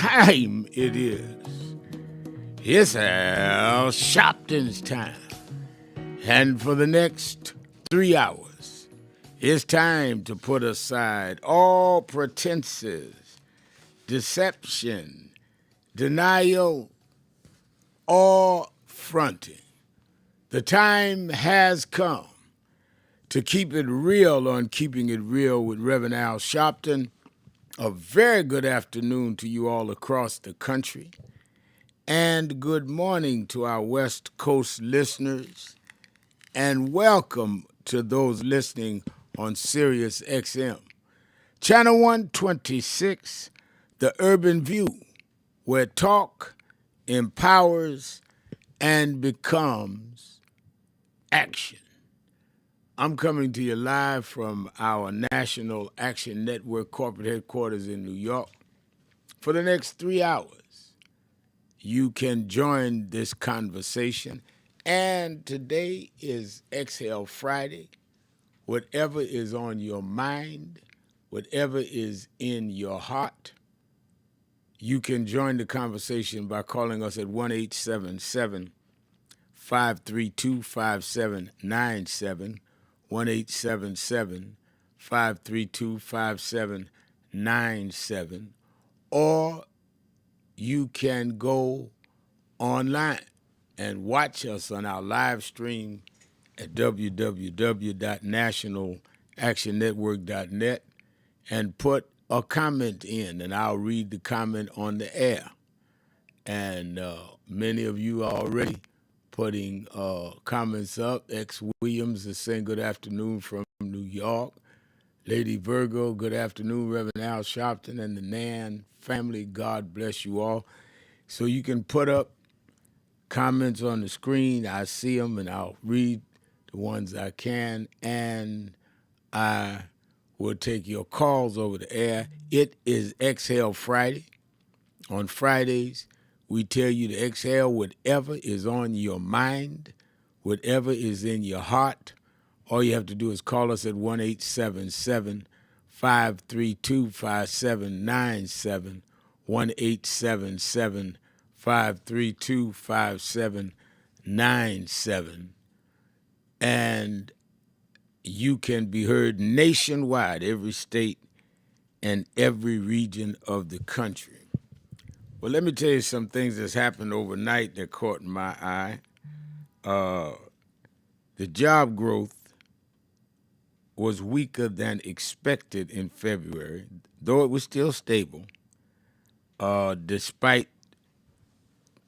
time it is. It's Al Sharpton's time. And for the next 3 hours, it's time to put aside all pretenses, deception, denial, or fronting. The time has come to keep it real on Keeping It Real with Reverend Al Sharpton. A very good afternoon to you all across the country. And good morning to our West Coast listeners. And welcome to those listening on Sirius XM. Channel 126, The Urban View, where talk empowers and becomes action. I'm coming to you live from our National Action Network corporate headquarters in New York. For the next 3 hours, you can join this conversation. And today is Exhale Friday. Whatever is on your mind, whatever is in your heart, you can join the conversation by calling us at 1-877-532-5797. 1-877-532-5797, or you can go online and watch us on our live stream at www.nationalactionnetwork.net and put a comment in, and I'll read the comment on the air. And many of you are already putting comments up. X Williams is saying good afternoon from New York. Lady Virgo, good afternoon. Reverend Al Sharpton and the Nan family, God bless you all. So you can put up comments on the screen. I see them, and I'll read the ones I can, and I will take your calls over the air. It is Exhale Friday. On Fridays, we tell you to exhale whatever is on your mind, whatever is in your heart. All you have to do is call us at 1-877-532-5797, 1-877-532-5797. And you can be heard nationwide, every state and every region of the country. Well, let me tell you some things that's happened overnight that caught my eye. The job growth was weaker than expected in February, though it was still stable, despite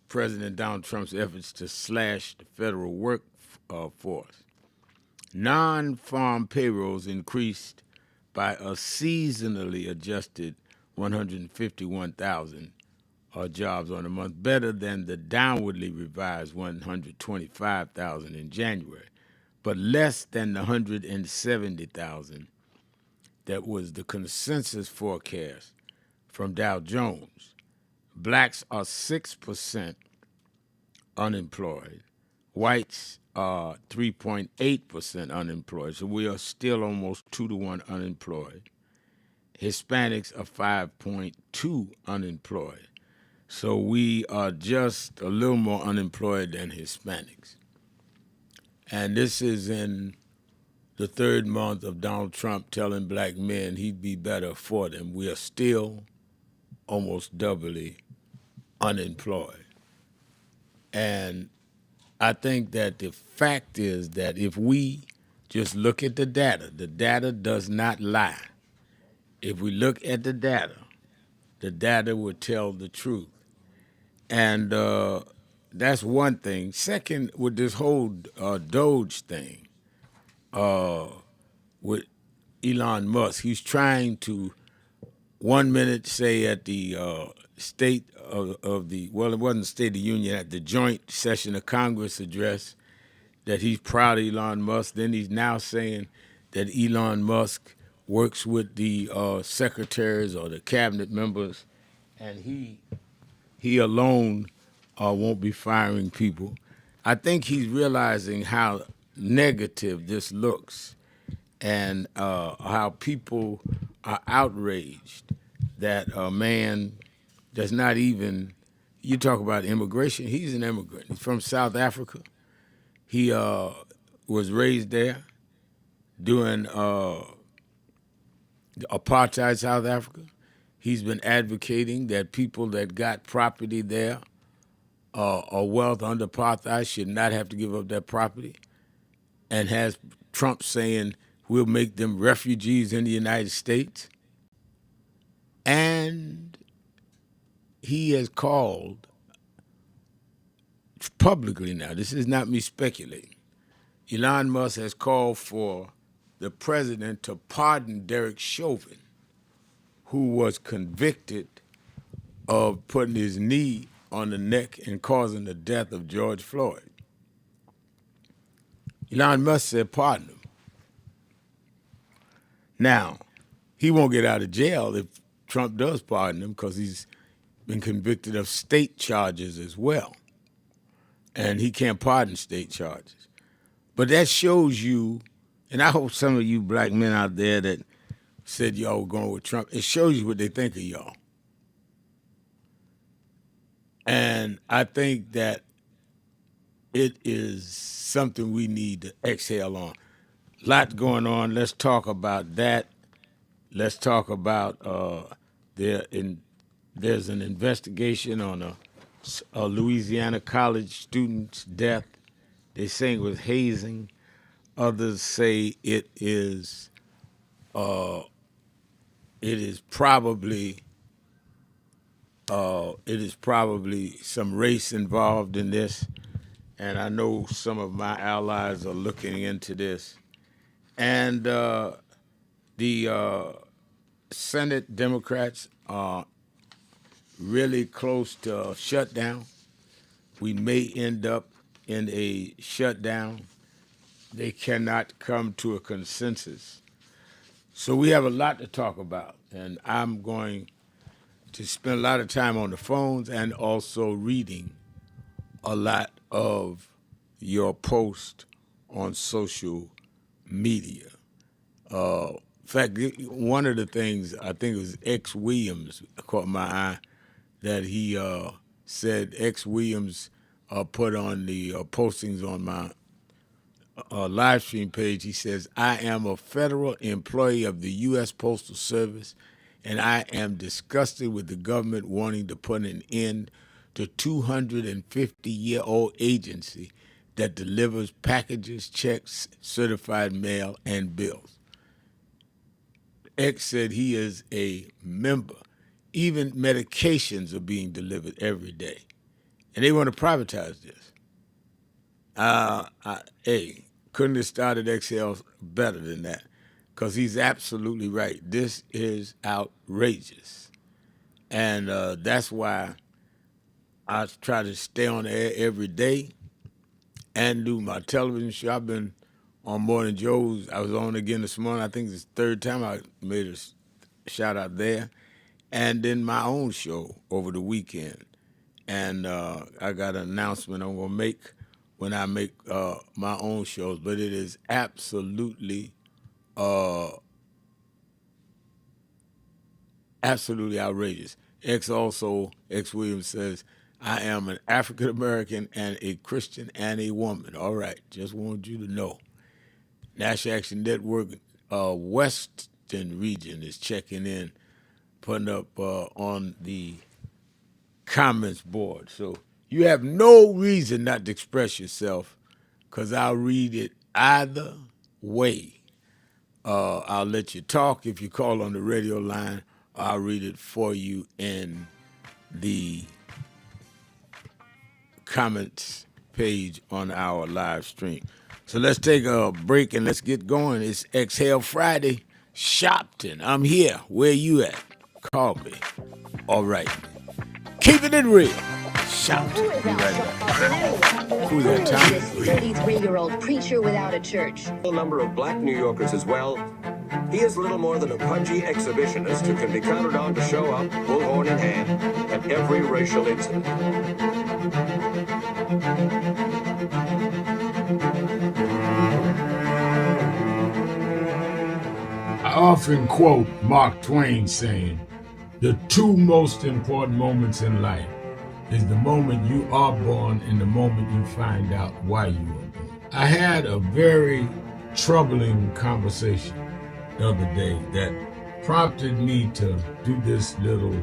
President Donald Trump's efforts to slash the federal workforce. Non-farm payrolls increased by a seasonally adjusted 151,000 jobs on a month, better than the downwardly revised 125,000 in January, but less than the 170,000 that was the consensus forecast from Dow Jones. Blacks are 6% unemployed. Whites are 3.8% unemployed, so we are still almost 2-to-1 unemployed. Hispanics are 5.2 unemployed. So we are just a little more unemployed than Hispanics. And this is in the third month of Donald Trump telling black men he'd be better for them. We are still almost doubly unemployed. And I think that the fact is that if we just look at the data does not lie. If we look at the data will tell the truth. And that's one thing. Second, with this whole Doge thing, with Elon Musk, he's trying to 1 minute say at the state of the, well, it wasn't State of the Union, at the joint session of Congress address, that he's proud of Elon Musk. Then he's now saying that Elon Musk works with the secretaries or the cabinet members, and he alone won't be firing people. I think he's realizing how negative this looks and how people are outraged that a man that's not even, you talk about immigration, he's an immigrant. He's from South Africa. He was raised there during apartheid South Africa. He's been advocating that people that got property there or wealth under apartheid should not have to give up that property, and has Trump saying we'll make them refugees in the United States. And he has called publicly now, this is not me speculating, Elon Musk has called for the president to pardon Derek Chauvin, who was convicted of putting his knee on the neck and causing the death of George Floyd. Elon Musk said pardon him. Now, he won't get out of jail if Trump does pardon him, because he's been convicted of state charges as well. And he can't pardon state charges. But that shows you, and I hope some of you black men out there that said y'all were going with Trump, it shows you what they think of y'all. And I think that it is something we need to exhale on. Lot going on. Let's talk about that. Let's talk about there's an investigation on a Louisiana college student's death. They say it was hazing. Others say it is probably some race involved in this, and I know some of my allies are looking into this. And the Senate Democrats are really close to a shutdown. We may end up in a shutdown. They cannot come to a consensus. So we have a lot to talk about, and I'm going to spend a lot of time on the phones and also reading a lot of your posts on social media. In fact, one of the things, I think it was X Williams caught my eye, that he said, X Williams put on the postings on my live stream page. He says, I am a federal employee of the U.S. Postal Service, and I am disgusted with the government wanting to put an end to 250-year-old agency that delivers packages, checks, certified mail, and bills. X said he is a member. Even medications are being delivered every day. And they want to privatize this. Couldn't have started XL better than that, because he's absolutely right. This is outrageous. And that's why I try to stay on the air every day and do my television show. I've been on Morning Joe's. I was on again this morning. I think it's the third time I made a shout out there. And then my own show over the weekend. And I got an announcement I'm going to make when I make my own shows. But it is absolutely outrageous. X Williams says, I am an African American and a Christian and a woman. All right, just wanted you to know. National Action Network Western region is checking in, putting up on the comments board. So you have no reason not to express yourself, because I'll read it either way. I'll let you talk if you call on the radio line. I'll read it for you in the comments page on our live stream. So let's take a break and let's get going. It's Exhale Friday. Sharpton, I'm here. Where you at? Call me. All right. Keeping it real. Sharpton. Be right back. Who's that, Tommy? This 33-year-old preacher without a church. A number of black New Yorkers as well. He is little more than a pudgy exhibitionist who can be counted on to show up, bullhorn in hand, at every racial incident. I often quote Mark Twain saying, The two most important moments in life is the moment you are born and the moment you find out why you were born. I had a very troubling conversation the other day that prompted me to do this little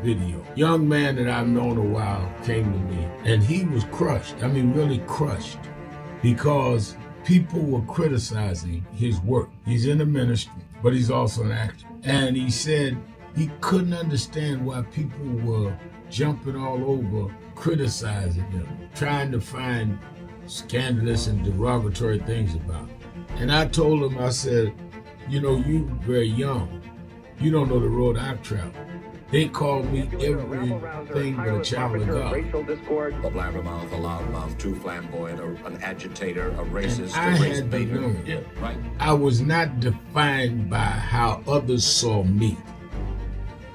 video. Young man that I've known a while came to me and he was crushed. I mean, really crushed, because people were criticizing his work. He's in the ministry, but he's also an actor. And he said he couldn't understand why people were jumping all over, criticizing him, trying to find scandalous and derogatory things about him. And I told him, I said, you know, you very young. You don't know the road I've traveled. They call me everything but a child of God. Racial discourse, a blabbermouth, a loudmouth, too flamboyant, an agitator, a racist, and I had to know. Yeah, right. I was not defined by how others saw me.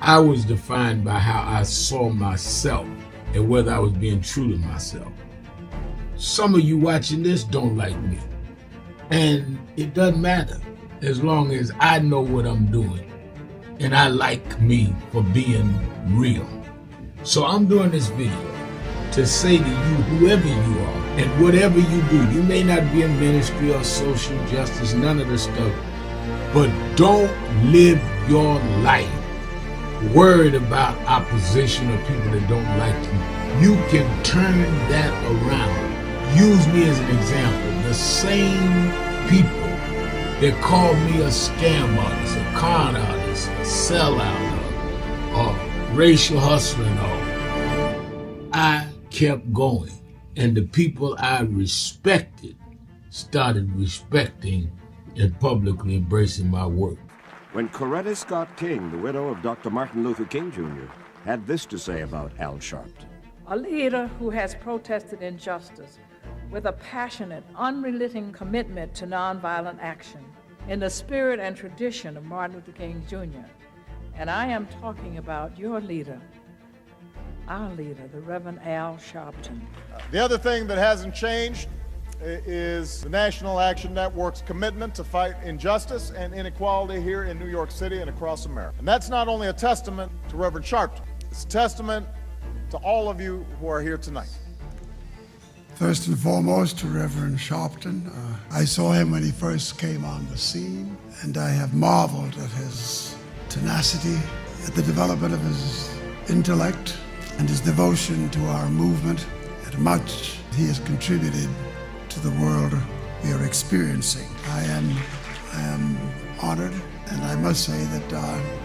I was defined by how I saw myself and whether I was being true to myself. Some of you watching this don't like me. And it doesn't matter as long as I know what I'm doing and I like me for being real. So I'm doing this video to say to you, whoever you are and whatever you do, you may not be in ministry or social justice, none of this stuff, but don't live your life worried about opposition or people that don't like you. You can turn that around. Use me as an example. The same people that called me a scam artist, a con artist, a sellout, or racial hustler and all, I kept going. And the people I respected started respecting and publicly embracing my work. When Coretta Scott King, the widow of Dr. Martin Luther King Jr., had this to say about Al Sharpton. A leader who has protested injustice with a passionate, unrelenting commitment to nonviolent action in the spirit and tradition of Martin Luther King Jr. And I am talking about your leader, our leader, the Reverend Al Sharpton. The other thing that hasn't changed is the National Action Network's commitment to fight injustice and inequality here in New York City and across America. And that's not only a testament to Reverend Sharpton, it's a testament to all of you who are here tonight. First and foremost, to Reverend Sharpton. I saw him when he first came on the scene, and I have marveled at his tenacity, at the development of his intellect, and his devotion to our movement, and much he has contributed to the world we are experiencing. I am honored, and I must say that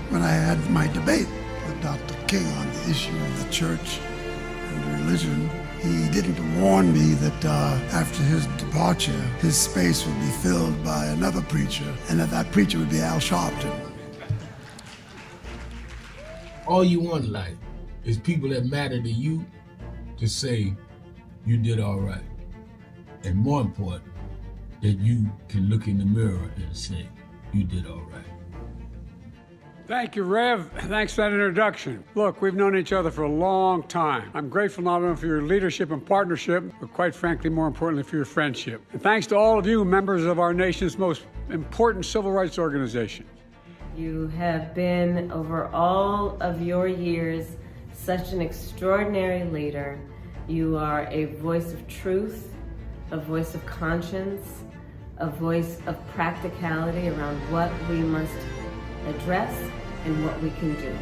when I had my debate with Dr. King on the issue of the church and religion, he didn't warn me that after his departure, his space would be filled by another preacher, and that preacher would be Al Sharpton. All you want in life is people that matter to you to say you did all right. And more important, that you can look in the mirror and say you did all right. Thank you, Rev. Thanks for that introduction. Look, we've known each other for a long time. I'm grateful not only for your leadership and partnership, but quite frankly, more importantly, for your friendship. And thanks to all of you, members of our nation's most important civil rights organization. You have been, over all of your years, such an extraordinary leader. You are a voice of truth, a voice of conscience, a voice of practicality around what we must address and what we can do.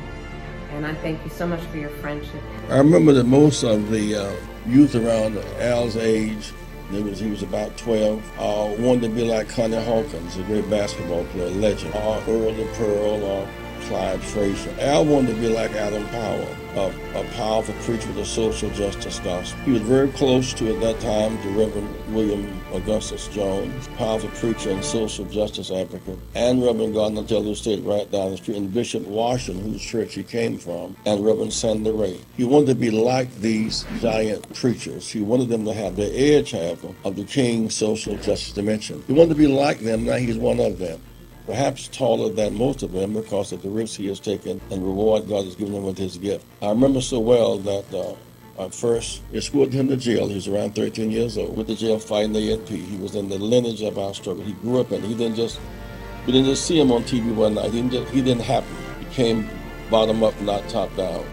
And I thank you so much for your friendship. I remember that most of the youth around Al's age, he was about 12, wanted to be like Connie Hawkins, a great basketball player, legend, or Earl the Pearl, or Clyde Frazier. Al wanted to be like Adam Powell, a powerful preacher with a social justice gospel. He was very close to, at that time, to Reverend William Augustus Jones, powerful preacher and social justice advocate, and Reverend Gardner Taylor State right down the street, and Bishop Washington, whose church he came from, and Reverend Sandy Ray. He wanted to be like these giant preachers. He wanted them to have the edge, however, of the King's social justice dimension. He wanted to be like them. Now he's one of them. Perhaps taller than most of them because of the risks he has taken and the reward God has given him with his gift. I remember so well that I first escorted him to jail. He was around 13 years old, with the jail fighting the ANP. He was in the lineage of our struggle. He grew up in it. We didn't just see him on TV one night. He didn't happen. He came bottom up, not top down.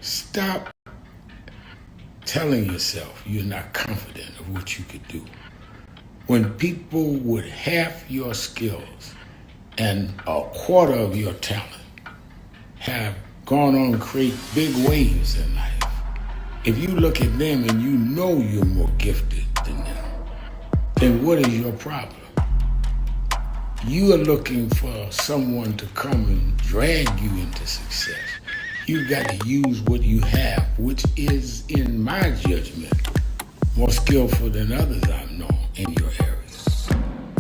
Stop telling yourself you're not confident of what you could do. When people with half your skills and a quarter of your talent have gone on to create big waves in life, if you look at them and you know you're more gifted than them, then what is your problem? You are looking for someone to come and drag you into success. You've got to use what you have, which is, in my judgment, more skillful than others I've known in your area.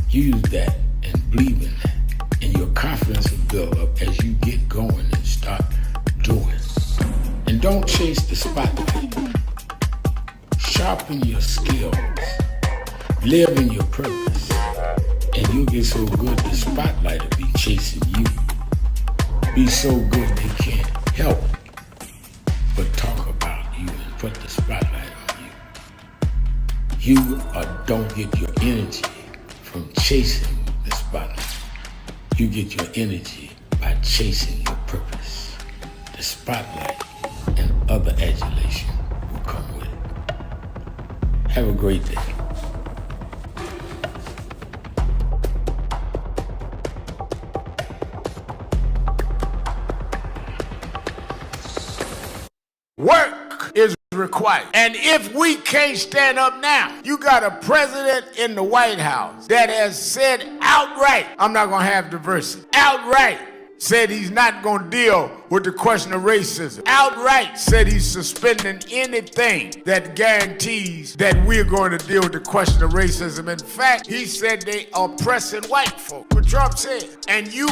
Use that and believe in that, and your confidence will build up as you get going and start doing. And don't chase the spotlight. Sharpen your skills. Live in your purpose. And you'll get so good the spotlight will be chasing you. Be so good they can't help but talk about you and put the spotlight on you. You don't get your energy from chasing the spotlight. You get your energy by chasing your purpose. The spotlight and other adulation will come with it. Have a great day. Work is required. And if we can't stand up now, you got a president in the White House that has said outright, I'm not going to have diversity. Outright said he's not going to deal with the question of racism. Outright said he's suspending anything that guarantees that we're going to deal with the question of racism. In fact, he said they are oppressing white folk. What Trump said. And you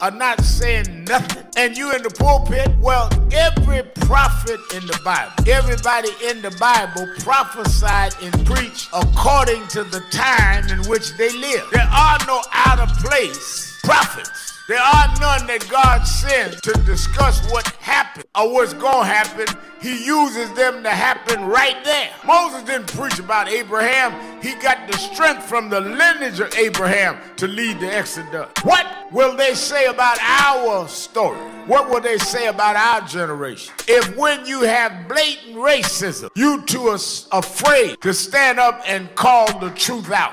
are not saying nothing. And you in the pulpit? Well, every prophet in the Bible, everybody in the Bible prophesied and preached according to the time in which they lived. There are no out of place prophets. There are none that God sends to discuss what happened or what's going to happen. He uses them to happen right there. Moses didn't preach about Abraham. He got the strength from the lineage of Abraham to lead the Exodus. What will they say about our story? What will they say about our generation? If when you have blatant racism, you two are afraid to stand up and call the truth out.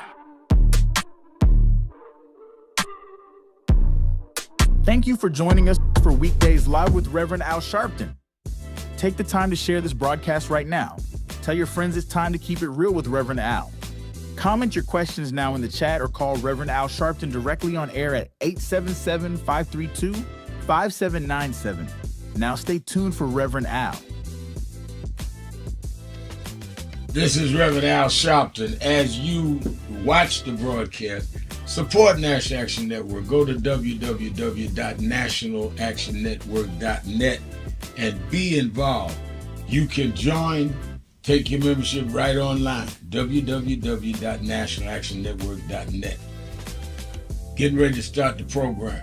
Thank you for joining us for Weekdays Live with Reverend Al Sharpton. Take the time to share this broadcast right now. Tell your friends it's time to keep it real with Reverend Al. Comment your questions now in the chat or call Reverend Al Sharpton directly on air at 877-532-5797. Now stay tuned for Reverend Al. This is Reverend Al Sharpton. As you watch the broadcast, support National Action Network. Go to www.nationalactionnetwork.net and be involved. You can join, take your membership right online, www.nationalactionnetwork.net. Getting ready to start the program,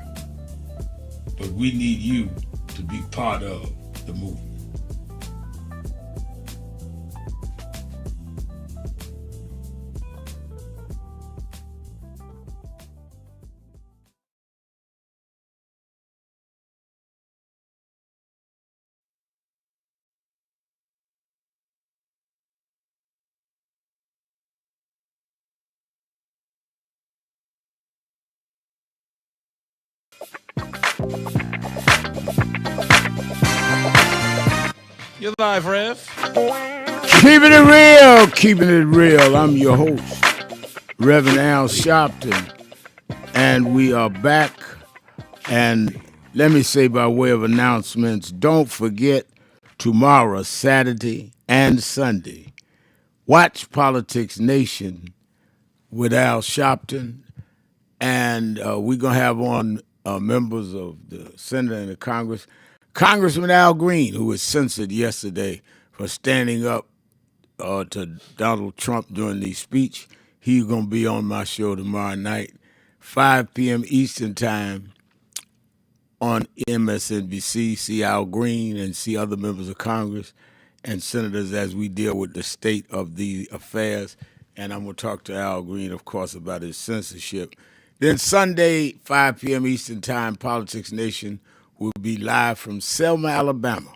but we need you to be part of the movement. You're live, Rev. Keeping it real, keeping it real. I'm your host, Reverend Al Sharpton, and we are back. And let me say by way of announcements, don't forget tomorrow, Saturday and Sunday, watch Politics Nation with Al Sharpton, and we're going to have on members of the Senate and the Congress. Congressman Al Green, who was censored yesterday for standing up to Donald Trump during the speech, he's going to be on my show tomorrow night, 5 p.m. Eastern Time on MSNBC. See Al Green and see other members of Congress. and senators as we deal with the state of the affairs. And I'm going to talk to Al Green, of course, about his censorship. Then Sunday, 5 p.m. Eastern Time, Politics Nation will be live from Selma, Alabama.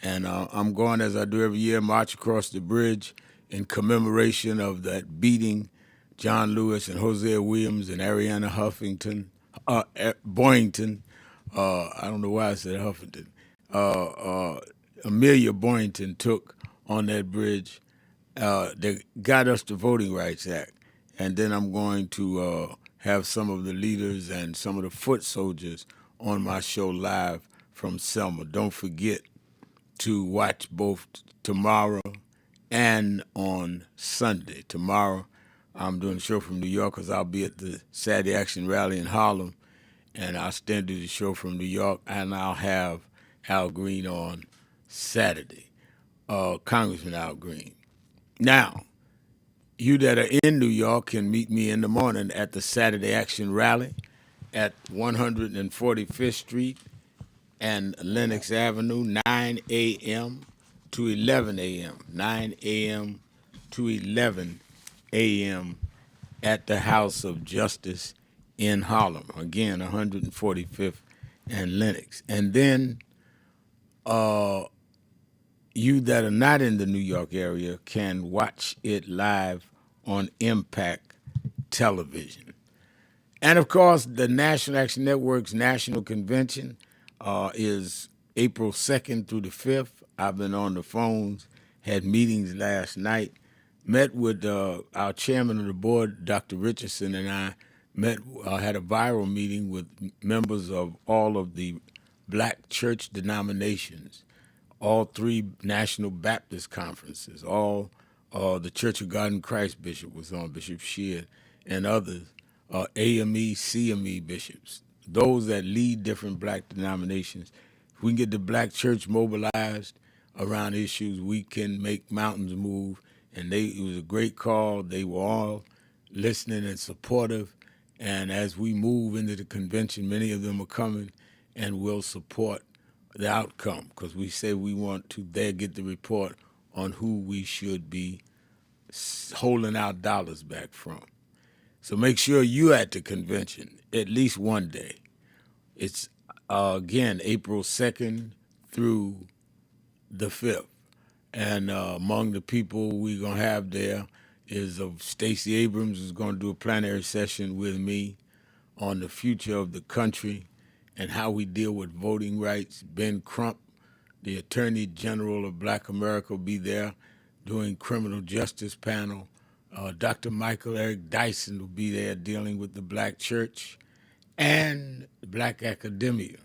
And I'm going, as I do every year, march across the bridge in commemoration of that beating John Lewis and Hosea Williams and Ariana Boynton. I don't know why I said Huffington. Amelia Boynton took on that bridge. They got us the Voting Rights Act. And then I'm going to have some of the leaders and some of the foot soldiers on my show live from Selma. Don't forget to watch both tomorrow and on Sunday. Tomorrow, I'm doing a show from New York because I'll be at the Saturday Action Rally in Harlem, and I'll stand to the show from New York, and I'll have Al Green on Saturday, Congressman Al Green. Now, you that are in New York can meet me in the morning at the Saturday Action Rally at 145th Street and Lenox Avenue, 9 a.m. to 11 a.m. 9 a.m. to 11 a.m. at the House of Justice in Harlem. Again, 145th and Lenox. And then you that are not in the New York area can watch it live on Impact Television. And of course, the National Action Network's National Convention is April 2nd through the 5th. I've been on the phones, had meetings last night, met with our chairman of the board, Dr. Richardson, and I had a viral meeting with members of all of the black church denominations, all three National Baptist conferences, all the Church of God in Christ bishop was on, Bishop Sheard, and others, AME, CME bishops, those that lead different black denominations. If we can get the black church mobilized around issues, we can make mountains move. And it was a great call. They were all listening and supportive. And as we move into the convention, many of them are coming and will support the outcome, because we say we want to there get the report on who we should be holding our dollars back from. So make sure you're at the convention at least one day. It's, again, April 2nd through the 5th. And among the people we're going to have there is Stacey Abrams is going to do a plenary session with me on the future of the country and how we deal with voting rights. Ben Crump, the Attorney General of Black America, will be there doing criminal justice panel. Dr. Michael Eric Dyson will be there dealing with the black church and the black academia.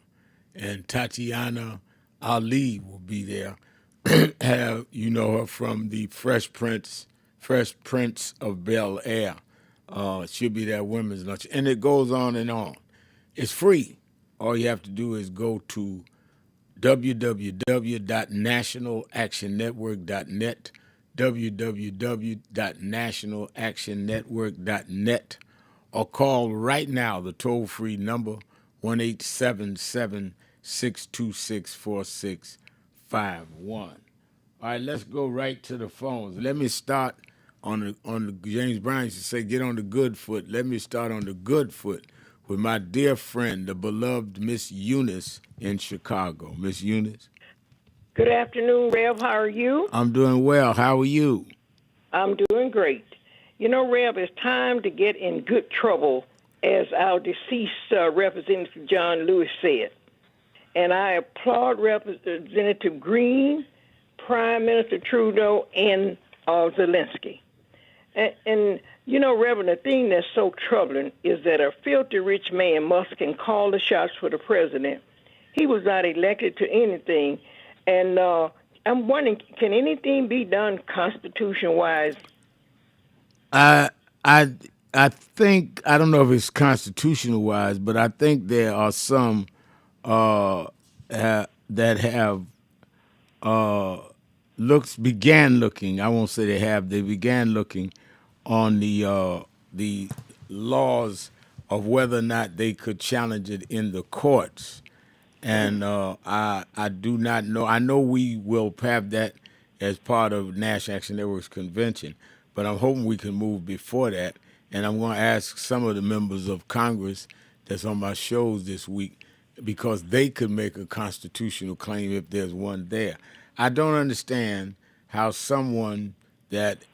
And Tatiana Ali will be there. You know her from the Fresh Prince of Bel-Air. She'll be there at women's lunch. And it goes on and on. It's free. All you have to do is go to www.nationalactionnetwork.net, www.nationalactionnetwork.net, or call right now the toll-free number 1-877-626-4651. All right, let's go right to the phones. Let me start on the James Brown used to say, get on the good foot. Let me start on the good foot with my dear friend, the beloved Miss Eunice in Chicago. Miss Eunice. Good afternoon, Rev. How are you? I'm doing well. How are you? I'm doing great. You know, Rev, it's time to get in good trouble, as our deceased Representative John Lewis said. And I applaud Representative Green, Prime Minister Trudeau, and Zelensky. And you know, Reverend, the thing that's so troubling is that a filthy rich man, Musk, can call the shots for the president. He was not elected to anything. And I'm wondering, can anything be done constitution-wise? I think, I don't know if it's constitutional-wise, but I think there are some that have began looking. I won't say they have. They began looking on the laws of whether or not they could challenge it in the courts. And I do not know. I know we will have that as part of National Action Network's convention. But I'm hoping we can move before that. And I'm going to ask some of the members of Congress that's on my shows this week because they could make a constitutional claim if there's one there. I don't understand how someone that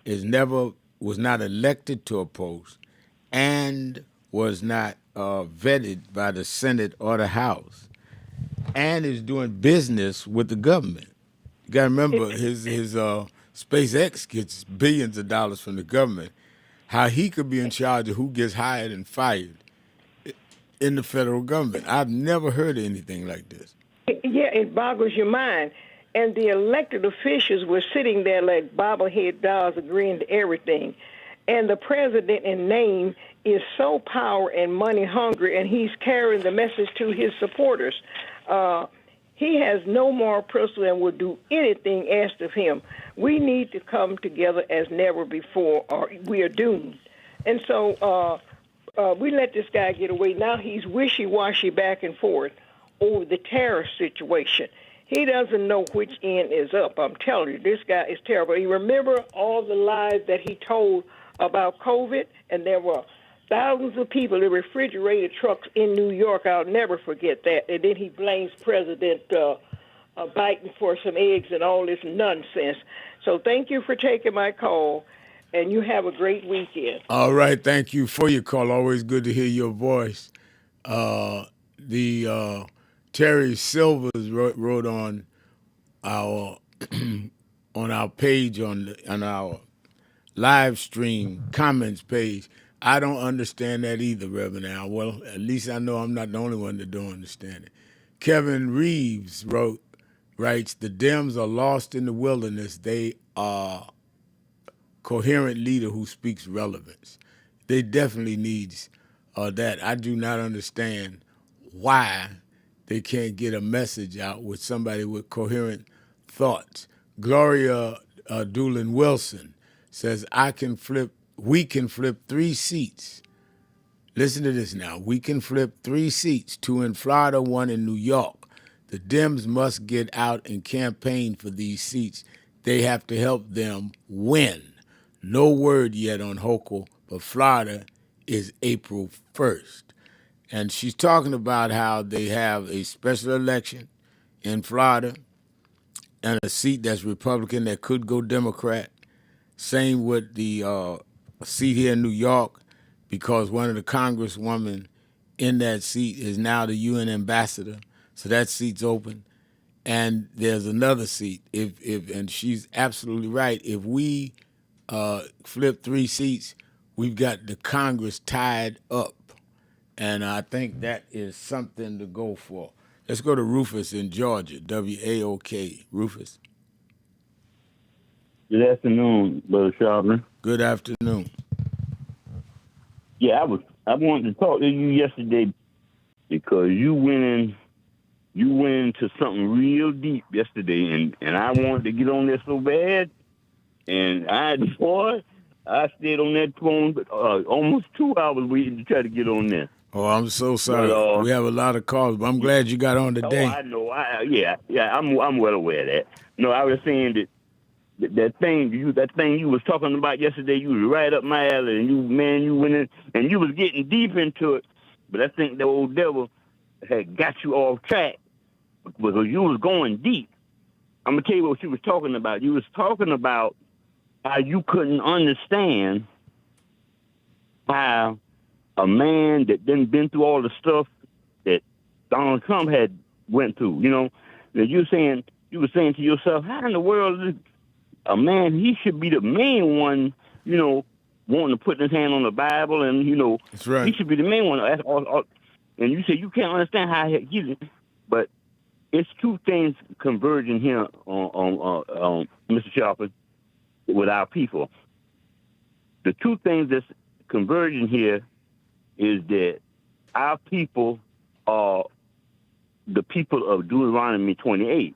was not elected to a post and was not vetted by the Senate or the House and is doing business with the government. You got to remember his SpaceX gets billions of dollars from the government. How he could be in charge of who gets hired and fired in the federal government. I've never heard of anything like this. Yeah, it boggles your mind. And the elected officials were sitting there like bobblehead dolls agreeing to everything. And the president in name is so power and money hungry, and he's carrying the message to his supporters. He has no moral principle and will do anything asked of him. We need to come together as never before, or we are doomed. And so we let this guy get away. Now he's wishy-washy back and forth over the terrorist situation. He doesn't know which end is up. I'm telling you, this guy is terrible. You remember all the lies that he told about COVID, and there were thousands of people in refrigerated trucks in New York. I'll never forget that. And then he blames President Biden for some eggs and all this nonsense. So thank you for taking my call, and you have a great weekend. All right, thank you for your call. Always good to hear your voice. Terry Silvers wrote on our on our page on our live stream comments page. I don't understand that either, Reverend Al. Well, at least I know I'm not the only one that don't understand it. Kevin Reeves writes, the Dems are lost in the wilderness. They are coherent leader who speaks relevance. They definitely needs that. I do not understand why they can't get a message out with somebody with coherent thoughts. Gloria Doolin Wilson says, we can flip 3 seats. Listen to this now. We can flip 3 seats, 2 in Florida, 1 in New York. The Dems must get out and campaign for these seats. They have to help them win. No word yet on Hochul, but Florida is April 1st. And she's talking about how they have a special election in Florida and a seat that's Republican that could go Democrat. Same with the seat here in New York, because one of the congresswomen in that seat is now the UN ambassador, so that seat's open. And there's another seat. And she's absolutely right. If we flip 3 seats, we've got the Congress tied up. And I think that is something to go for. Let's go to Rufus in Georgia, WAOK. Rufus. Good afternoon, Brother Sharpton. Good afternoon. Yeah, I wanted to talk to you yesterday because you went into something real deep yesterday, and I wanted to get on there so bad, and I stayed on that phone almost 2 hours waiting to try to get on there. Oh, I'm so sorry. But, we have a lot of calls, but I'm glad you got on today. Oh, I know. I'm well aware of that. No, I was saying that thing you was talking about yesterday, you was right up my alley, and you went in and you was getting deep into it. But I think the old devil had got you off track because you was going deep. I'm gonna tell you what she was talking about. You was talking about how you couldn't understand how a man that done been through all the stuff that Donald Trump had went through, that you were saying to yourself, how in the world is a man, he should be the main one, wanting to put his hand on the Bible, and that's right. He should be the main one. And you say you can't understand how he's, but it's 2 things converging here on Mr. Sharpton with our people. The 2 things that's converging here is that our people are the people of Deuteronomy 28.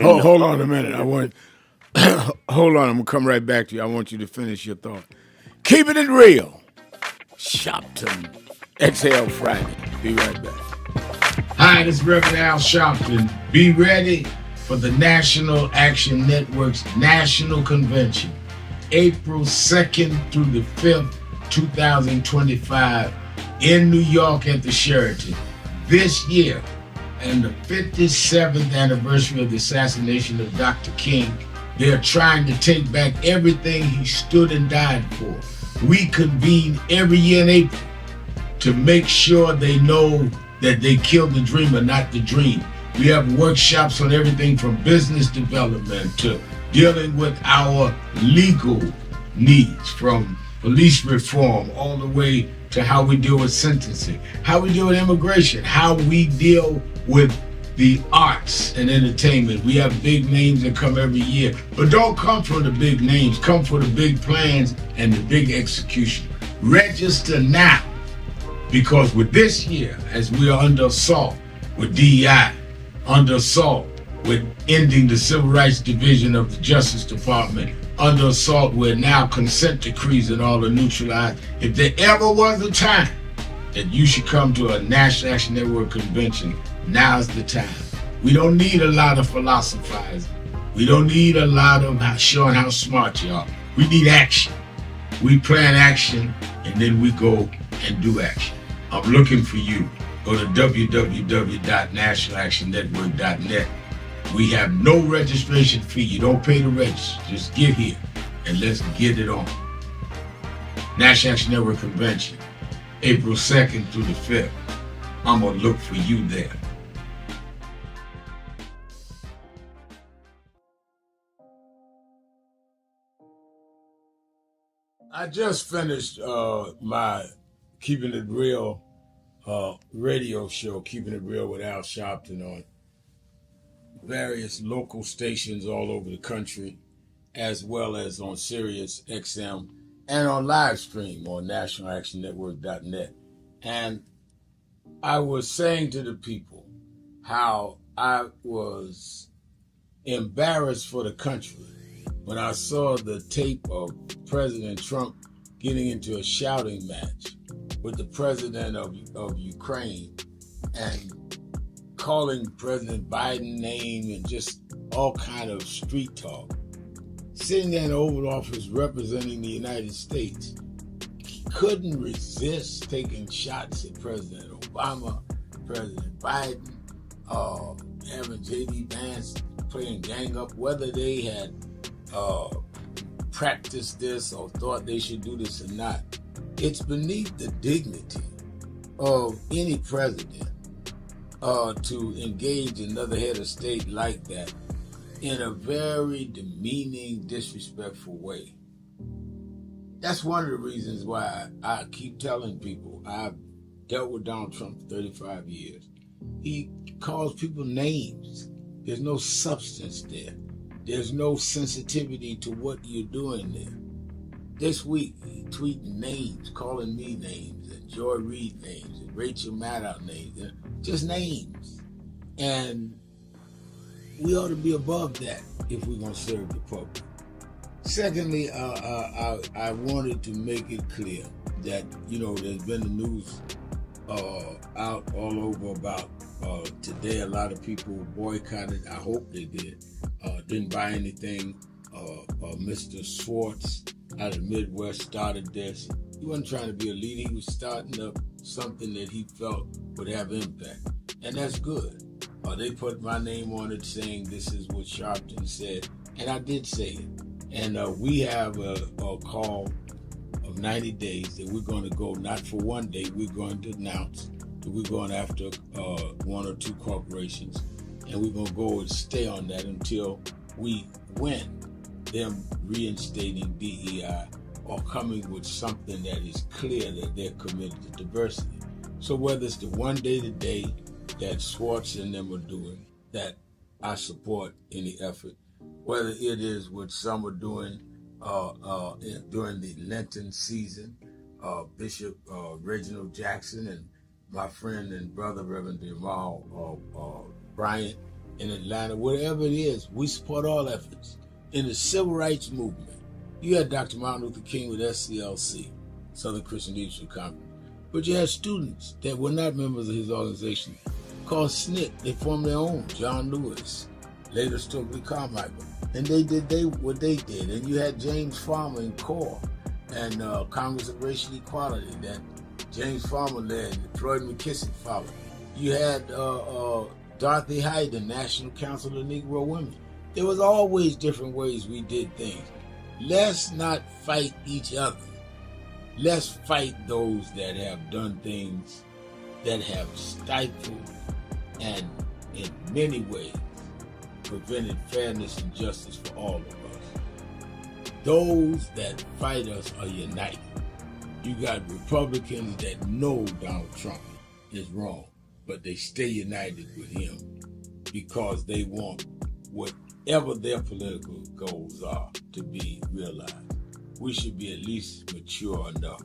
Hold on a minute. Hold on. I'm going to come right back to you. I want you to finish your thought. Keeping it real. Sharpton. Exhale Friday. Be right back. Hi, this is Reverend Al Sharpton. Be ready for the National Action Network's National Convention, April 2nd through the 5th, 2025, in New York at the Sharpton. This year, and the 57th anniversary of the assassination of Dr. King, they're trying to take back everything he stood and died for. We convene every year in April to make sure they know that they killed the dreamer, not the dream. We have workshops on everything from business development to dealing with our legal needs, from police reform all the way to how we deal with sentencing, how we deal with immigration, how we deal with the arts and entertainment. We have big names that come every year, but don't come for the big names, come for the big plans and the big execution. Register now, because with this year, as we are under assault with DEI, under assault with ending the Civil Rights Division of the Justice Department, under assault with now consent decrees and all are neutralized. If there ever was a time that you should come to a National Action Network convention, now's the time. We don't need a lot of philosophizing. We don't need a lot of showing how smart you are. We need action. We plan action and then we go and do action. I'm looking for you. Go to www.nationalactionnetwork.net. We have no registration fee. You don't pay to register. Just get here and let's get it on. National Action Network Convention, April 2nd through the 5th. I'm going to look for you there. I just finished my Keeping It Real radio show, Keeping It Real with Al Sharpton, on various local stations all over the country, as well as on Sirius XM and on live stream on nationalactionnetwork.net. And I was saying to the people how I was embarrassed for the country when I saw the tape of President Trump getting into a shouting match with the president of Ukraine and calling President Biden name and just all kind of street talk. Sitting there in the Oval Office representing the United States, he couldn't resist taking shots at President Obama, President Biden, having J.D. Vance playing gang up, whether they had practiced this or thought they should do this or not. It's beneath the dignity of any president to engage another head of state like that in a very demeaning, disrespectful way. That's one of the reasons why I keep telling people I've dealt with Donald Trump for 35 years. He calls people names. There's no substance there. There's no sensitivity to what you're doing there. This week, he tweeting names, calling me names, and Joy Reid names, and Rachel Maddow names, just names. And we ought to be above that if we're going to serve the public. Secondly, I wanted to make it clear that, there's been the news out all over about today. A lot of people boycotted. I hope they did. Didn't buy anything. Mr. Swartz out of the Midwest started this. He wasn't trying to be a leader. He was starting up something that he felt would have impact. And that's good. They put my name on it saying this is what Sharpton said. And I did say it. And we have a call of 90 days that we're going to go, not for one day, we're going to announce that we're going after one or two corporations. And we're going to go and stay on that until we win them reinstating DEI or coming with something that is clear that they're committed to diversity. So whether it's the one day today that Swartz and them are doing, that I support any effort, whether it is what some are doing during the Lenten season, Bishop Reginald Jackson and my friend and brother, Reverend Jamal Bryant in Atlanta, whatever it is, we support all efforts. In the civil rights movement, you had Dr. Martin Luther King with SCLC, Southern Christian Leadership Conference, but you had students that were not members of his organization called SNCC. They formed their own, John Lewis later Stokely Carmichael. And they did what they did. And you had James Farmer in core and Congress of Racial Equality that James Farmer led, Floyd McKissick followed. You had Dorothy Hayden, National Council of Negro Women. There was always different ways we did things. Let's not fight each other. Let's fight those that have done things that have stifled and in many ways prevented fairness and justice for all of us. Those that fight us are united. You got Republicans that know Donald Trump is wrong, but they stay united with him because they want whatever their political goals are to be realized. We should be at least mature enough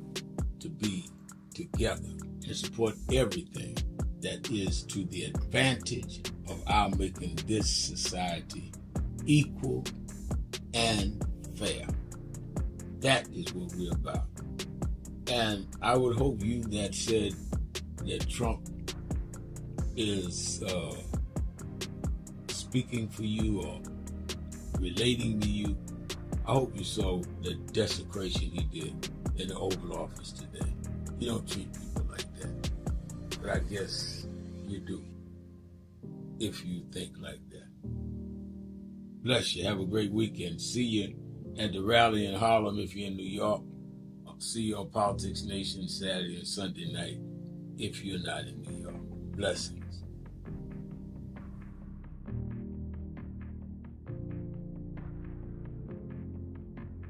to be together and support everything that is to the advantage of our making this society equal and fair. That is what we're about. And I would hope you that said that Trump is speaking for you or relating to you, I hope you saw the desecration he did in the Oval Office today. You don't treat people like that. But I guess you do, if you think like that. Bless you. Have a great weekend. See you at the rally in Harlem if you're in New York. I'll see you on Politics Nation Saturday and Sunday night if you're not in New York. Blessings.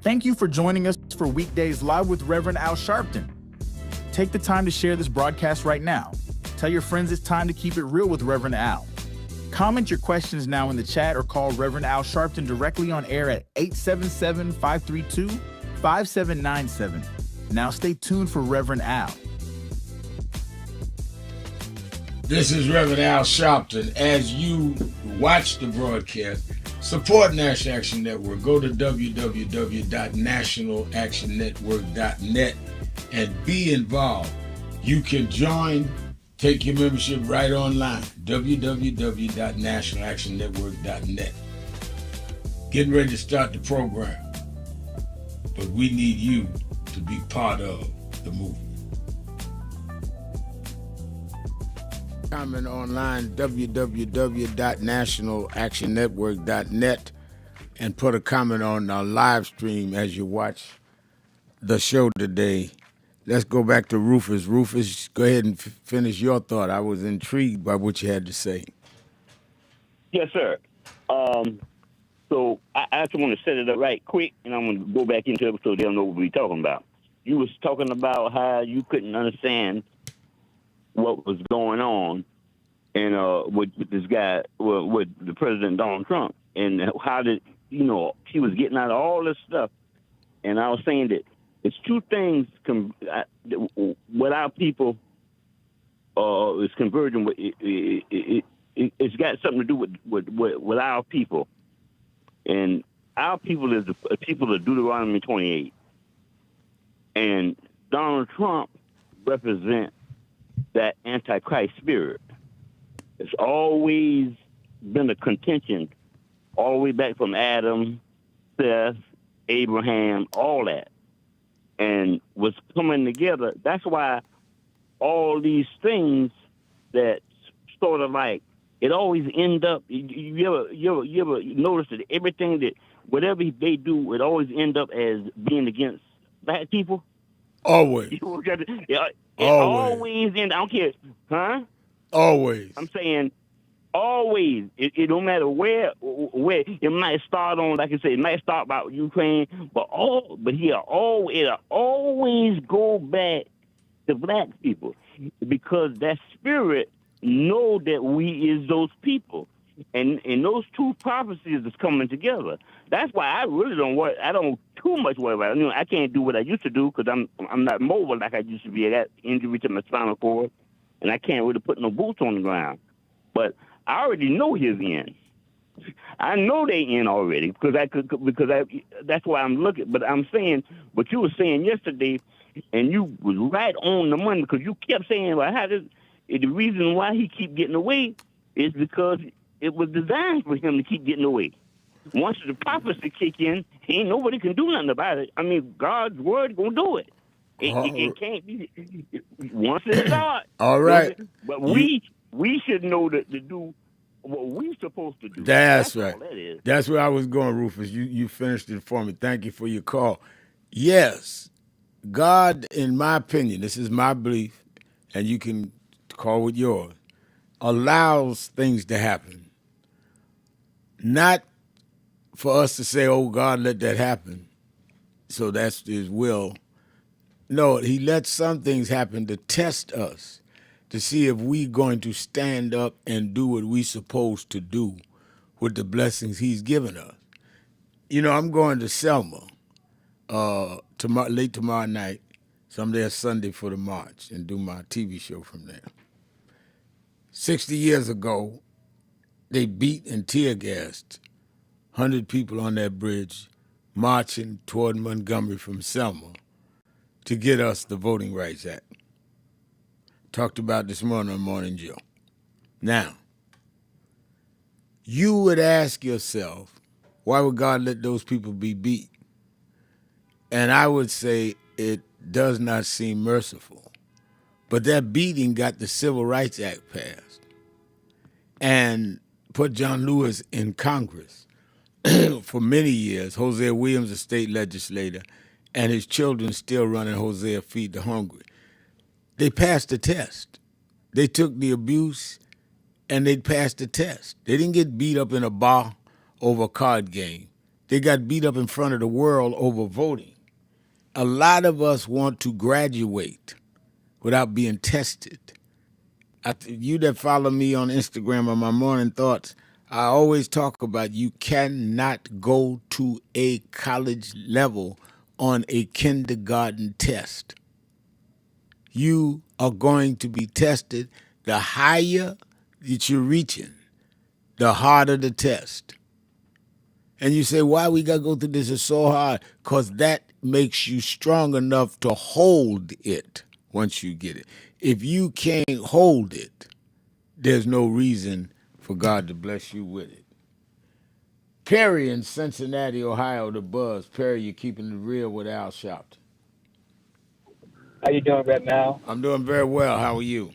Thank you for joining us for Weekdays Live with Reverend Al Sharpton. Take the time to share this broadcast right now. Tell your friends it's time to keep it real with Reverend Al. Comment your questions now in the chat or call Reverend Al Sharpton directly on air at 877-532-5797. Now stay tuned for Reverend Al. This is Reverend Al Sharpton. As you watch the broadcast, support National Action Network. Go to www.nationalactionnetwork.net and be involved. You can join, take your membership right online, www.nationalactionnetwork.net. Getting ready to start the program, but we need you to be part of the movement. Comment online, www.nationalactionnetwork.net, and put a comment on our live stream as you watch the show today. Let's go back to Rufus. Rufus, go ahead and finish your thought. I was intrigued by what you had to say. Yes, sir. So I just want to set it up right quick, and I'm going to go back into it so they'll know what we're talking about. You was talking about how you couldn't understand what was going on and with this guy, with the President Donald Trump, and how did, he was getting out of all this stuff. And I was saying that it's two things what our people is converging with. It's got something to do with our people. And our people is the people of Deuteronomy 28. And Donald Trump represents that Antichrist spirit. It's always been a contention all the way back from Adam, Seth, Abraham, all that. And what's coming together, that's why all these things that sort of like, it always end up, you ever notice that everything that, whatever they do, it always end up as being against black people? Always. It always end, I don't care, huh? Always. I'm saying always. It don't matter where it might start on, like I said, it might start about Ukraine, but it'll always go back to black people because that spirit know that we is those people. And those two prophecies is coming together. That's why I really don't worry. I don't too much worry about it. I can't do what I used to do because I'm not mobile like I used to be. I got injury to my spinal cord, and I can't really put no boots on the ground. But I already know his end. I know they end already because that's why I'm looking. But I'm saying what you were saying yesterday, and you was right on the money because you kept saying, well, the reason why he keep getting away is because it was designed for him to keep getting away. Once the prophecy kick in, ain't nobody can do nothing about it. I mean, God's word gonna do it. It can't be once it starts. All right. But we should know to do what we're supposed to do. That's right. All that is. That's where I was going, Rufus. You finished it for me. Thank you for your call. Yes, God, in my opinion, this is my belief, and you can call with yours, allows things to happen. Not for us to say, oh, God, let that happen. So that's his will. No, he lets some things happen to test us, to see if we're going to stand up and do what we're supposed to do with the blessings he's given us. You know, I'm going to Selma late tomorrow night. So I'm there Sunday for the march and do my TV show from there. 60 years ago, they beat and tear gassed 100 people on that bridge marching toward Montgomery from Selma to get us the Voting Rights Act. Talked about this morning on Morning Joe. Now, you would ask yourself, why would God let those people be beat? And I would say it does not seem merciful. But that beating got the Civil Rights Act passed and put John Lewis in Congress for many years. Hosea Williams, a state legislator, and his children still running Hosea Feed the Hungry. They passed the test. They took the abuse and they passed the test. They didn't get beat up in a bar over a card game. They got beat up in front of the world over voting. A lot of us want to graduate without being tested. You that follow me on Instagram on my morning thoughts, I always talk about you cannot go to a college level on a kindergarten test. You are going to be tested. The higher that you're reaching, the harder the test. And you say, why we got to go through this? It's so hard. Because that makes you strong enough to hold it once you get it. If you can't hold it, there's no reason for God to bless you with it. Perry in Cincinnati, Ohio, the buzz. Perry, you're keeping it real with Al Sharpton. How you doing, Red Mal? I'm doing very well. How are you?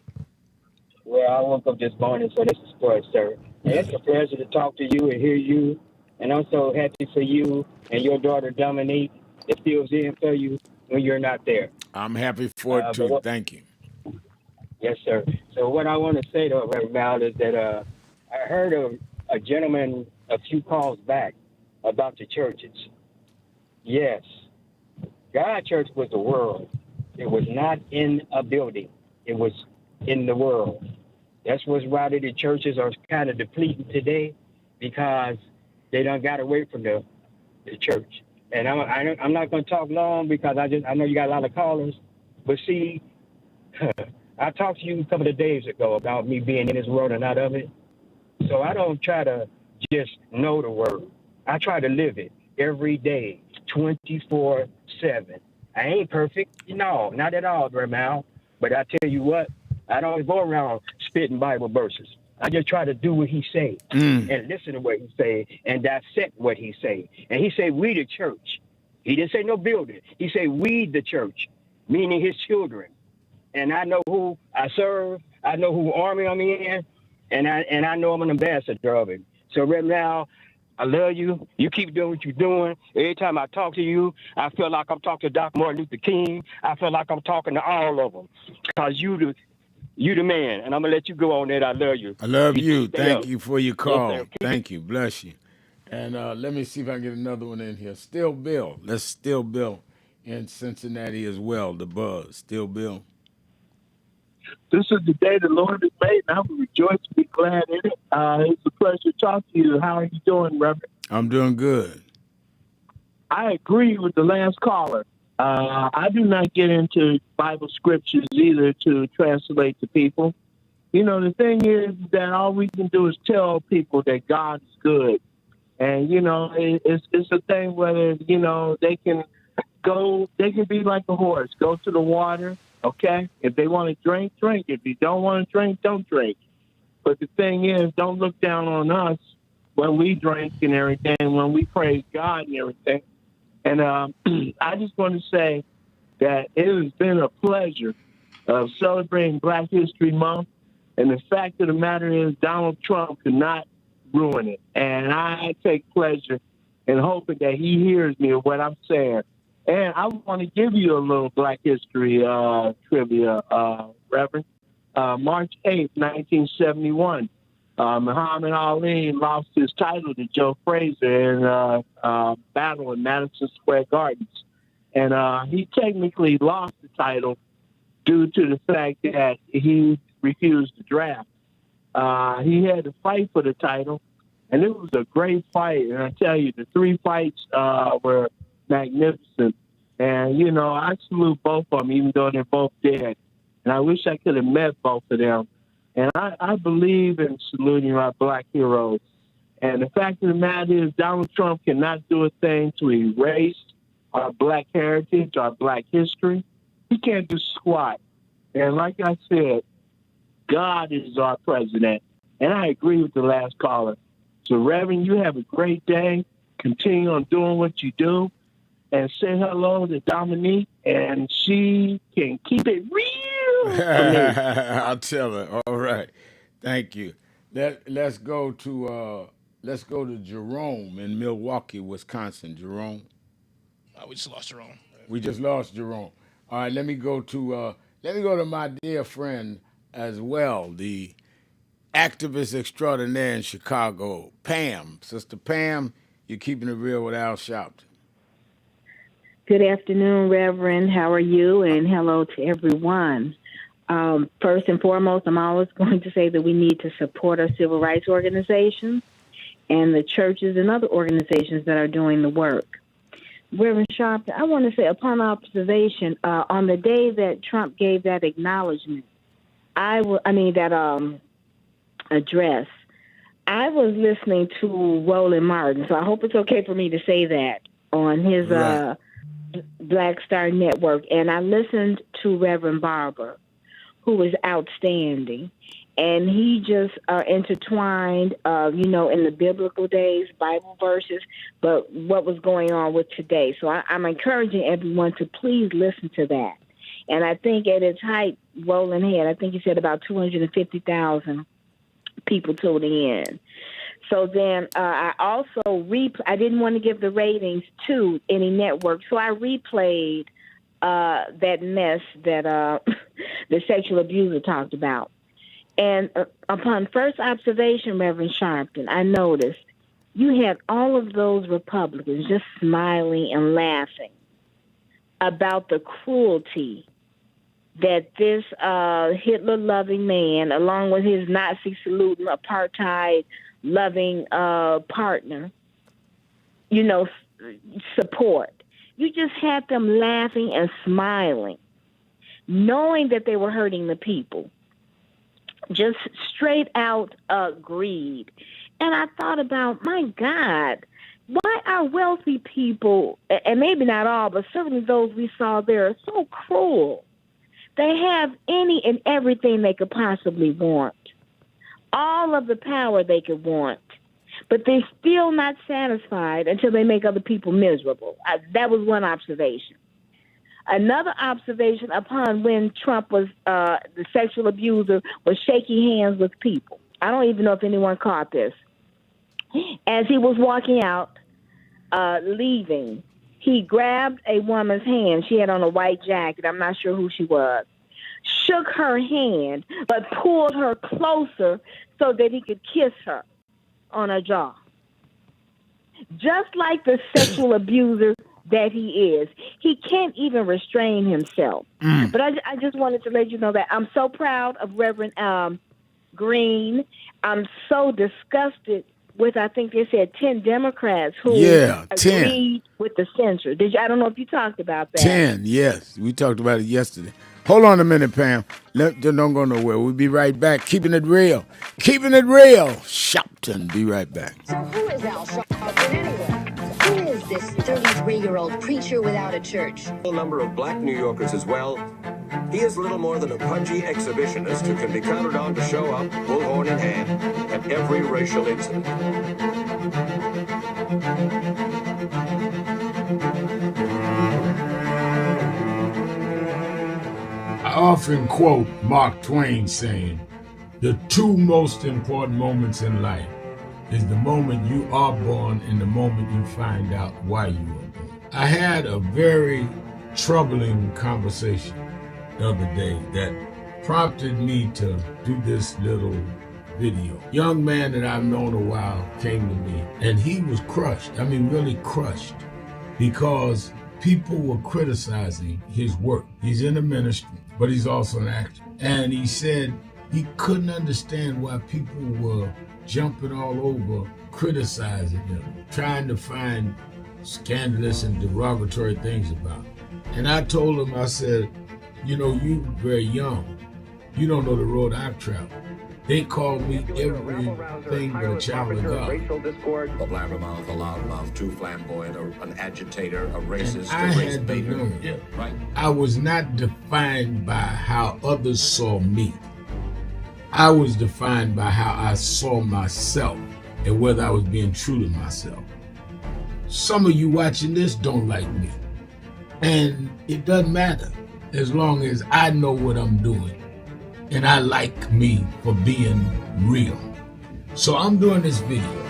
Well, I woke up this morning, so this is for it, sir. And it's a pleasure to talk to you and hear you. And I'm so happy for you and your daughter, Dominique. It feels in for you when you're not there. I'm happy for it, too. Thank you. Yes, sir. So what I want to say, though, Reverend Mal, is that I heard a gentleman a few calls back about the churches. Yes, God Church was the world. It was not in a building. It was in the world. That's what's why the churches are kind of depleting today, because they done got away from the church. And I'm not going to talk long because I know you got a lot of callers. But see, I talked to you a couple of days ago about me being in this world and not of it. So I don't try to just know the word. I try to live it every day, 24/7. I ain't perfect. No, not at all, Mal. But I tell you what, I don't go around spitting Bible verses. I just try to do what he say and listen to what he say and dissect what he say. And he say, we the church. He didn't say no building. He say, we the church, meaning his children. And I know who I serve. I know who army I'm in. And I know I'm an ambassador of it. So right now, I love you. You keep doing what you're doing. Every time I talk to you, I feel like I'm talking to Dr. Martin Luther King. I feel like I'm talking to all of them. Because you the man, and I'm going to let you go on that. I love you. I love you. Thank you for your call. Yes, thank you. Bless you. And let me see if I can get another one in here. Still Bill. Let's Still Bill in Cincinnati as well, the buzz. Still Bill. This is the day the Lord has made, and I will rejoice to be glad in it. It's a pleasure to talk to you. How are you doing, Reverend? I'm doing good. I agree with the last caller. I do not get into Bible scriptures either to translate to people. You know, the thing is that all we can do is tell people that God is good. And, you know, it's a thing whether, you know, they can be like a horse, go to the water, okay? If they want to drink, drink. If you don't want to drink, don't drink. But the thing is, don't look down on us when we drink and everything, when we praise God and everything. And I just want to say that it has been a pleasure of celebrating Black History Month. And the fact of the matter is Donald Trump could not ruin it. And I take pleasure in hoping that he hears me of what I'm saying. And I want to give you a little Black History trivia, Reverend. March 8th, 1971, Muhammad Ali lost his title to Joe Frazier in a battle in Madison Square Gardens. And he technically lost the title due to the fact that he refused to draft. He had to fight for the title, and it was a great fight. And I tell you, the 3 fights were magnificent. And, you know, I salute both of them, even though they're both dead. And I wish I could have met both of them. And I believe in saluting our Black heroes. And the fact of the matter is Donald Trump cannot do a thing to erase our Black heritage, our Black history. He can't do squat. And like I said, God is our president. And I agree with the last caller. So, Reverend, you have a great day. Continue on doing what you do. And say hello to Dominique, and she can keep it real for me. I'll tell her. All right. Thank you. Let's go to Jerome in Milwaukee, Wisconsin. Jerome. We just lost Jerome. We just lost Jerome. All right, let me go to my dear friend as well, the activist extraordinaire in Chicago, Pam. Sister Pam, you're keeping it real with Al Sharpton. Good afternoon, Reverend. How are you? And hello to everyone. First and foremost, I'm always going to say that we need to support our civil rights organizations and the churches and other organizations that are doing the work. Reverend Sharpton, I want to say, upon observation, on the day that Trump gave that acknowledgement, that address, I was listening to Roland Martin, so I hope it's okay for me to say that, on his Right. Black Star Network, and I listened to Reverend Barber, who was outstanding, and he just intertwined, in the biblical days, Bible verses, but what was going on with today. So I'm encouraging everyone to please listen to that. And I think at its height, Roland had, I think he said about 250,000 people tuning in. So then I also I didn't want to give the ratings to any network, so I replayed that mess that the sexual abuser talked about. And upon first observation, Reverend Sharpton, I noticed you had all of those Republicans just smiling and laughing about the cruelty that this Hitler-loving man, along with his Nazi-saluting, apartheid-loving partner, support. You just had them laughing and smiling, knowing that they were hurting the people. Just straight out greed. And I thought about, my God, why are wealthy people, and maybe not all, but certainly those we saw there, are so cruel? They have any and everything they could possibly want, all of the power they could want, but they're still not satisfied until they make other people miserable. That was one observation. Another observation upon when Trump was, the sexual abuser, was shaking hands with people. I don't even know if anyone caught this. As he was walking out, leaving, he grabbed a woman's hand. She had on a white jacket. I'm not sure who she was. Shook her hand, but pulled her closer so that he could kiss her on her jaw. Just like the sexual abuser that he is. He can't even restrain himself. But I just wanted to let you know that I'm so proud of Reverend Green. I'm so disgusted with, I think they said 10 Democrats who agreed with the censure. I don't know if you talked about that. 10, yes. We talked about it yesterday. Hold on a minute, Pam. Don't go nowhere. We'll be right back. Keeping it real. Keeping it real. Sharpton. Be right back. So who is Al Sharpton anyway? Who is this 33-year-old preacher without a church? A number of black New Yorkers as well. He is little more than a pudgy exhibitionist who can be counted on to show up, bullhorn in hand, at every racial incident. I often quote Mark Twain saying, the two most important moments in life is the moment you are born and the moment you find out why you were born. I had a very troubling conversation the other day that prompted me to do this little video. Young man that I've known a while came to me and he was crushed. I mean, really crushed, because people were criticizing his work. He's in the ministry, but he's also an actor. And he said he couldn't understand why people were jumping all over, criticizing him, trying to find scandalous and derogatory things about him. And I told him, I said, you know, you very young. You don't know the road I've traveled. They call me everything but a child of God. A blabbermouth, a loudmouth, too flamboyant, an agitator, a racist, I had to learn. Yeah, right. I was not defined by how others saw me. I was defined by how I saw myself and whether I was being true to myself. Some of you watching this don't like me. And it doesn't matter as long as I know what I'm doing and I like me for being real. So I'm doing this video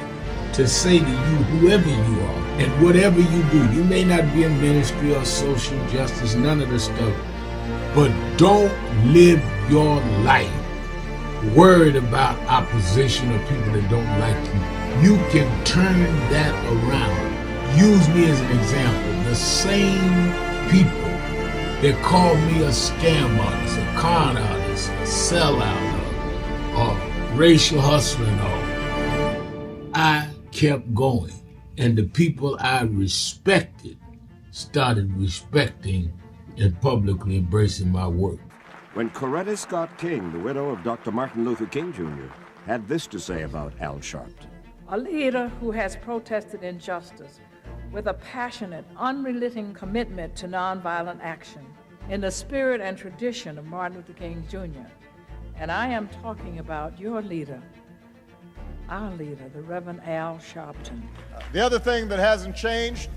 to say to you, whoever you are and whatever you do, you may not be in ministry or social justice, none of this stuff, but don't live your life worried about opposition or people that don't like you. You can turn that around. Use me as an example. The same people that call me a scam artist, a con artist, a sellout, or racial hustler and all, I kept going. And the people I respected started respecting and publicly embracing my work. When Coretta Scott King, the widow of Dr. Martin Luther King Jr., had this to say about Al Sharpton. A leader who has protested injustice with a passionate, unrelenting commitment to nonviolent action in the spirit and tradition of Martin Luther King Jr. And I am talking about your leader, our leader, the Reverend Al Sharpton. The other thing that hasn't changed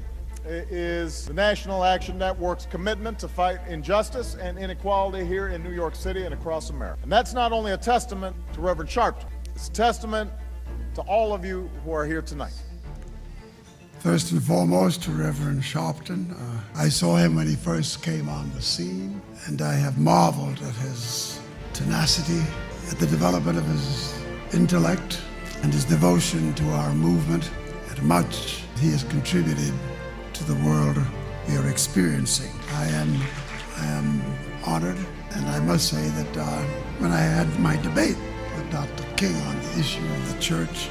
is the National Action Network's commitment to fight injustice and inequality here in New York City and across America. And that's not only a testament to Reverend Sharpton, it's a testament to all of you who are here tonight. First and foremost, to Reverend Sharpton. I saw him when he first came on the scene, and I have marveled at his tenacity, at the development of his intellect, and his devotion to our movement, and much he has contributed to the world we are experiencing. I am honored, and I must say that when I had my debate with Dr. King on the issue of the church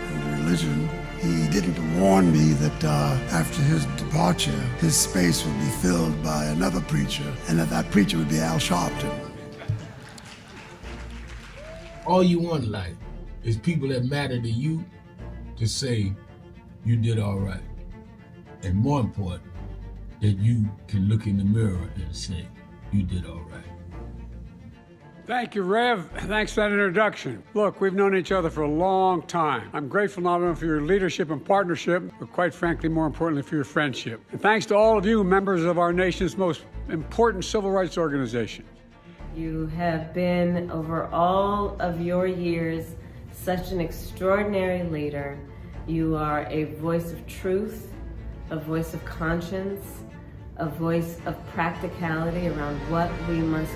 and religion, he didn't warn me that after his departure, his space would be filled by another preacher, and that preacher would be Al Sharpton. All you want in life is people that matter to you to say you did all right. And more important, that you can look in the mirror and say you did all right. Thank you, Rev. Thanks for that introduction. Look, we've known each other for a long time. I'm grateful not only for your leadership and partnership, but quite frankly, more importantly, for your friendship. And thanks to all of you, members of our nation's most important civil rights organization. You have been, over all of your years, such an extraordinary leader. You are a voice of truth, a voice of conscience, a voice of practicality around what we must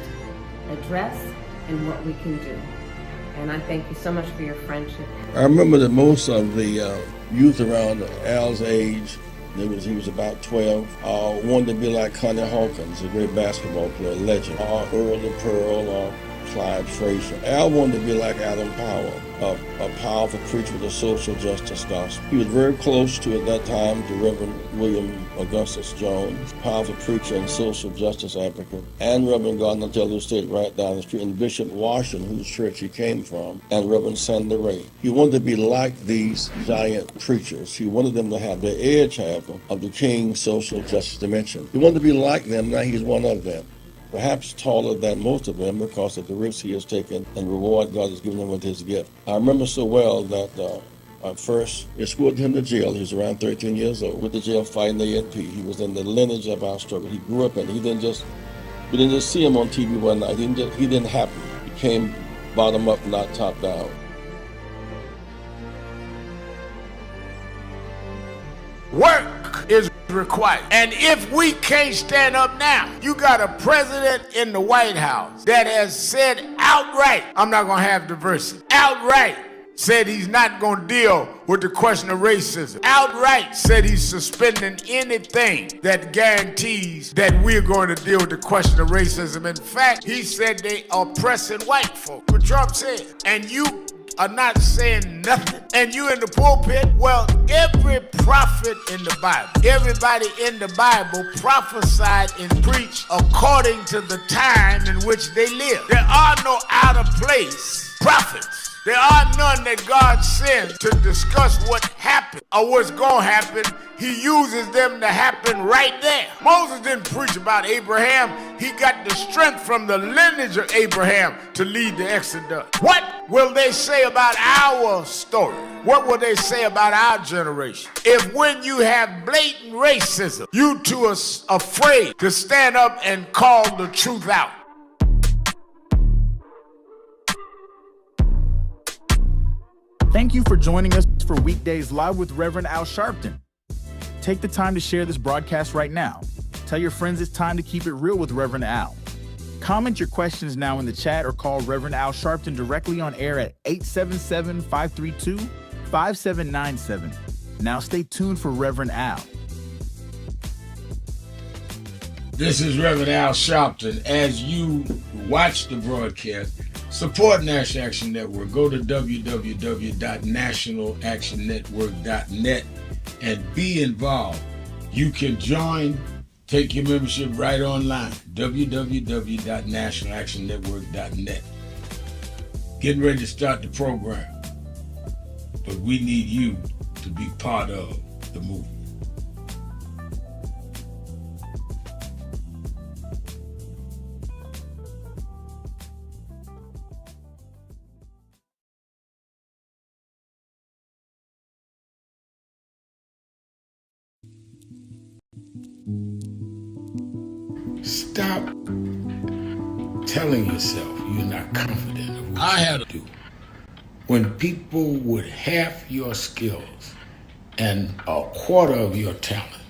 address and what we can do. And I thank you so much for your friendship. I remember that most of the youth around Al's age, he was about 12, wanted to be like Connie Hawkins, a great basketball player, legend, or Earl the Pearl, or Clyde Frazier. Al wanted to be like Adam Powell, a powerful preacher with a social justice gospel. He was very close to, at that time, to Reverend William Augustus Jones, powerful preacher and social justice advocate, and Reverend Gardner Taylor State right down the street, and Bishop Washington, whose church he came from, and Reverend Sandy Ray. He wanted to be like these giant preachers. He wanted them to have the edge, however, of the King's social justice dimension. He wanted to be like them, now he's one of them. perhaps taller than most of them because of the risks he has taken and the reward God has given him with his gift. I remember so well that I first escorted him to jail. He was around 13 years old with the jail fighting the ANP. He was in the lineage of our struggle. He grew up in it. We didn't just see him on TV one night. He didn't happen. He came bottom up, not top down. Work is required. And if we can't stand up now, you got a president in the White House that has said outright, I'm not going to have diversity. Outright said he's not going to deal with the question of racism. Outright said he's suspending anything that guarantees that we're going to deal with the question of racism. In fact, he said they are oppressing white folk. What Trump said. And you are not saying nothing. And you in the pulpit, well, every prophet in the Bible, everybody in the Bible prophesied and preached according to the time in which they live. There are no out of place prophets. There are none that God sends to discuss what happened or what's going to happen. He uses them to happen right there. Moses didn't preach about Abraham. He got the strength from the lineage of Abraham to lead the Exodus. What will they say about our story? What will they say about our generation? If when you have blatant racism, you two are afraid to stand up and call the truth out. Thank you for joining us for Weekdays Live with Reverend Al Sharpton. Take the time to share this broadcast right now. Tell your friends it's time to keep it real with Reverend Al. Comment your questions now in the chat or call Reverend Al Sharpton directly on air at 877-532-5797. Now stay tuned for Reverend Al. This is Reverend Al Sharpton. As you watch the broadcast, support National Action Network. Go to www.nationalactionnetwork.net and be involved. You can join, take your membership right online, www.nationalactionnetwork.net. Getting ready to start the program, but we need you to be part of the movement. Stop telling yourself you're not confident of what I had to do. When people with half your skills and a quarter of your talent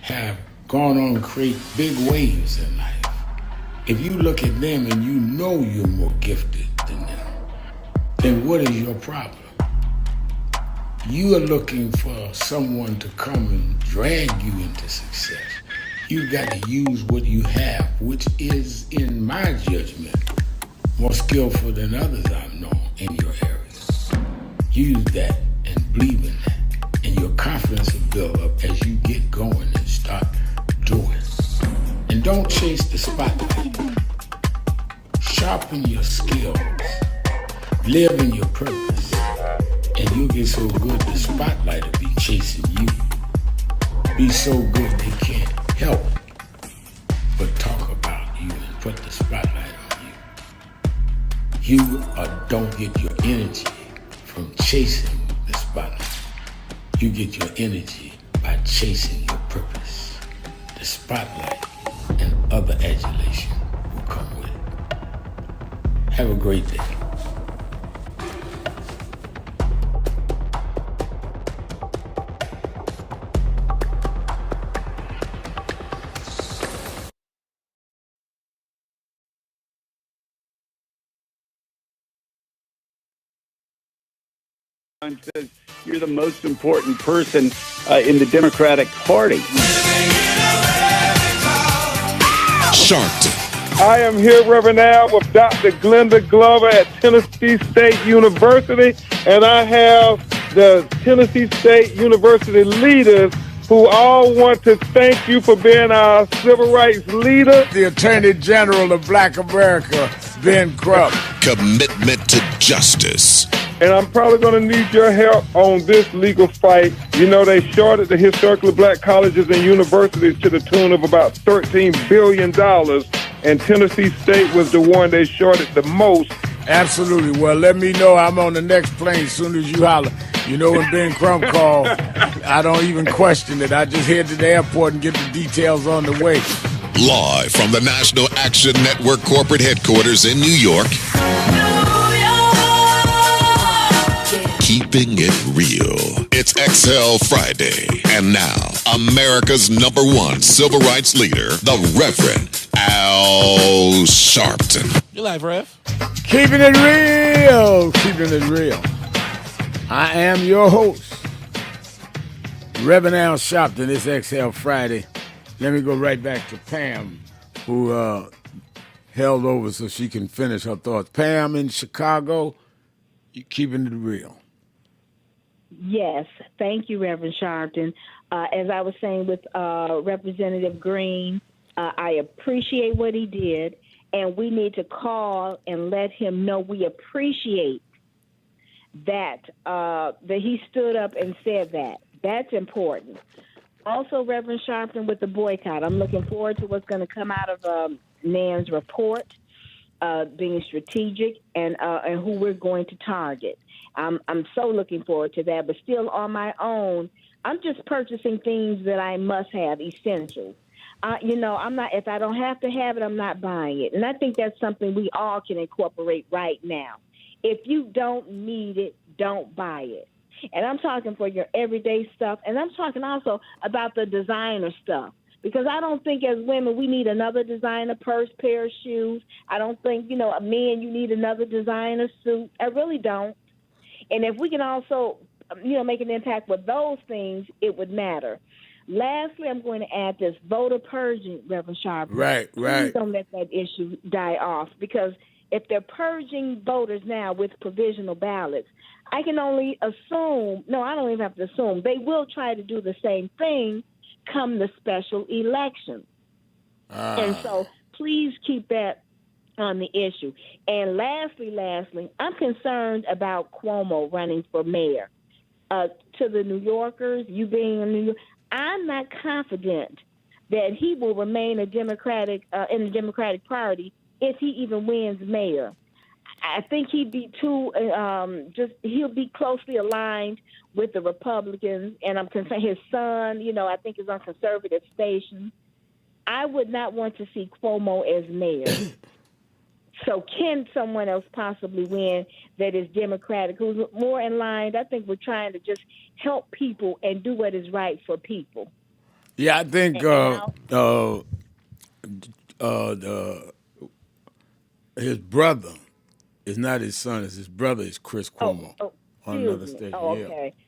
have gone on to create big waves in life, if you look at them and you know you're more gifted than them, then what is your problem? You are looking for someone to come and drag you into success. You've got to use what you have, which is, in my judgment, more skillful than others I've known in your areas. Use that and believe in that, and your confidence will build up as you get going and start doing. And don't chase the spotlight. Sharpen your skills. Live in your purpose. And you'll get so good the spotlight will be chasing you. Be so good they can't help but talk about you and put the spotlight on you. You don't get your energy from chasing the spotlight. You get your energy by chasing your purpose. The spotlight and other adulation will come with it. Have a great day. Says you're the most important person in the Democratic Party. Sharpton. I am here, Reverend Al, with Dr. Glenda Glover at Tennessee State University, and I have the Tennessee State University leaders who all want to thank you for being our civil rights leader. The Attorney General of Black America, Ben Crump. Commitment to justice. And I'm probably going to need your help on this legal fight. You know, they shorted the historically black colleges and universities to the tune of about $13 billion. and Tennessee State was the one they shorted the most. Absolutely. Well, let me know. I'm on the next plane as soon as you holler. You know, when Ben Crump called, I don't even question it. I just head to the airport and get the details on the way. Live from the National Action Network corporate headquarters in New York. Keeping it real. It's Exhale Friday. And now, America's #1 civil rights leader, the Reverend Al Sharpton. You live, Rev. Keeping it real. Keeping it real. I am your host, Reverend Al Sharpton. It's Exhale Friday. Let me go right back to Pam, who held over so she can finish her thoughts. Pam in Chicago, you keeping it real. Yes, thank you, Reverend Sharpton. As I was saying with Representative Green, I appreciate what he did, and we need to call and let him know we appreciate that he stood up and said that. That's important. Also, Reverend Sharpton, with the boycott, I'm looking forward to what's going to come out of NAN's report, being strategic, and who we're going to target. I'm so looking forward to that, but still on my own, I'm just purchasing things that I must have, essentials. I'm not, if I don't have to have it, I'm not buying it. And I think that's something we all can incorporate right now. If you don't need it, don't buy it. And I'm talking for your everyday stuff. And I'm talking also about the designer stuff. Because I don't think as women we need another designer purse, pair of shoes. I don't think, a man, you need another designer suit. I really don't. And if we can also, make an impact with those things, it would matter. Lastly, I'm going to add this voter purging, Reverend Sharpton. Right. Please don't let that issue die off, because if they're purging voters now with provisional ballots, I can only assume, no, I don't even have to assume, they will try to do the same thing come the special election. And so please keep that on the issue. And lastly, I'm concerned about Cuomo running for mayor. To the New Yorkers, you being in New York, I'm not confident that he will remain a Democratic in the Democratic Party if he even wins mayor. I think he'd be too he'll be closely aligned with the Republicans, and I'm concerned his son, I think is on conservative station. I would not want to see Cuomo as mayor. So can someone else possibly win that is Democratic, who's more in line? I think we're trying to just help people and do what is right for people. Yeah, I think his brother is not his son. It's his brother is Chris Cuomo on another station. Okay. Yeah.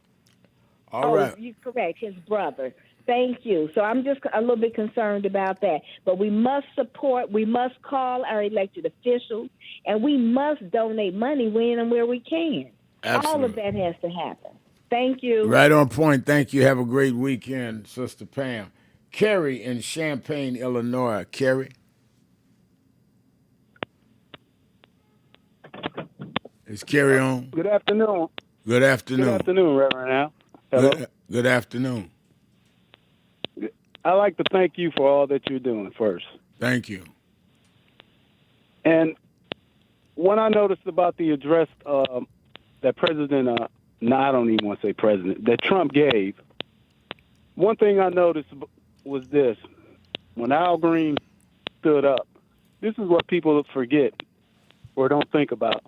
All right. You're correct. His brother. Thank you. So I'm just a little bit concerned about that. But we must support, we must call our elected officials, and we must donate money when and where we can. Absolutely. All of that has to happen. Thank you. Right on point. Thank you. Have a great weekend, Sister Pam. Carrie in Champaign, Illinois. Carrie? Is Carrie on? Good afternoon. Good afternoon. Good afternoon, Reverend Al. Hello. Good afternoon. I'd like to thank you for all that you're doing first. Thank you. And what I noticed about the address that President, I don't even want to say president, that Trump gave, one thing I noticed was this. When Al Green stood up, this is what people forget or don't think about.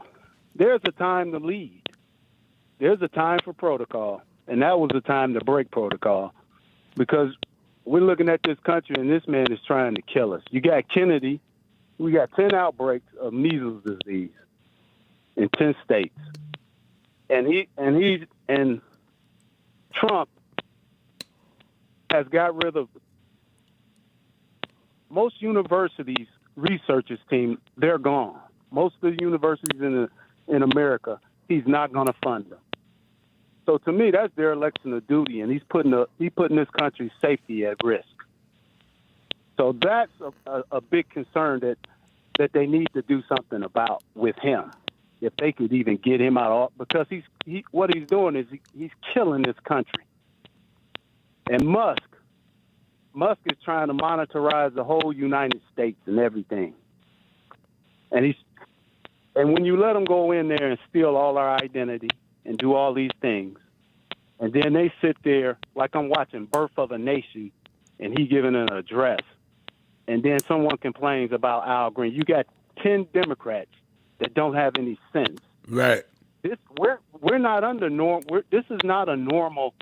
There's a time to lead. There's a time for protocol, and that was the time to break protocol, because we're looking at this country, and this man is trying to kill us. You got Kennedy. We got 10 outbreaks of measles disease in 10 states. And Trump has got rid of most universities' researchers team. They're gone. Most of the universities in America, he's not going to fund them. So to me, that's their election of duty, and he's putting this country's safety at risk. So that's a big concern that they need to do something about with him, if they could even get him out, because what he's doing is he's killing this country. And Musk Musk is trying to monetize the whole United States and everything. And when you let him go in there and steal all our identity and do all these things, and then they sit there like I'm watching Birth of a Nation, and he giving an address, and then someone complains about Al Green. You got 10 Democrats that don't have any sense. Right. We're not under norm. This is not a normal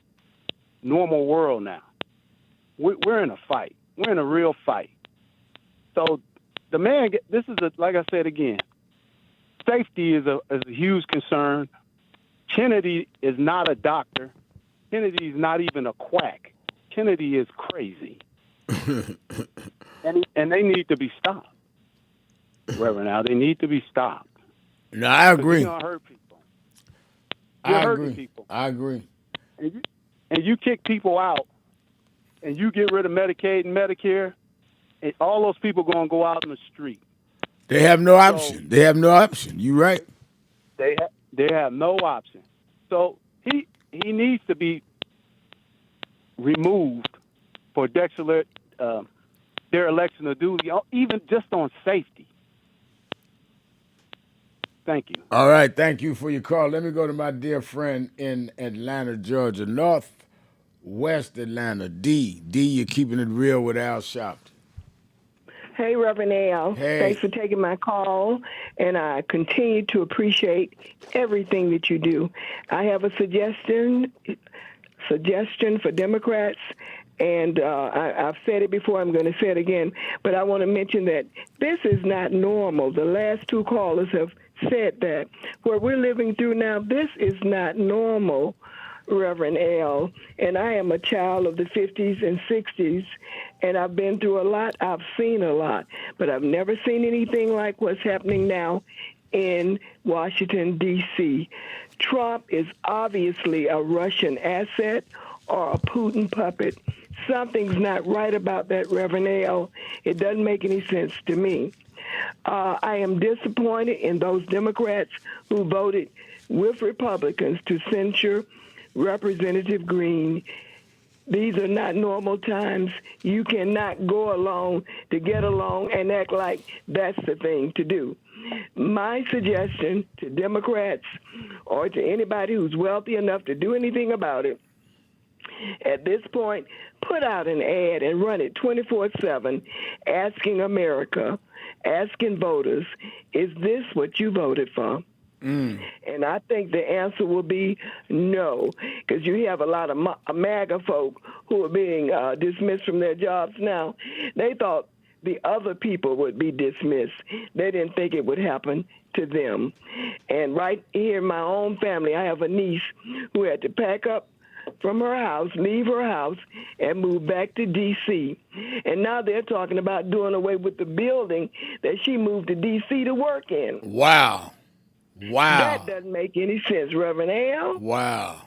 world now. We're in a fight. We're in a real fight. So the man, like I said again, safety is a huge concern. Kennedy is not a doctor. Kennedy is not even a quack. Kennedy is crazy. and they need to be stopped. Reverend Al, they need to be stopped. No, I agree. You're gonna hurt people. You're hurting people. I agree. And you kick people out, and you get rid of Medicaid and Medicare, and all those people going to go out in the street. They have no option. They have no option. You're right. They have no option. So he needs to be removed for their election of duty, even just on safety. Thank you. All right. Thank you for your call. Let me go to my dear friend in Atlanta, Georgia, northwest Atlanta. D, you're keeping it real with Al Sharpton. Hey, Reverend Al. Hey. Thanks for taking my call, and I continue to appreciate everything that you do. I have a suggestion for Democrats, and I've said it before, I'm going to say it again, but I want to mention that this is not normal. The last two callers have said that. What we're living through now, this is not normal, Reverend Al, and I am a child of the 50s and 60s, and I've been through a lot. I've seen a lot, but I've never seen anything like what's happening now in Washington, D.C. Trump is obviously a Russian asset or a Putin puppet. Something's not right about that, Reverend Al. It doesn't make any sense to me. I am disappointed in those Democrats who voted with Republicans to censure Representative Green. These are not normal times. You cannot go along to get along and act like that's the thing to do. My suggestion to Democrats or to anybody who's wealthy enough to do anything about it, at this point, put out an ad and run it 24/7, asking America, asking voters, is this what you voted for? And I think the answer will be no, because you have a lot of MAGA folk who are being dismissed from their jobs now. They thought the other people would be dismissed. They didn't think it would happen to them. And right here in my own family, I have a niece who had to pack up from her house, leave her house, and move back to D.C. And now they're talking about doing away with the building that she moved to D.C. to work in. Wow. That doesn't make any sense, Reverend Al. Wow.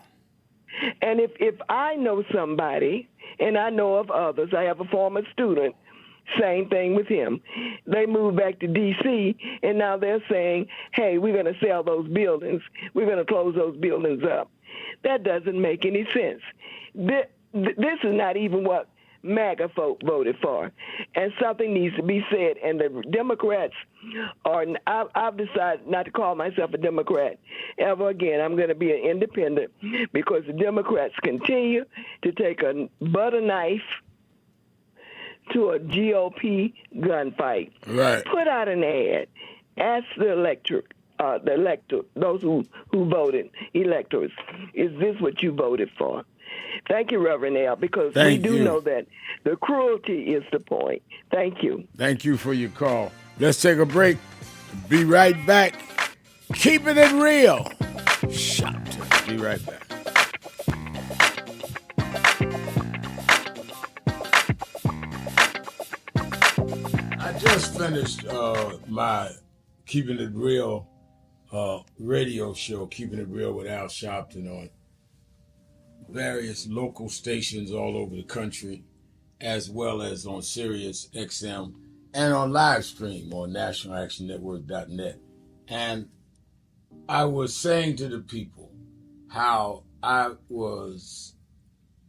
And if I know somebody, and I know of others, I have a former student, same thing with him. They moved back to D.C., and now they're saying, hey, we're going to sell those buildings. We're going to close those buildings up. That doesn't make any sense. This is not even what MAGA folk voted for. And something needs to be said. And the Democrats I've decided not to call myself a Democrat ever again. I'm going to be an independent because the Democrats continue to take a butter knife to a GOP gunfight. Right. Put out an ad. Ask the elector, those who voted, electors, is this what you voted for? Thank you, Reverend Al, because we do know that the cruelty is the point. Thank you. Thank you for your call. Let's take a break. Be right back. Keeping it real. Sharpton. Be right back. I just finished my Keeping It Real radio show, Keeping It Real with Al Sharpton, on various local stations all over the country, as well as on Sirius XM and on live stream on nationalactionnetwork.net. And I was saying to the people how I was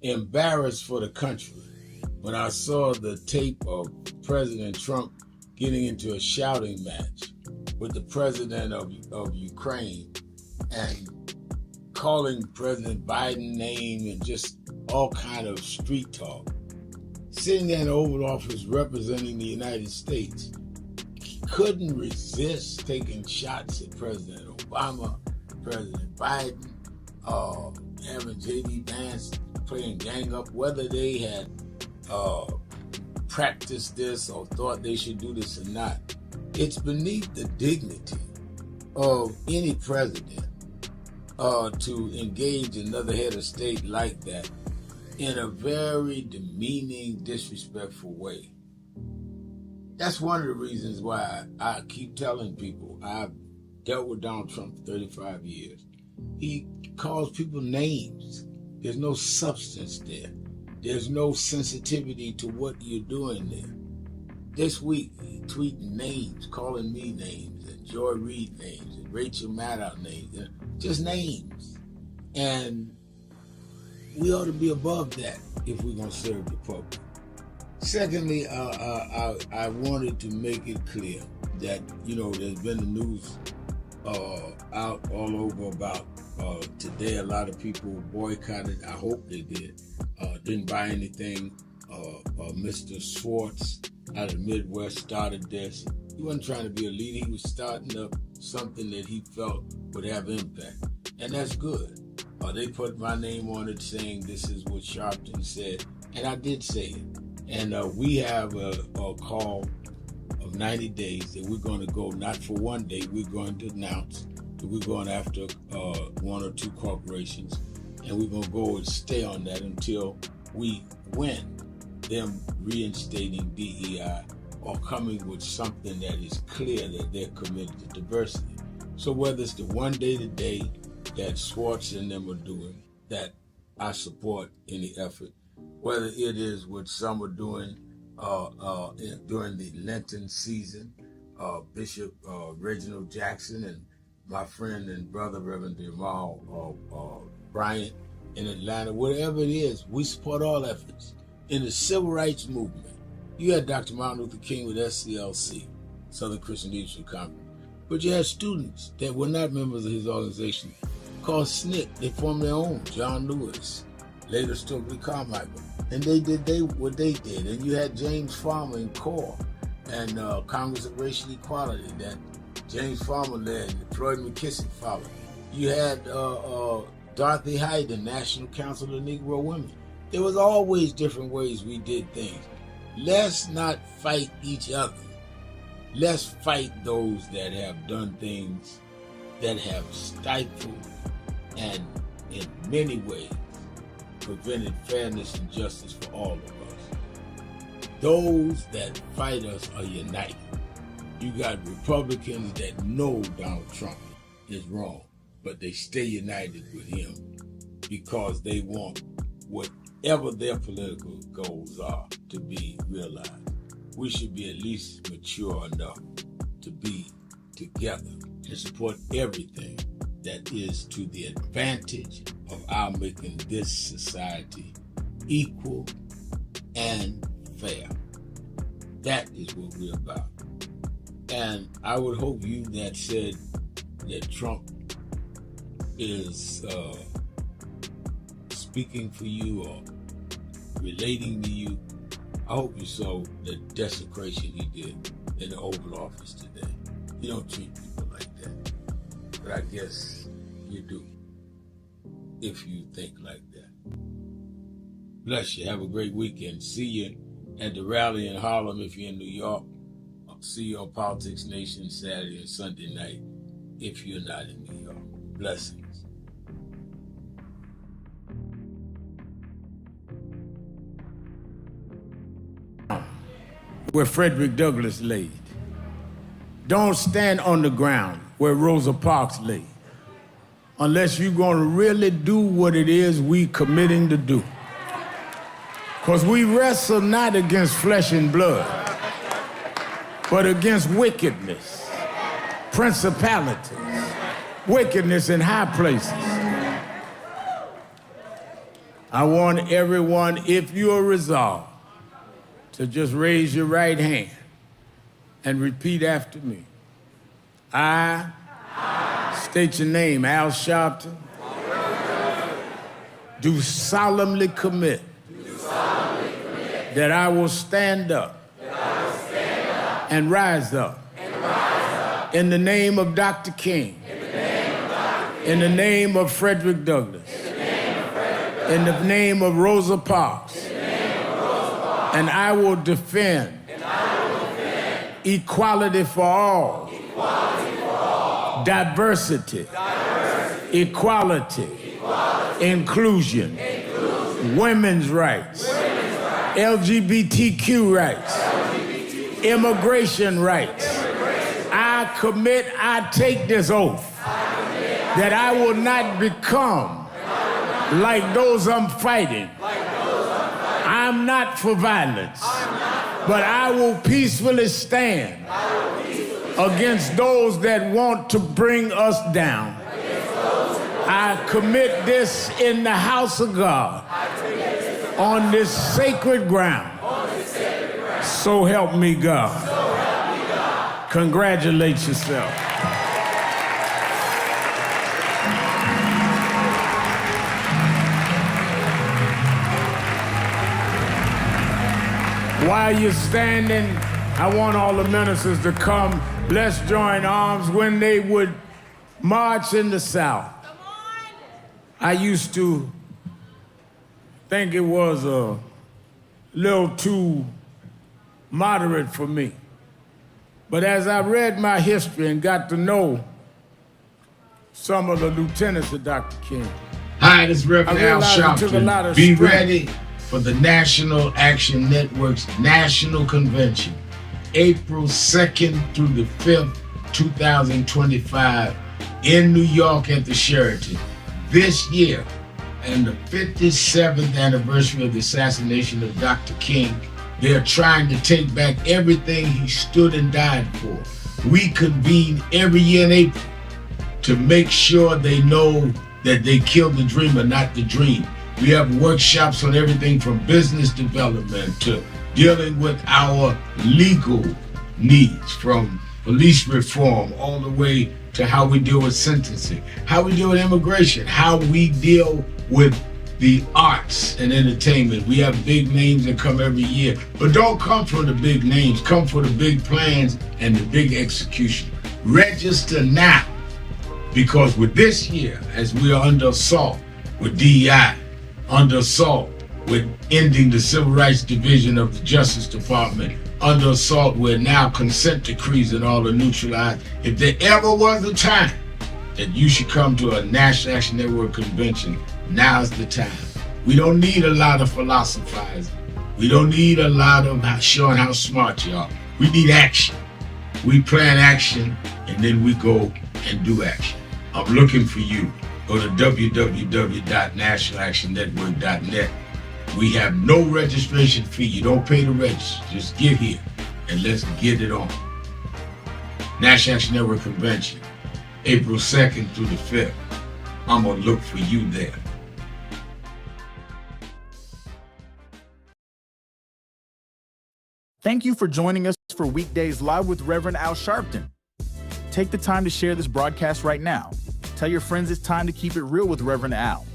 embarrassed for the country when I saw the tape of President Trump getting into a shouting match with the president of Ukraine and calling President Biden name and just all kind of street talk. Sitting there in the Oval Office representing the United States, he couldn't resist taking shots at President Obama, President Biden, having J.D. Vance playing gang up, whether they had practiced this or thought they should do this or not. It's beneath the dignity of any president to engage another head of state like that in a very demeaning, disrespectful way. That's one of the reasons why I keep telling people I've dealt with Donald Trump for 35 years. He calls people names. There's no substance there. There's no sensitivity to what you're doing there. This week, he tweeting names, calling me names, and Joy Reid names, and Rachel Maddow names, just names. And we ought to be above that if we're going to serve the public. Secondly, I wanted to make it clear that, there's been the news out all over about today. A lot of people boycotted. I hope they did. Didn't buy anything. Mr. Schwartz out of the Midwest started this. He wasn't trying to be a leader. He was starting up something that he felt would have impact. And that's good. They put my name on it saying this is what Sharpton said. And I did say it. And we have a call of 90 days that we're going to go, not for one day, we're going to announce that we're going after one or two corporations. And we're going to go and stay on that until we win them reinstating DEI or coming with something that is clear that they're committed to diversity. So whether it's the one day today that Schwartz and them are doing, that I support any effort, whether it is what some are doing during the Lenten season, Bishop Reginald Jackson and my friend and brother, Reverend Jamal Bryant in Atlanta, whatever it is, we support all efforts. In the civil rights movement, you had Dr. Martin Luther King with SCLC, Southern Christian Leadership Conference, but you had students that were not members of his organization called SNCC. They formed their own, John Lewis, later Stokely Carmichael, and they did what they did. And you had James Farmer in CORE and Congress of Racial Equality that James Farmer led, and Floyd McKissick followed. You had Dorothy Hayden, National Council of Negro Women. There was always different ways we did things. Let's not fight each other. Let's fight those that have done things that have stifled and in many ways prevented fairness and justice for all of us. Those that fight us are united. You got Republicans that know Donald Trump is wrong, but they stay united with him because they want whatever their political goals are to be realized. We should be at least mature enough to be together and support everything that is to the advantage of our making this society equal and fair. That is what we're about. And I would hope you that said that Trump is speaking for you or relating to you, I hope you saw the desecration he did in the Oval Office today. You don't treat people like that. But I guess you do, if you think like that. Bless you. Have a great weekend. See you at the rally in Harlem if you're in New York. I'll see you on Politics Nation Saturday and Sunday night if you're not in New York. Blessings. Where Frederick Douglass laid. Don't stand on the ground where Rosa Parks laid, unless you're going to really do what it is we committing to do. Because we wrestle not against flesh and blood, but against wickedness, principalities, wickedness in high places. I want everyone, if you are resolved So just raise your right hand and repeat after me. I state your name, Al Sharpton, do solemnly commit that I will stand up and rise up in the name of Dr. King, in the name of Frederick Douglass, in the name of Rosa Parks, and I will defend equality for all, diversity, equality, inclusion, women's rights, LGBTQ rights, immigration rights. I commit, I take this oath that I will not become like those I'm fighting. I'm not for violence, but I will peacefully stand against those that want to bring us down. I commit this in the house of God, on this sacred ground. So help me God. Congratulate yourself. While you're standing, I want all the ministers to come. Let's join arms. When they would march in the South, I used to think it was a little too moderate for me. But as I read my history and got to know some of the lieutenants of Dr. King, hi, this is Reverend Al Sharpton. Be ready for the National Action Network's National Convention, April 2nd through the 5th, 2025, in New York at the Sheraton. This year, and the 57th anniversary of the assassination of Dr. King, they're trying to take back everything he stood and died for. We convene every year in April to make sure they know that they killed the dreamer, not the dream. We have workshops on everything from business development to dealing with our legal needs, from police reform all the way to how we deal with sentencing, how we deal with immigration, how we deal with the arts and entertainment. We have big names that come every year, but don't come for the big names, come for the big plans and the big execution. Register now, because with this year, as we are under assault with DEI, under assault with ending the Civil Rights Division of the Justice Department, under assault with now consent decrees and all the neutralized. If there ever was a time that you should come to a National Action Network convention, now's the time. We don't need a lot of philosophizing. We don't need a lot of showing how smart you are. We need action. We plan action and then we go and do action. I'm looking for you. Go to www.nationalactionnetwork.net. We have no registration fee. You don't pay to register. Just get here and let's get it on. National Action Network Convention, April 2nd through the 5th. I'm gonna look for you there. Thank you for joining us for Weekdays Live with Reverend Al Sharpton. Take the time to share this broadcast right now. Tell your friends it's time to keep it real with Reverend Al.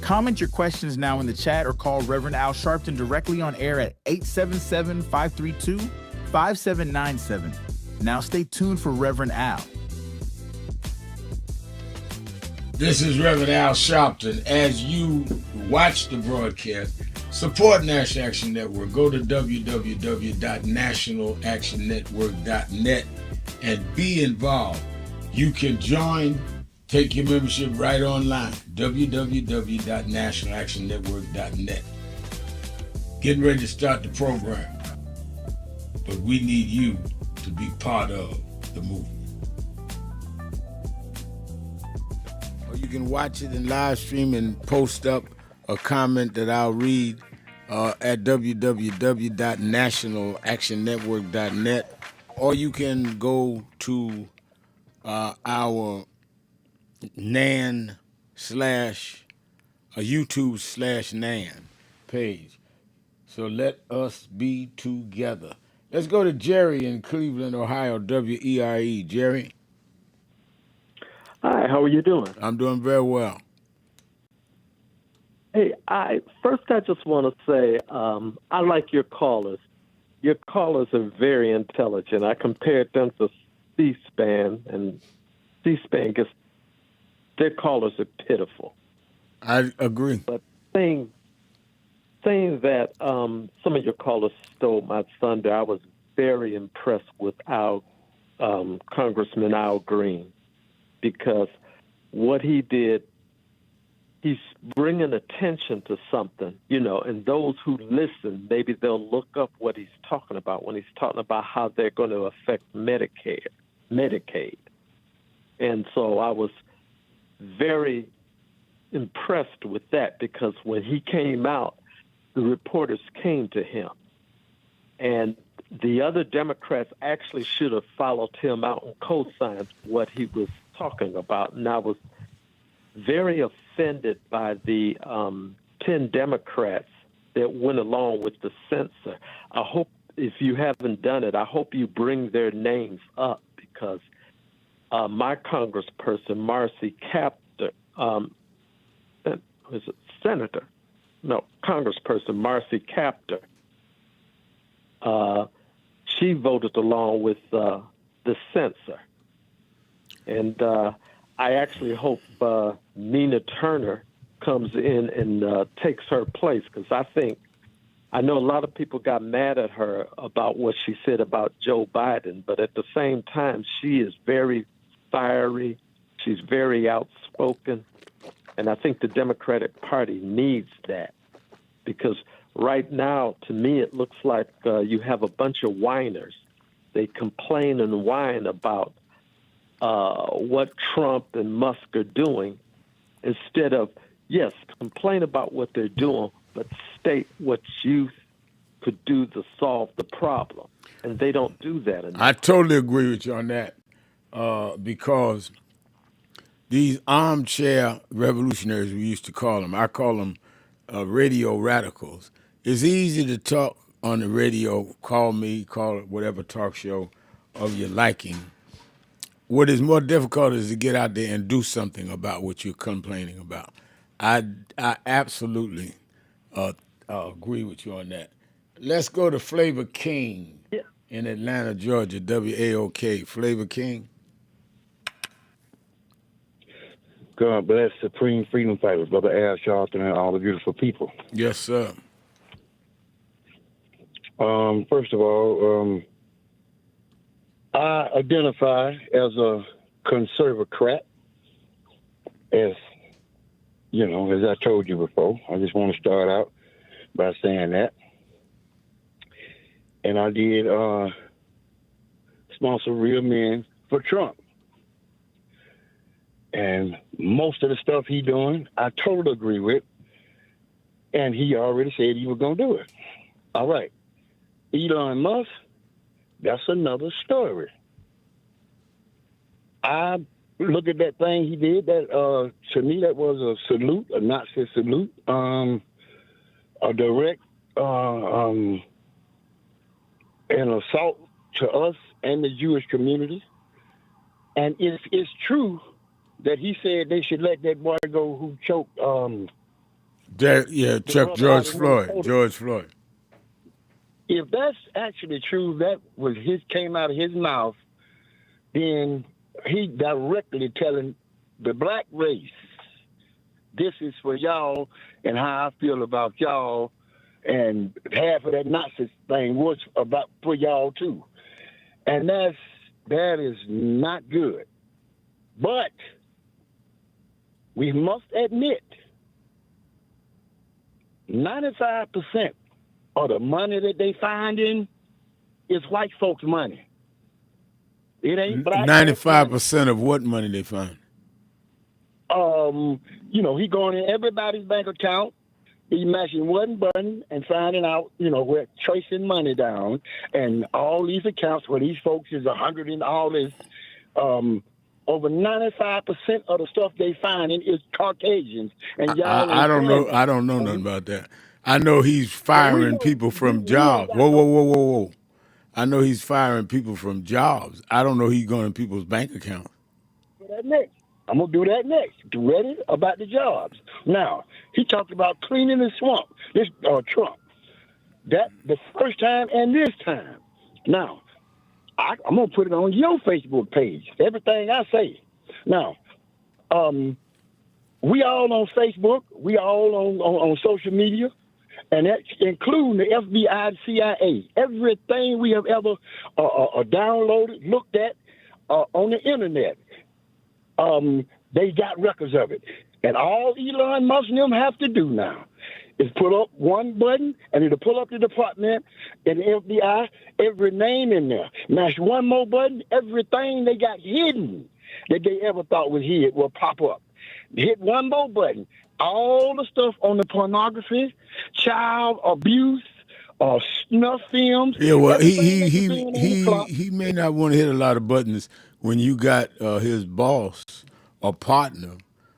Comment your questions now in the chat or call Reverend Al Sharpton directly on air at 877-532-5797. Now stay tuned for Reverend Al. This is Reverend Al Sharpton. As you watch the broadcast, support National Action Network. Go to www.nationalactionnetwork.net and be involved. You can join, take your membership right online, www.nationalactionnetwork.net. Getting ready to start the program, but we need you to be part of the movement. Or you can watch it in live stream and post up a comment that I'll read at www.nationalactionnetwork.net, or you can go to our YouTube/NAN page. So let us be together. Let's go to Jerry in Cleveland, Ohio, WERE. Jerry? Hi, how are you doing? I'm doing very well. Hey, I just want to say I like your callers. Your callers are very intelligent. I compared them to C-SPAN, and C-SPAN gets their callers are pitiful. I agree. But saying that some of your callers stole my thunder, I was very impressed with our Congressman Al Green, because what he did, he's bringing attention to something, and those who listen, maybe they'll look up what he's talking about when he's talking about how they're going to affect Medicaid. And so I was very impressed with that, because when he came out, the reporters came to him, and the other Democrats actually should have followed him out and co-signed what he was talking about. And I was very offended by the 10 Democrats that went along with the censor. I hope, if you haven't done it, I hope you bring their names up, because my congressperson, Marcy Kaptur, is it Senator? No, Congressperson Marcy Kaptur, she voted along with the censor. And I actually hope Nina Turner comes in and takes her place, because I know a lot of people got mad at her about what she said about Joe Biden, but at the same time, she is very fiery. She's very outspoken. And I think the Democratic Party needs that, because right now, to me, it looks like you have a bunch of whiners. They complain and whine about what Trump and Musk are doing, instead of, yes, complain about what they're doing, but state what you could do to solve the problem. And they don't do that enough. I totally agree with you on that, because these armchair revolutionaries, we used to call them, I call them radio radicals. It's easy to talk on the radio, call it whatever talk show of your liking. What is more difficult is to get out there and do something about what you're complaining about. I absolutely agree with you on that. Let's go to Flavor King in Atlanta, Georgia, WAOK. Flavor King. God bless Supreme Freedom Fighters, Brother Al Sharpton, and all the beautiful people. Yes, sir. First of all, I identify as a conservocrat, as I told you before. I just want to start out by saying that. And I did sponsor Real Men for Trump. And most of the stuff he doing, I totally agree with. And he already said he was going to do it. All right. Elon Musk, that's another story. I look at that thing he did. That to me, that was a salute, a Nazi salute, a direct an assault to us and the Jewish community. And if it's true that he said they should let that boy go who choked. George Floyd. If that's actually true, that was came out of his mouth, then he directly telling the black race, this is for y'all and how I feel about y'all, and half of that Nazi thing was about for y'all too. And that is not good. But we must admit, 95% of the money that they finding is white folks' money. It ain't black. 95% of what money they find? He going in everybody's bank account. He matching one button and finding out, we're tracing money down, and all these accounts where these folks is 100 and all this. Over 95% of the stuff they finding is Caucasians, and y'all. I don't know nothing about that. I know he's firing people from jobs. Whoa. I know he's firing people from jobs. I don't know he's going in people's bank accounts. Do that next. I'm gonna do that next. You ready about the jobs? Now he talked about cleaning the swamp. This Trump. That the first time and this time. Now I'm gonna put it on your Facebook page. Everything I say. Now, we all on Facebook. We all on social media. And that's including the FBI, CIA, everything we have ever downloaded, looked at on the internet. They got records of it. And all Elon Musk and them have to do now is pull up one button, and it'll pull up the department and the FBI, every name in there. Mash one more button, everything they got hidden that they ever thought was hid will pop up. Hit one more button. All the stuff on the pornography, child abuse, snuff films. Yeah, well, he may not want to hit a lot of buttons when you got his boss or partner,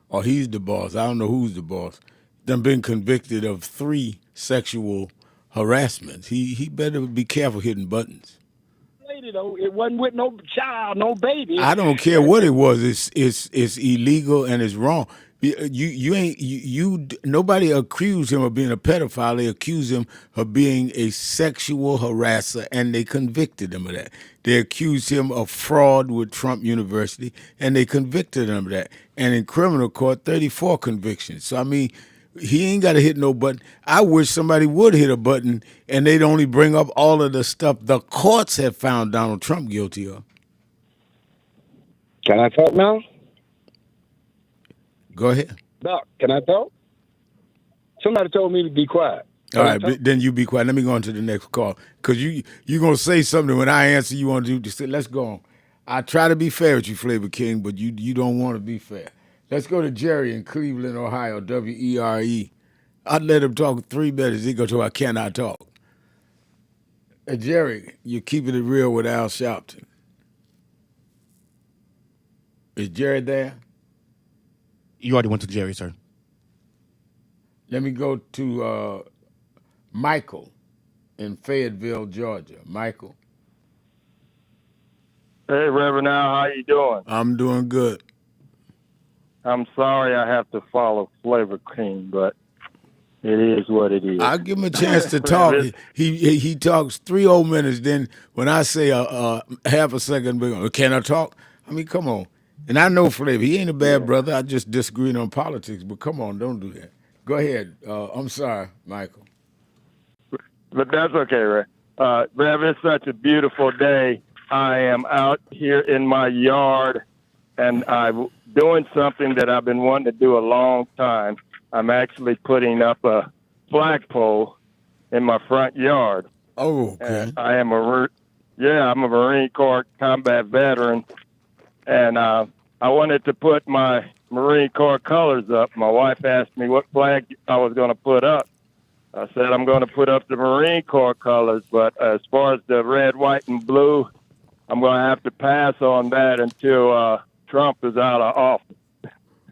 or he's the boss. I don't know who's the boss. Them been convicted of 3 sexual harassments. He better be careful hitting buttons. Though it wasn't with no child, no baby. I don't care what it was. It's illegal and it's wrong. Nobody accused him of being a pedophile. They accused him of being a sexual harasser, and they convicted him of that. They accused him of fraud with Trump University, and they convicted him of that. And in criminal court, 34 convictions. So, I mean, he ain't got to hit no button. I wish somebody would hit a button, and they'd only bring up all of the stuff the courts have found Donald Trump guilty of. Can I talk now? Go ahead. Doc, can I talk? Somebody told me to be quiet. All right, then you be quiet. Let me go on to the next call. Because you're going to say something when I answer you want to do. Just say, let's go on. I try to be fair with you, Flavor King, but you don't want to be fair. Let's go to Jerry in Cleveland, Ohio, WERE. I'd let him talk 3 minutes. He go to I cannot talk. Jerry, you're keeping it real with Al Sharpton. Is Jerry there? You already went to Jerry, sir. Let me go to Michael in Fayetteville, Georgia. Michael. Hey, Reverend Al, how you doing? I'm doing good. I'm sorry I have to follow Flavor King, but it is what it is. I'll give him a chance to talk. He talks 3 whole minutes. Then when I say half a second, can I talk? I mean, come on. And I know Flavor. He ain't a bad brother. I just disagreed on politics. But come on, don't do that. Go ahead. I'm sorry, Michael. But that's okay, Ray. Rev, it's such a beautiful day. I am out here in my yard, and I'm doing something that I've been wanting to do a long time. I'm actually putting up a flagpole in my front yard. Oh, okay. And I'm a Marine Corps combat veteran, and I wanted to put my Marine Corps colors up. My wife asked me what flag I was going to put up. I said I'm going to put up the Marine Corps colors, but as far as the red, white, and blue, I'm going to have to pass on that until Trump is out of office.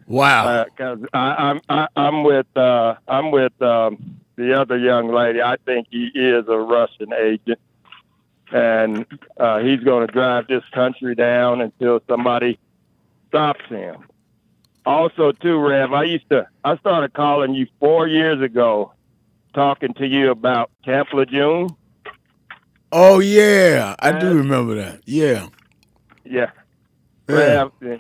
Wow. Because I'm with the other young lady. I think he is a Russian agent, and he's going to drive this country down until somebody stops him. Also, too, Rev, I started calling you 4 years ago, talking to you about Camp Lejeune. Oh yeah, I do remember that. Yeah. Yeah. Rev, this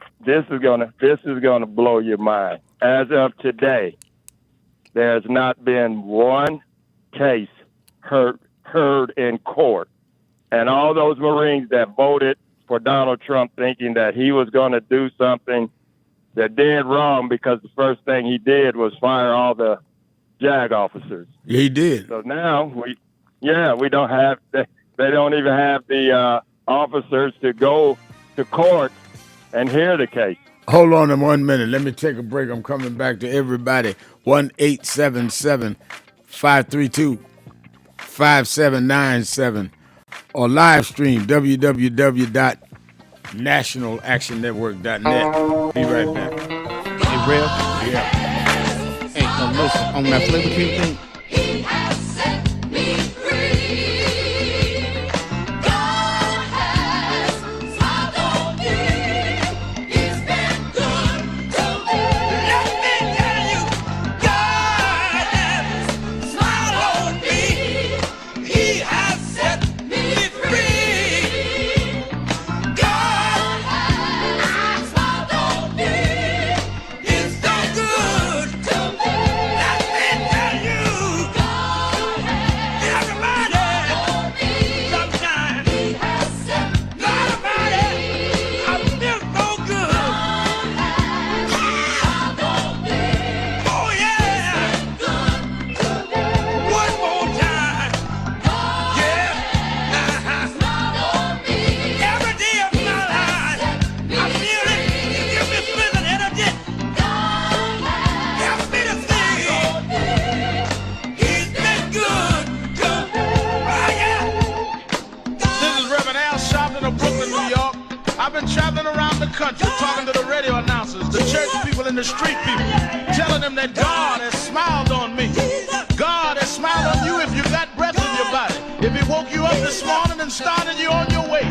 is gonna blow your mind. As of today, there's not been one case heard in court, and all those Marines that voted for Donald Trump, thinking that he was going to do something that did wrong, because the first thing he did was fire all the JAG officers. Yeah, he did. So now we don't have. They don't even have the officers to go to court and hear the case. Hold on 1 minute. Let me take a break. I'm coming back to everybody. 1-877-532-5797 or live stream www.nationalactionnetwork.net. Be right back. Hey, Rev. Yeah. Hey, listen, on that Flavor King thing, in the street people, telling them that God has smiled on me. God has smiled on you if you got breath in your body. If he woke you up this morning and started you on your way.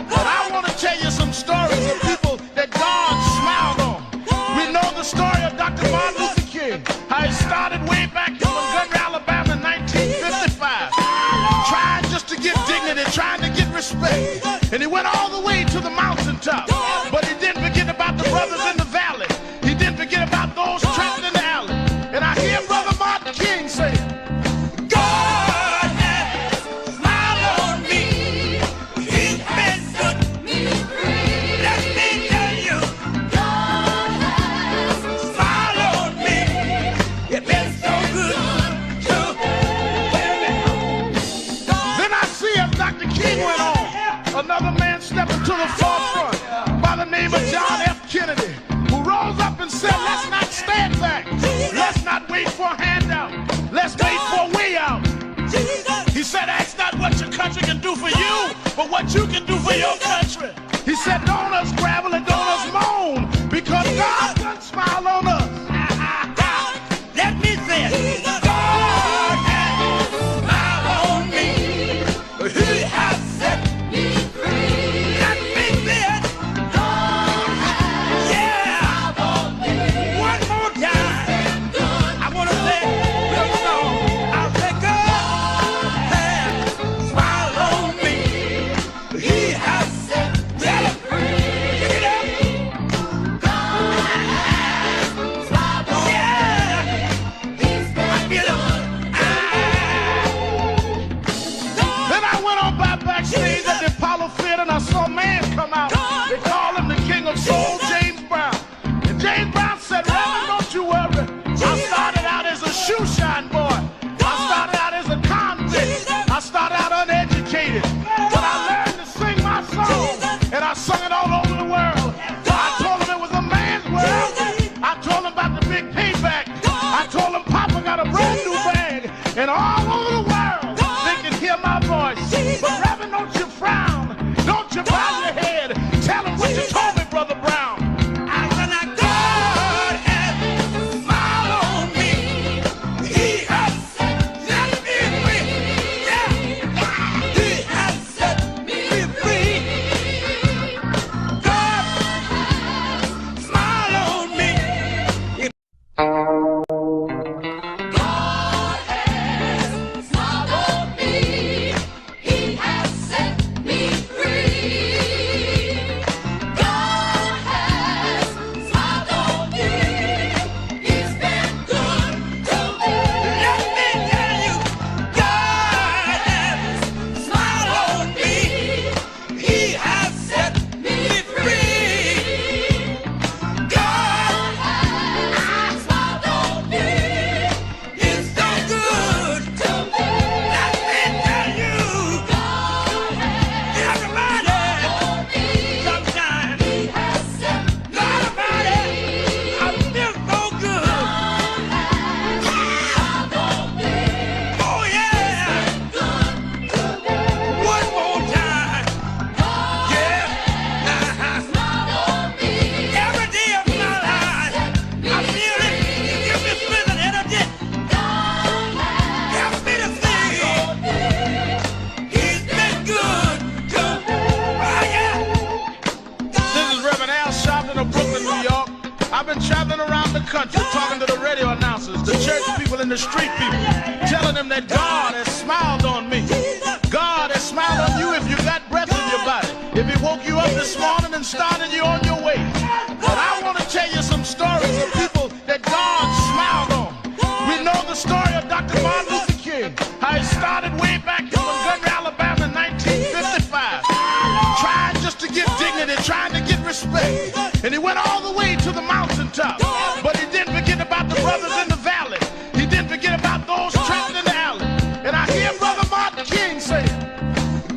But I want to tell you some stories of people that God smiled on. We know the story of Dr. Martin Luther King, how he started way back in Montgomery, Alabama in 1955, trying just to get dignity, trying to get respect. And he went all the way to the mountaintop. But he didn't forget about the brothers in the valley. He didn't forget about those trapped in the alley. And I hear Brother Martin King say, God has smiled on me. He's been good to me. Let me tell you, God has smiled on me. It's been so good to me. Then I see as Dr. King went on, another man stepping to the forefront by the name of John F. Kennedy, who rose up and said, let's not stand back. Let's not wait for a handout. Let's wait for a way out. He said, ask not what your country can do for you, but what you can do for your country. He said, don't us gravel and don't us moan, because God done smile on us. Let me say it. God has smiled on me. He has set me free. Let me say it. God has smiled on me. One more time. I want to say it. No, I'll say God has smiled on me. He has set me free. Pick it up. God has smiled on me. I feel it. Then I went on backstage at the Apollo Theater and I saw a man come out. They call him the King of Soul, James Brown. And James Brown said, Reverend, don't you worry. I started out as a shoe shine boy. I started out as a convict. I started out uneducated. But I learned to sing my song. And I sung it all over the world. I told him it was a man's world. I told him about the big payback. I told him Papa got a brand new bag. And all over the world, they can hear my voice. But Reverend, don't you frown. Don't you bow your head. Tell him what you told me, Brother Brown. I said, now God has smiled on me. He has set me free. Yeah. He has set me free. God has smiled on me. God has smiled on me. He has set me free. God has smiled on me. He's been good to me. Let me tell you, God has smiled on me. He has set me free. God has smiled on me. It's so good to me. Let me tell you, God has everybody, sometimes, He has set nobody. I feel so good. God has smiled on me. Oh yeah. Good to me. One more time. God has smiled on me. Every day of my life, I feel it. You give me strength and energy. Help me to sing. He's been good to me. Oh yeah. This is Reverend Al Sharpton of Brooklyn, New York. I've been traveling around the country talking to the radio announcers, the church people, and the street people, telling them that God has smiled on me. God has smiled on you if you got breath in your body. If he woke you up this morning and started you on your way. But I want to tell you some stories of people that God smiled on. We know the story of Dr. Martin Luther King, how he started way back in Montgomery, Alabama in 1955, trying just to get dignity, trying to get respect. And he went all the way to the mountaintop. But he didn't forget about the brothers in the valley. He didn't forget about those trapped in the alley. And I hear Brother Martin King say,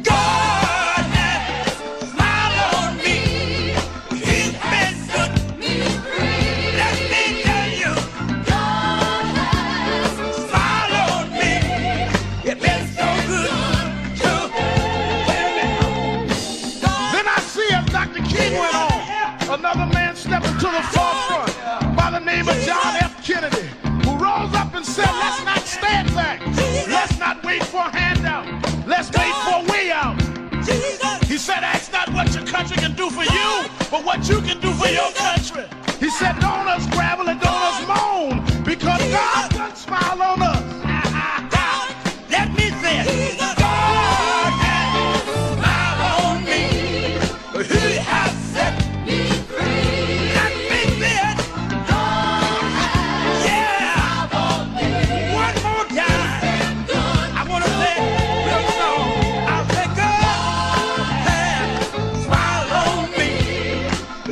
God has smiled on me. He's been good to me. Let me tell you, God has smiled on me. It's been so good to me. Then I see as Dr. King went on, another man stepping to the forefront by name of John F. Kennedy, who rose up and said, let's not stand back. Let's not wait for a handout. Let's wait for a way out. He said, ask not what your country can do for you, but what you can do for your country. He said, don't us gravel and don't us moan, because God doesn't smile on us. Let me say it. God has smiled on me. He has set me free. Let me say it. God has smiled on me. One more time. I want to say it real slow. I'll say God has smiled on me.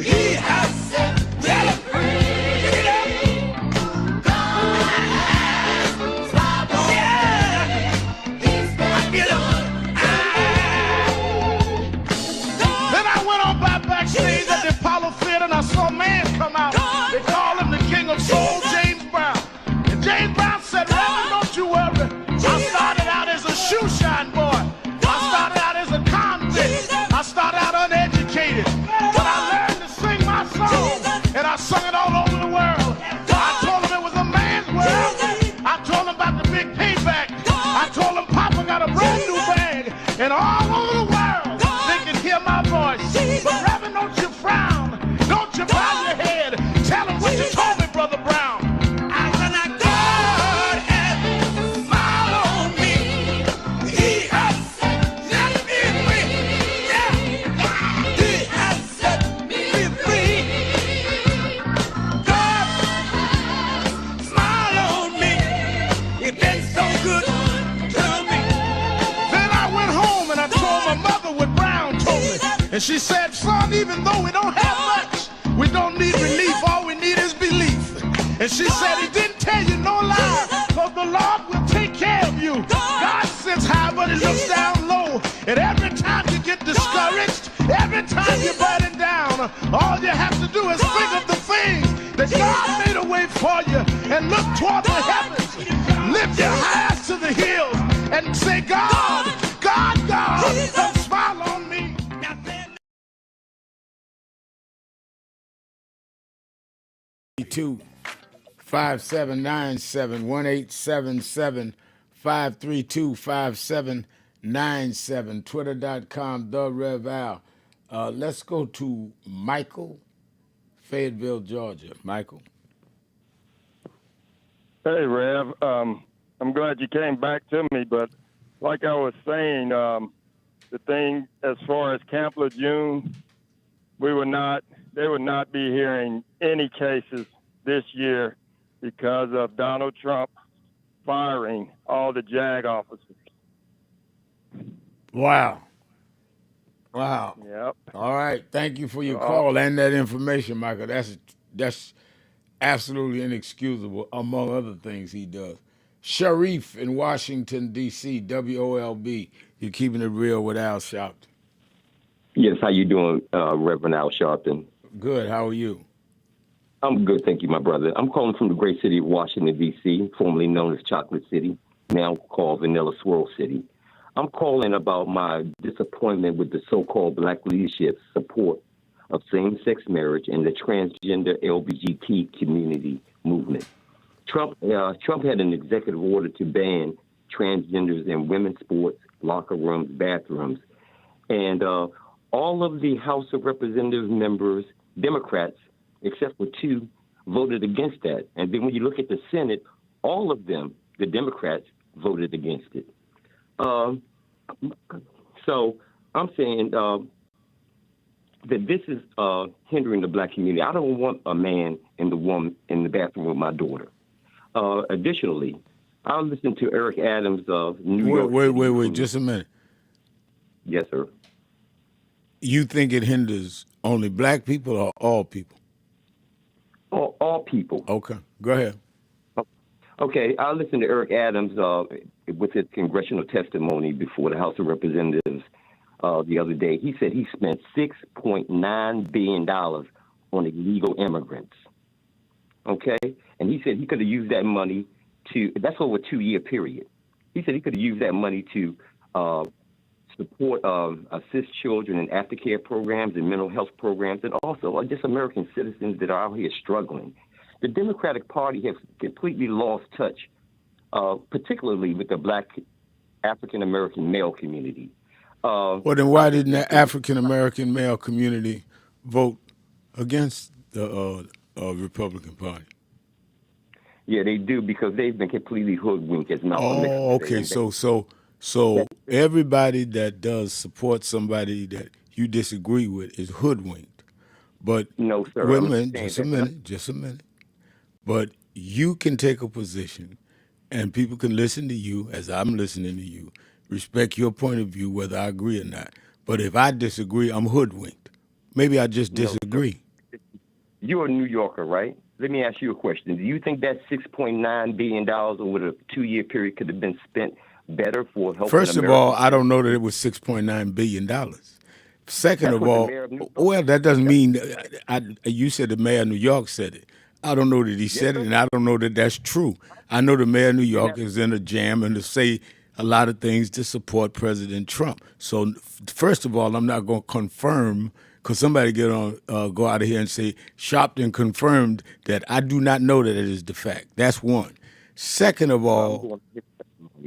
He has set me free. Pick it up. God has smiled on me. Then I went on by backstage at the Apollo Theater and I saw a man come out. They call him the King of Soul, James Brown. And James Brown said, Reverend, don't you worry. I started out as a shoe shine boy. I started out as a convict. I started out uneducated. But I learned to sing my song. And I sung it all over the world. I told him it was a man's world. I told him about the big payback. I told him Papa got a brand new bag. And all over the world, they can hear my voice. But Reverend, don't you frown. Don't you bow your head. Tell him what you told me, Brother Brown. I said, now God has smiled on me. He has set me free. Yeah. He has set me free. God smiled on me. It's been so good to me. Then I went home and I told my mother what Brown told me. And she said, son, even though we don't have much, we don't need relief. All we need is belief. And she said, he didn't tell you no lie, because the Lord will take care of you. God sits high, but he looks down low. And every time you get discouraged, every time you're burning down, all you have to do is think of the things that God made a way for you and look toward the heavens. Lift your eyes to the hills and say, God, God, God, don't smile on me. 5797 1877 532 5797 twitter.com the Rev Al. Let's go to Michael, Fayetteville, Georgia. Michael. Hey, Rev. I'm glad you came back to me, but like I was saying, the thing as far as Camp Lejeune, they would not be hearing any cases this year because of Donald Trump firing all the JAG officers. Wow. Yep. All right. Thank you for your call and that information, Michael. That's absolutely inexcusable, among other things he does. Sharif in Washington, D.C., WOLB. You're keeping it real with Al Sharpton. Yes, how you doing, Reverend Al Sharpton? Good. How are you? I'm good, thank you, my brother. I'm calling from the great city of Washington, D.C., formerly known as Chocolate City, now called Vanilla Swirl City. I'm calling about my disappointment with the so-called black leadership's support of same-sex marriage and the transgender LGBT community movement. Trump had an executive order to ban transgenders in women's sports, locker rooms, bathrooms, and all of the House of Representatives members, Democrats, except for two, voted against that. And then when you look at the Senate, all of them, the Democrats, voted against it. So I'm saying that this is hindering the black community. I don't want a man and the woman in the bathroom with my daughter. Additionally, I listened to Eric Adams of New York. Wait, just a minute. Yes, sir. You think it hinders only black people or all people? All people. Okay, go ahead. Okay, I listened to Eric Adams with his congressional testimony before the House of Representatives the other day. He said he spent $6.9 billion on illegal immigrants. Okay? And he said he could have used that money that's over a 2-year period. He said he could have used that money to support, assist children in aftercare programs and mental health programs, and also just American citizens that are out here struggling. the Democratic Party has completely lost touch, particularly with the Black African American male community. Well, then why didn't the African American male community vote against the Republican Party? Yeah, they do, because they've been completely hoodwinked, as Malcolm X Oh, would say. okay. So everybody that does support somebody that you disagree with is hoodwinked. But no, sir. wait a I'm minute, saying just a minute. But you can take a position, and people can listen to you as I'm listening to you, respect your point of view, whether I agree or not. But if I disagree, I'm hoodwinked. Maybe I just No, sir. disagree. You're a New Yorker, right? Let me ask you a question. Do you think that $6.9 billion over a 2-year period could have been spent better for helping First of America? all, I don't know that it was $6.9 billion. Second That's of what the all, mayor of New York well, that doesn't mean you said the mayor of New York said it. I don't know that he said it, and I don't know that that's true. I know the mayor of New York is in a jam and to say a lot of things to support President Trump. So first of all, I'm not going to confirm, because somebody go out of here and say Sharpton confirmed that. I do not know that it is the fact. That's one. Second of all,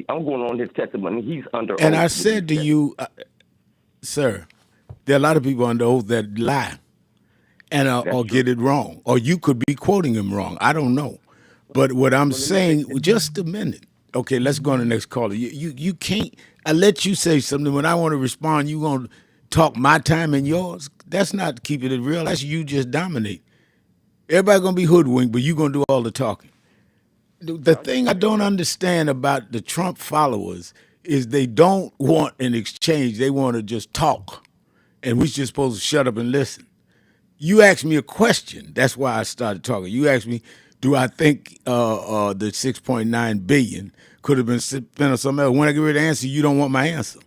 I'm going on his testimony. He's under and oath. I said to you, sir, there are a lot of people under oath that lie and or get it wrong, or you could be quoting him wrong. I don't know. But what I'm saying, just a minute. Okay, let's go on to the next caller. You can't. I let you say something. When I want to respond, you gonna talk my time and yours. That's not keeping it real. That's you just dominate. Everybody gonna be hoodwinked, but you gonna do all the talking. The thing I don't understand about the Trump followers is they don't want an exchange. They want to just talk, and we just supposed to shut up and listen. You asked me a question. That's why I started talking. You asked me, do I think the $6.9 billion could have been spent on something else? When I get ready to answer, you don't want my answer.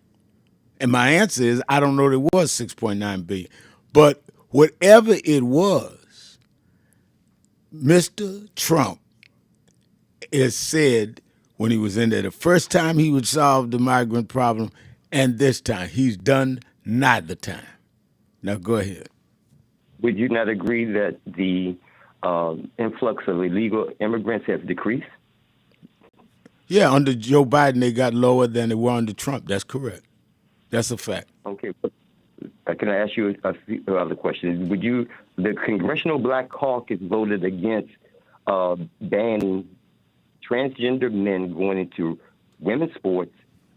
And my answer is, I don't know that it was $6.9 billion. But whatever it was, Mr. Trump has said when he was in there, the first time he would solve the migrant problem, and this time he's done neither time. Now go ahead. Would you not agree that the influx of illegal immigrants has decreased? Yeah, under Joe Biden, they got lower than they were under Trump. That's correct. That's a fact. Okay. Can I ask you a few other questions? The Congressional Black Caucus voted against banning transgender men going into women's sports,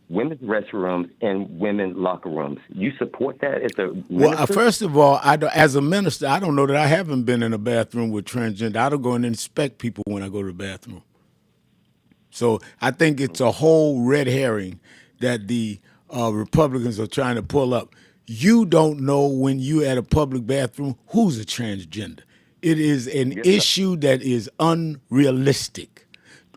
women's restrooms, and women's locker rooms. You support that as a minister? Well, first of all, as a minister, I don't know that I haven't been in a bathroom with transgender. I don't go and inspect people when I go to the bathroom. So I think it's a whole red herring that the Republicans are trying to pull up. You don't know when you're at a public bathroom who's a transgender. It is an issue that is unrealistic.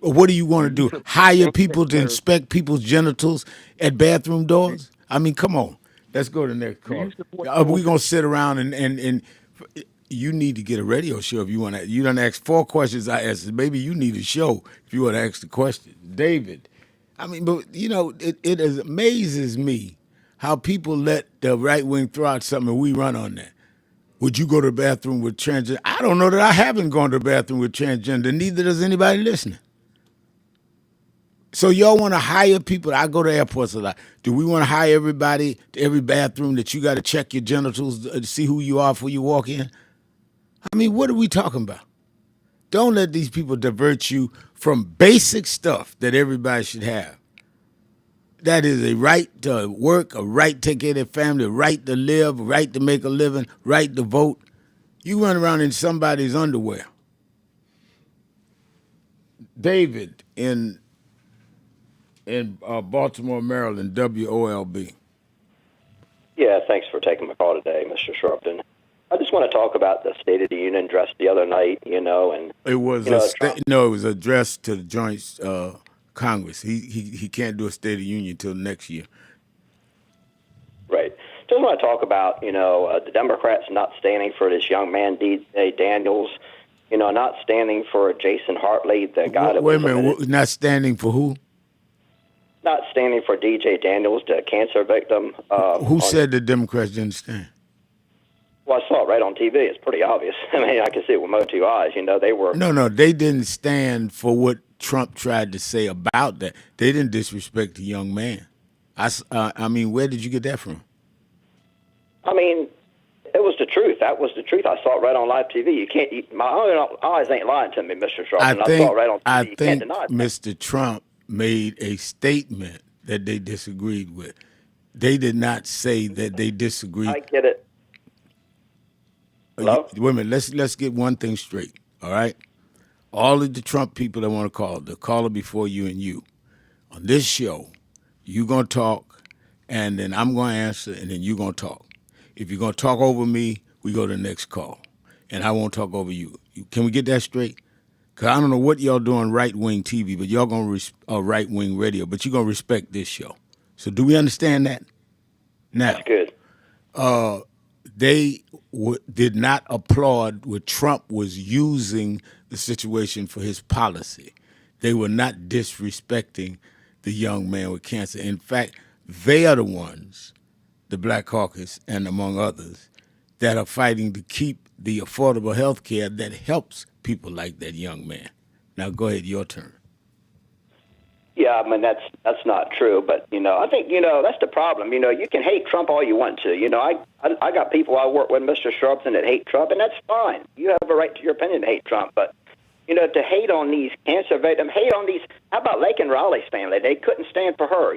What do you want to do? Hire people to inspect people's genitals at bathroom doors? I mean, come on. Let's go to the next call. Are we going to sit around and you need to get a radio show if you want to. You done asked 4 questions I asked. Maybe you need a show if you want to ask the question. David, I mean, but, it amazes me how people let the right wing throw out something and we run on that. Would you go to the bathroom with transgender? I don't know that I haven't gone to the bathroom with transgender. Neither does anybody listening. So y'all want to hire people? I go to airports a lot. Do we want to hire everybody to every bathroom that you got to check your genitals to see who you are before you walk in? I mean, what are we talking about? Don't let these people divert you from basic stuff that everybody should have. That is a right to work, a right to take care of their family, a right to live, a right to make a living, right to vote. You run around in somebody's underwear. David in Baltimore, Maryland, WOLB. Yeah, thanks for taking my call today, Mr. Sharpton. I just want to talk about the State of the Union address the other night, and it was it was addressed to the Joint Congress. He can't do a State of the Union until next year. Right. Just want to talk about the Democrats not standing for this young man DJ Daniels, not standing for Jason Hartley, the guy that wait a minute, not standing for who? Not standing for DJ Daniels, the cancer victim. Who said the Democrats didn't stand? Well, I saw it right on TV. It's pretty obvious. I mean, I can see it with my 2 eyes. They were. No, they didn't stand for what Trump tried to say about that. They didn't disrespect the young man. I mean, where did you get that from? I mean, it was the truth. That was the truth. I saw it right on live TV. You can't. My eyes ain't lying to me, Mr. Sharpton. I saw it right on TV. You can't deny it. Mr. Trump made a statement that they disagreed with. They did not say that they disagreed. I get it. Hello? Wait a minute. Let's get one thing straight. All right. All of the Trump people that want to call, the caller before you and you, on this show, you're gonna talk, and then I'm gonna answer, and then you're gonna talk. If you're gonna talk over me, we go to the next call, and I won't talk over you. Can we get that straight? Cause I don't know what y'all doing right-wing TV, but y'all gonna right-wing radio, but you're gonna respect this show. So do we understand that? Now, that's good. They did not applaud what Trump was using the situation for his policy. They were not disrespecting the young man with cancer. In fact, they are the ones, the Black Caucus and among others, that are fighting to keep the affordable health care that helps people like that young man. Now go ahead, your turn. Yeah, I mean, that's not true, but, I think, that's the problem. You can hate Trump all you want to. I got people I work with, Mr. Sharpton, that hate Trump, and that's fine. You have a right to your opinion to hate Trump, but, to hate on these cancer victims, hate on these, how about Lake and Riley's family? They couldn't stand for her,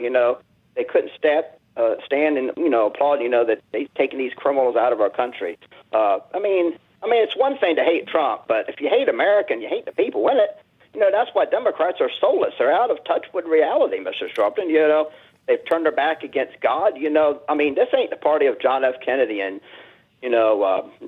They couldn't stand and, applaud, that they've taken these criminals out of our country. I mean, it's one thing to hate Trump, but if you hate America and you hate the people in it, that's why Democrats are soulless. They're out of touch with reality, Mr. Sharpton. They've turned their back against God. I mean, this ain't the party of John F. Kennedy and,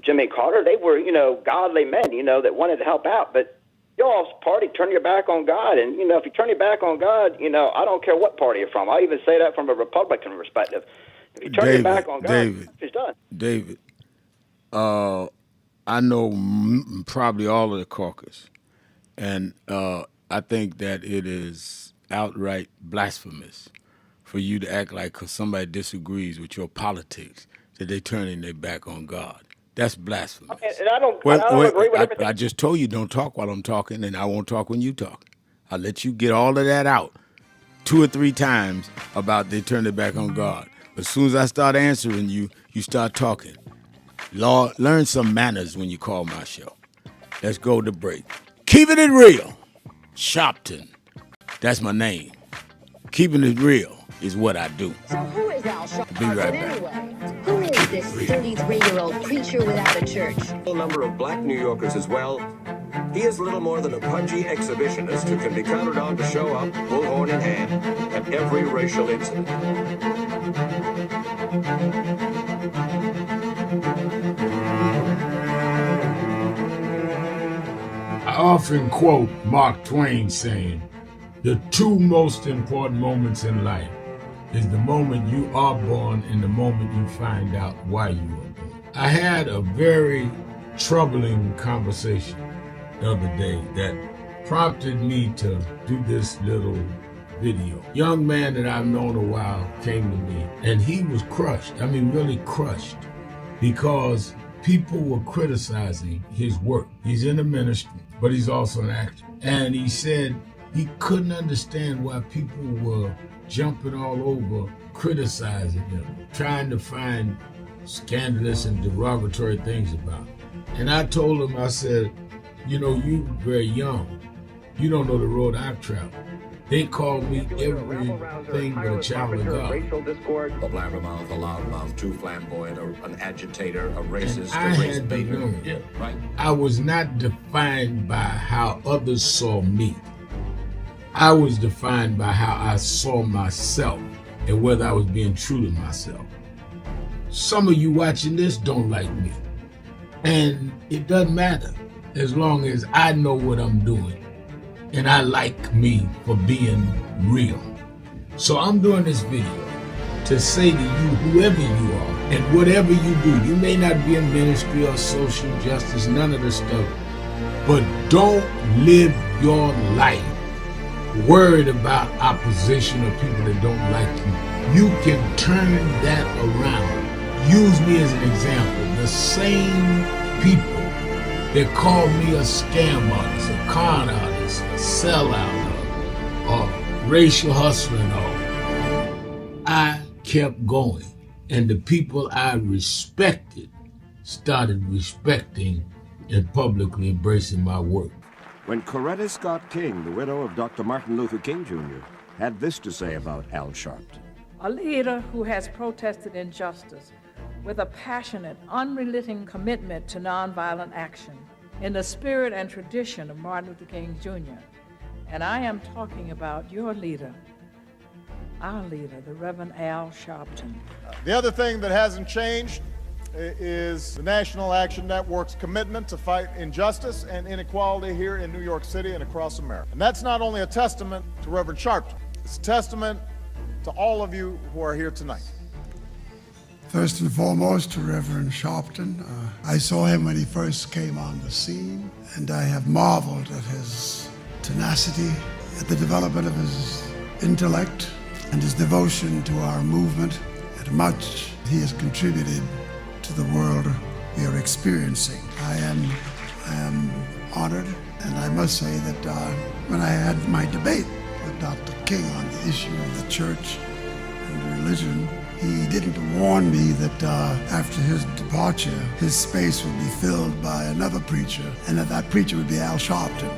Jimmy Carter. They were, godly men, that wanted to help out. But y'all's party turned your back on God. And, if you turn your back on God, I don't care what party you're from. I even say that from a Republican perspective. If you turn your back on God, it's done. David, I know probably all of the caucus. And I think that it is outright blasphemous for you to act like because somebody disagrees with your politics that they're turning their back on God. That's blasphemous. And I don't agree with everything. I just told you don't talk while I'm talking, and I won't talk when you talk. I'll let you get all of that out 2 or 3 times about they turn their back on God. But as soon as I start answering you, you start talking. Lord, learn some manners when you call my show. Let's go to break. Keeping it real, Sharpton. That's my name. Keeping it real is what I do. So who is Al Sharpton Be right back. anyway? Who is this 33-year-old preacher without a church? A number of black New Yorkers as well. He is little more than a pudgy exhibitionist who can be counted on to show up, bullhorn in hand, at every racial incident. I often quote Mark Twain saying, the 2 most important moments in life is the moment you are born and the moment you find out why you were born. I had a very troubling conversation the other day that prompted me to do this little video. Young man that I've known a while came to me and he was crushed. I mean, really crushed because people were criticizing his work. He's in the ministry, but he's also an actor. And he said he couldn't understand why people were jumping all over, criticizing him, trying to find scandalous and derogatory things about him. And I told him, I said, you're very young. You don't know the road I've traveled. They called me everything but a child of God. Racial discord, a blabbermouth, a loudmouth, too flamboyant, an agitator, a racist, I a race had to baiter. learn. Yeah, right. I was not defined by how others saw me. I was defined by how I saw myself and whether I was being true to myself. Some of you watching this don't like me. And it doesn't matter as long as I know what I'm doing. And I like me for being real. So I'm doing this video to say to you, whoever you are, and whatever you do, you may not be in ministry or social justice, none of this stuff, but don't live your life worried about opposition or people that don't like you. You can turn that around. Use me as an example. the same people that called me a scam artist, a con artist, a sellout, or racial hustler and all. I kept going, and the people I respected started respecting and publicly embracing my work. When Coretta Scott King, the widow of Dr. Martin Luther King Jr., had this to say about Al Sharpton. A leader who has protested injustice with a passionate, unrelenting commitment to nonviolent action in the spirit and tradition of Martin Luther King Jr. And I am talking about your leader, our leader, the Reverend Al Sharpton. The other thing that hasn't changed is the National Action Network's commitment to fight injustice and inequality here in New York City and across America. And that's not only a testament to Reverend Sharpton, it's a testament to all of you who are here tonight. First and foremost, to Reverend Sharpton. I saw him when he first came on the scene, and I have marveled at his tenacity, at the development of his intellect, and his devotion to our movement, and much he has contributed to the world we are experiencing. I am honored, and I must say that when I had my debate with Dr. King on the issue of the church and religion, he didn't warn me that after his departure, his space would be filled by another preacher, and that preacher would be Al Sharpton.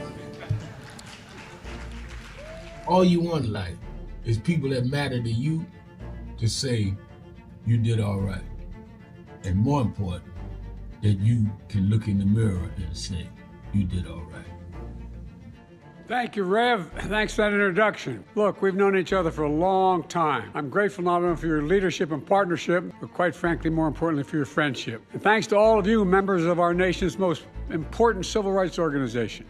All you want in life is people that matter to you to say you did all right. And more important, that you can look in the mirror and say you did all right. Thank you, Rev. Thanks for that introduction. Look, we've known each other for a long time. I'm grateful not only for your leadership and partnership, but quite frankly, more importantly, for your friendship. And thanks to all of you, members of our nation's most important civil rights organization.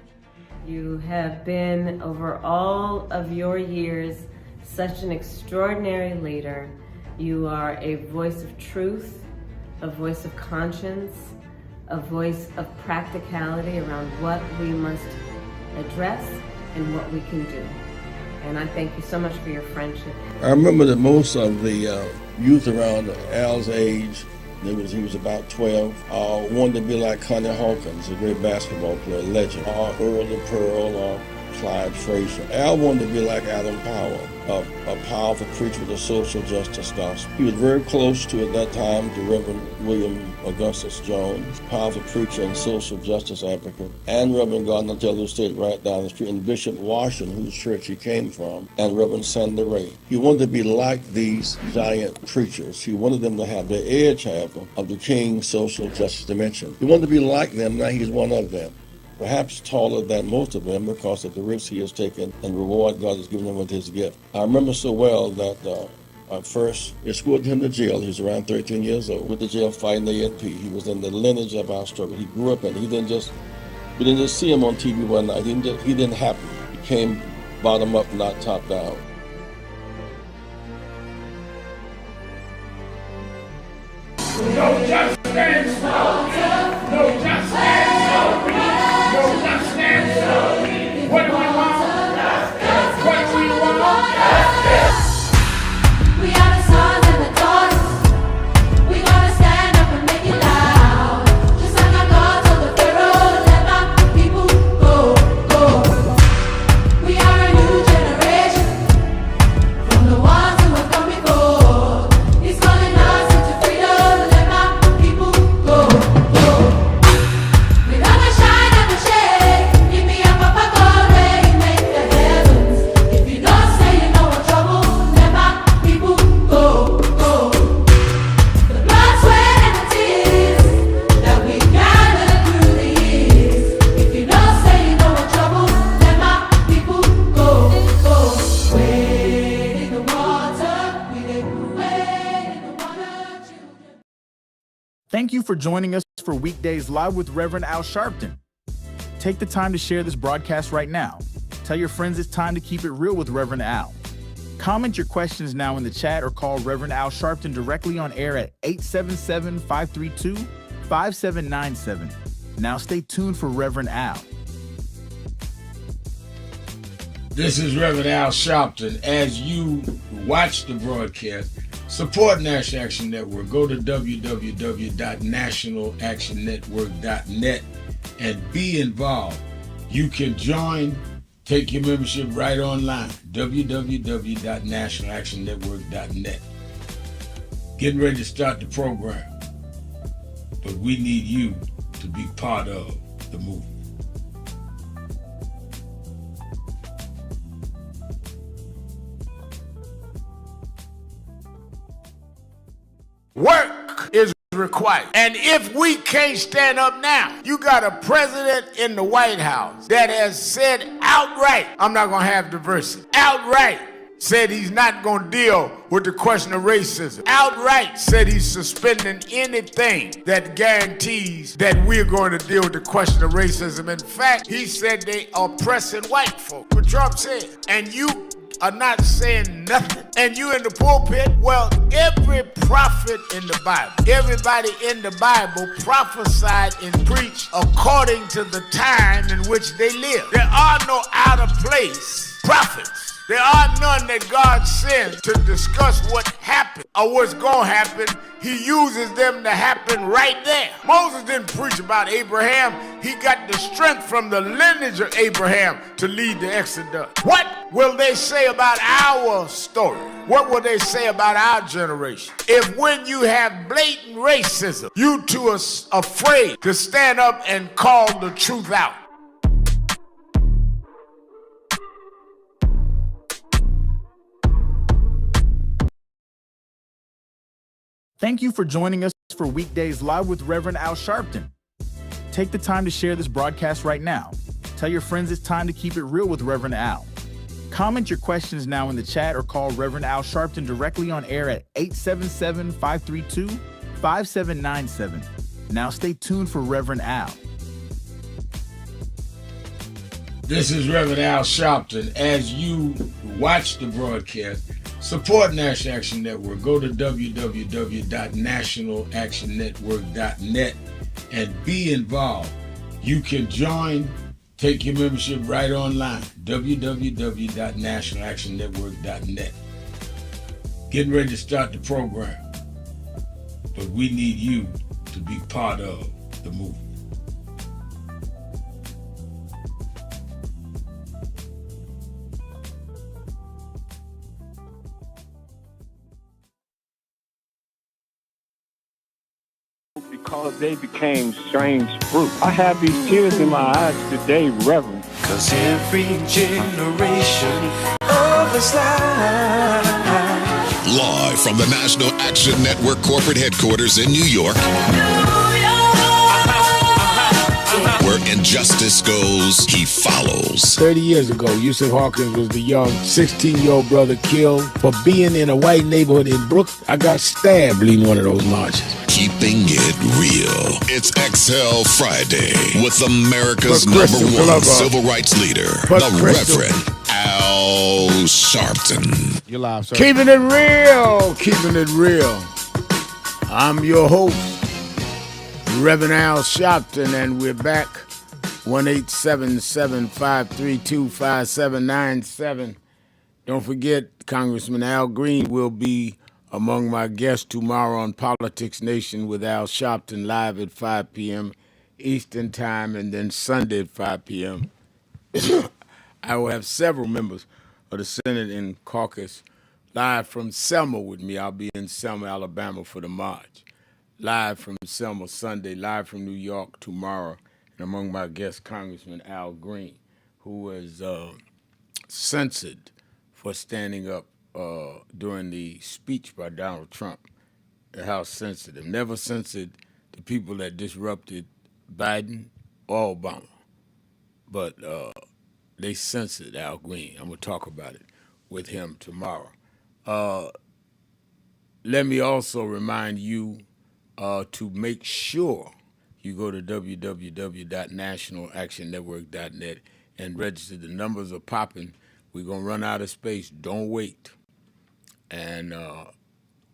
You have been, over all of your years, such an extraordinary leader. You are a voice of truth, a voice of conscience, a voice of practicality around what we must address and what we can do. And I thank you so much for your friendship. I remember that most of the youth around Al's age, he was about 12, wanted to be like Connie Hawkins, a great basketball player, legend, or Earl the Pearl, or Clyde Frazier. Al wanted to be like Adam Powell, a powerful preacher with a social justice gospel. He was very close to, at that time, to Reverend William Augustus Jones, powerful preacher and social justice advocate, and Reverend Gardner Taylor State right down the street, and Bishop Washington, whose church he came from, and Reverend Sandy Ray. He wanted to be like these giant preachers. He wanted them to have the edge, however, of the King's social justice dimension. He wanted to be like them, now he's one of them. Perhaps taller than most of them because of the risks he has taken and the reward God has given him with his gift. I remember so well that I first escorted him to jail. He was around 13 years old, with the jail fighting the ANP. He was in the lineage of our struggle. He grew up in it. We didn't just see him on TV one night. He didn't happen. He came bottom up, not top down. No justice! No justice! No justice! What do we want? Justice! What do we want? Justice! We are the sons and the daughters. We gotta stand up and make it loud. Just like our God told the Pharaoh, let my people go, go. We are a new generation from the ones who have come before. He's calling us into freedom. Let my people go, go. We gonna shine and shade. Give me a papa God, rain, make the heavens. If you don't say you know what trouble, let my people go, go. The blood, sweat, and the tears that we gathered through the years. If you don't say you know what trouble, let my people go, go. Wade in the water, we did wade in the water, children. Thank you for joining us for Weekdays Live with Reverend Al Sharpton. Take the time to share this broadcast right now. Tell your friends it's time to keep it real with Reverend Al. Comment your questions now in the chat or call Reverend Al Sharpton directly on air at 877-532-5797. Now stay tuned for Reverend Al. This is Reverend Al Sharpton. As you watch the broadcast, Support National Action Network. Go to www.nationalactionnetwork.net and be involved. You can join, take your membership right online, www.nationalactionnetwork.net. Getting ready to start the program, but we need you to be part of the movement. Work is required. And if we can't stand up now, you got a president in the White House that has said outright, I'm not going to have diversity. Outright said he's not going to deal with the question of racism. Outright said he's suspending anything that guarantees that we're going to deal with the question of racism. In fact, he said they are oppressing white folk. What Trump said. And you are not saying nothing. And you in the pulpit, well, every prophet in the Bible, everybody in the Bible prophesied and preached according to the time in which they live. There are no out of place prophets. There are none that God sends to discuss what happened or what's going to happen. He uses them to happen right there. Moses didn't preach about Abraham. He got the strength from the lineage of Abraham to lead the Exodus. What will they say about our story? What will they say about our generation? If when you have blatant racism, you two are afraid to stand up and call the truth out. Thank you for joining us for Weekdays Live with Reverend Al Sharpton. Take the time to share this broadcast right now. Tell your friends it's time to keep it real with Reverend Al. Comment your questions now in the chat or call Reverend Al Sharpton directly on air at 877-532-5797. Now stay tuned for Reverend Al. This is Reverend Al Sharpton. As you watch the broadcast, support National Action Network. Go to www.nationalactionnetwork.net and be involved. You can join, take your membership right online, www.nationalactionnetwork.net. Getting ready to start the program, but we need you to be part of the movement. Because they became strange fruit. I have these tears in my eyes today, Reverend. Cause every generation of us Live from the National Action Network corporate headquarters in New York, where injustice goes, he follows. 30 years ago, Yusuf Hawkins was the young 16-year-old brother killed for being in a white neighborhood in Brooklyn. I got stabbed leading one of those marches. Keeping it real. It's Exhale Friday with America's #1 civil rights leader, the Reverend Al Sharpton. You're live, sir. Keeping it real. Keeping it real. I'm your host, Reverend Al Sharpton, and we're back. 1-877-532-5797. Don't forget, Congressman Al Green will be among my guests tomorrow on Politics Nation with Al Sharpton live at 5 p.m. Eastern Time, and then Sunday at 5 p.m. I will have several members of the Senate and caucus live from Selma with me. I'll be in Selma, Alabama for the march. Live from Selma Sunday, live from New York tomorrow. And among my guests, Congressman Al Green, who was censored for standing up during the speech by Donald Trump. How sensitive. Never censored the people that disrupted Biden or Obama. But they censored Al Green. I'm going to talk about it with him tomorrow. Let me also remind you to make sure you go to www.nationalactionnetwork.net and register. The numbers are popping. We're going to run out of space. Don't wait. And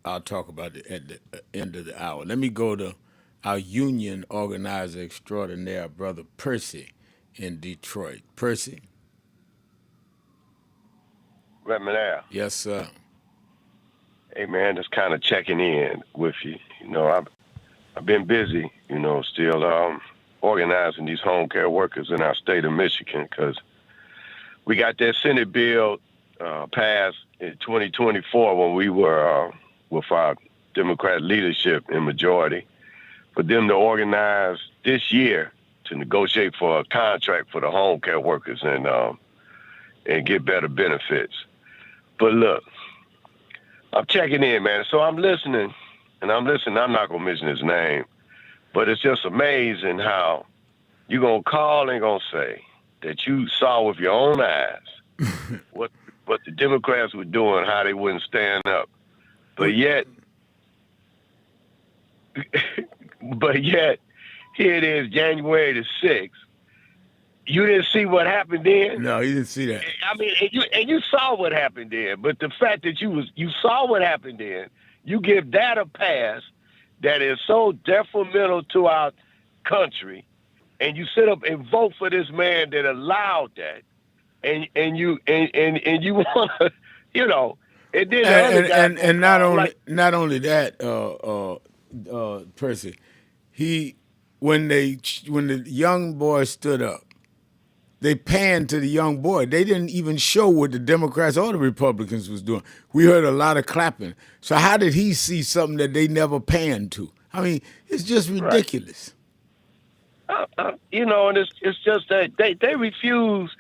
I'll talk about it at the end of the hour. Let me go to our union organizer extraordinaire, Brother Percy in Detroit. Percy? Reverend Al. Yes, sir. Hey man, just kind of checking in with you. I've been busy. Still organizing these home care workers in our state of Michigan because we got that Senate bill passed in 2024 when we were with our Democrat leadership in majority. For them to organize this year to negotiate for a contract for the home care workers and get better benefits. But look, I'm checking in, man. So I'm listening. I'm not going to mention his name, but it's just amazing how you're going to call and going to say that you saw with your own eyes what the Democrats were doing, how they wouldn't stand up. But yet, here it is, January the 6th. You didn't see what happened then? No, you didn't see that. I mean, and you saw what happened then. But the fact that you saw what happened then, you give that a pass that is so detrimental to our country, and you sit up and vote for this man that allowed that, and you want to, and then the other guy and not only that, Percy, when the young boy stood up, they panned to the young boy. They didn't even show what the Democrats or the Republicans was doing. We heard a lot of clapping. So how did he see something that they never panned to? I mean, it's just ridiculous. And it's just that they refuse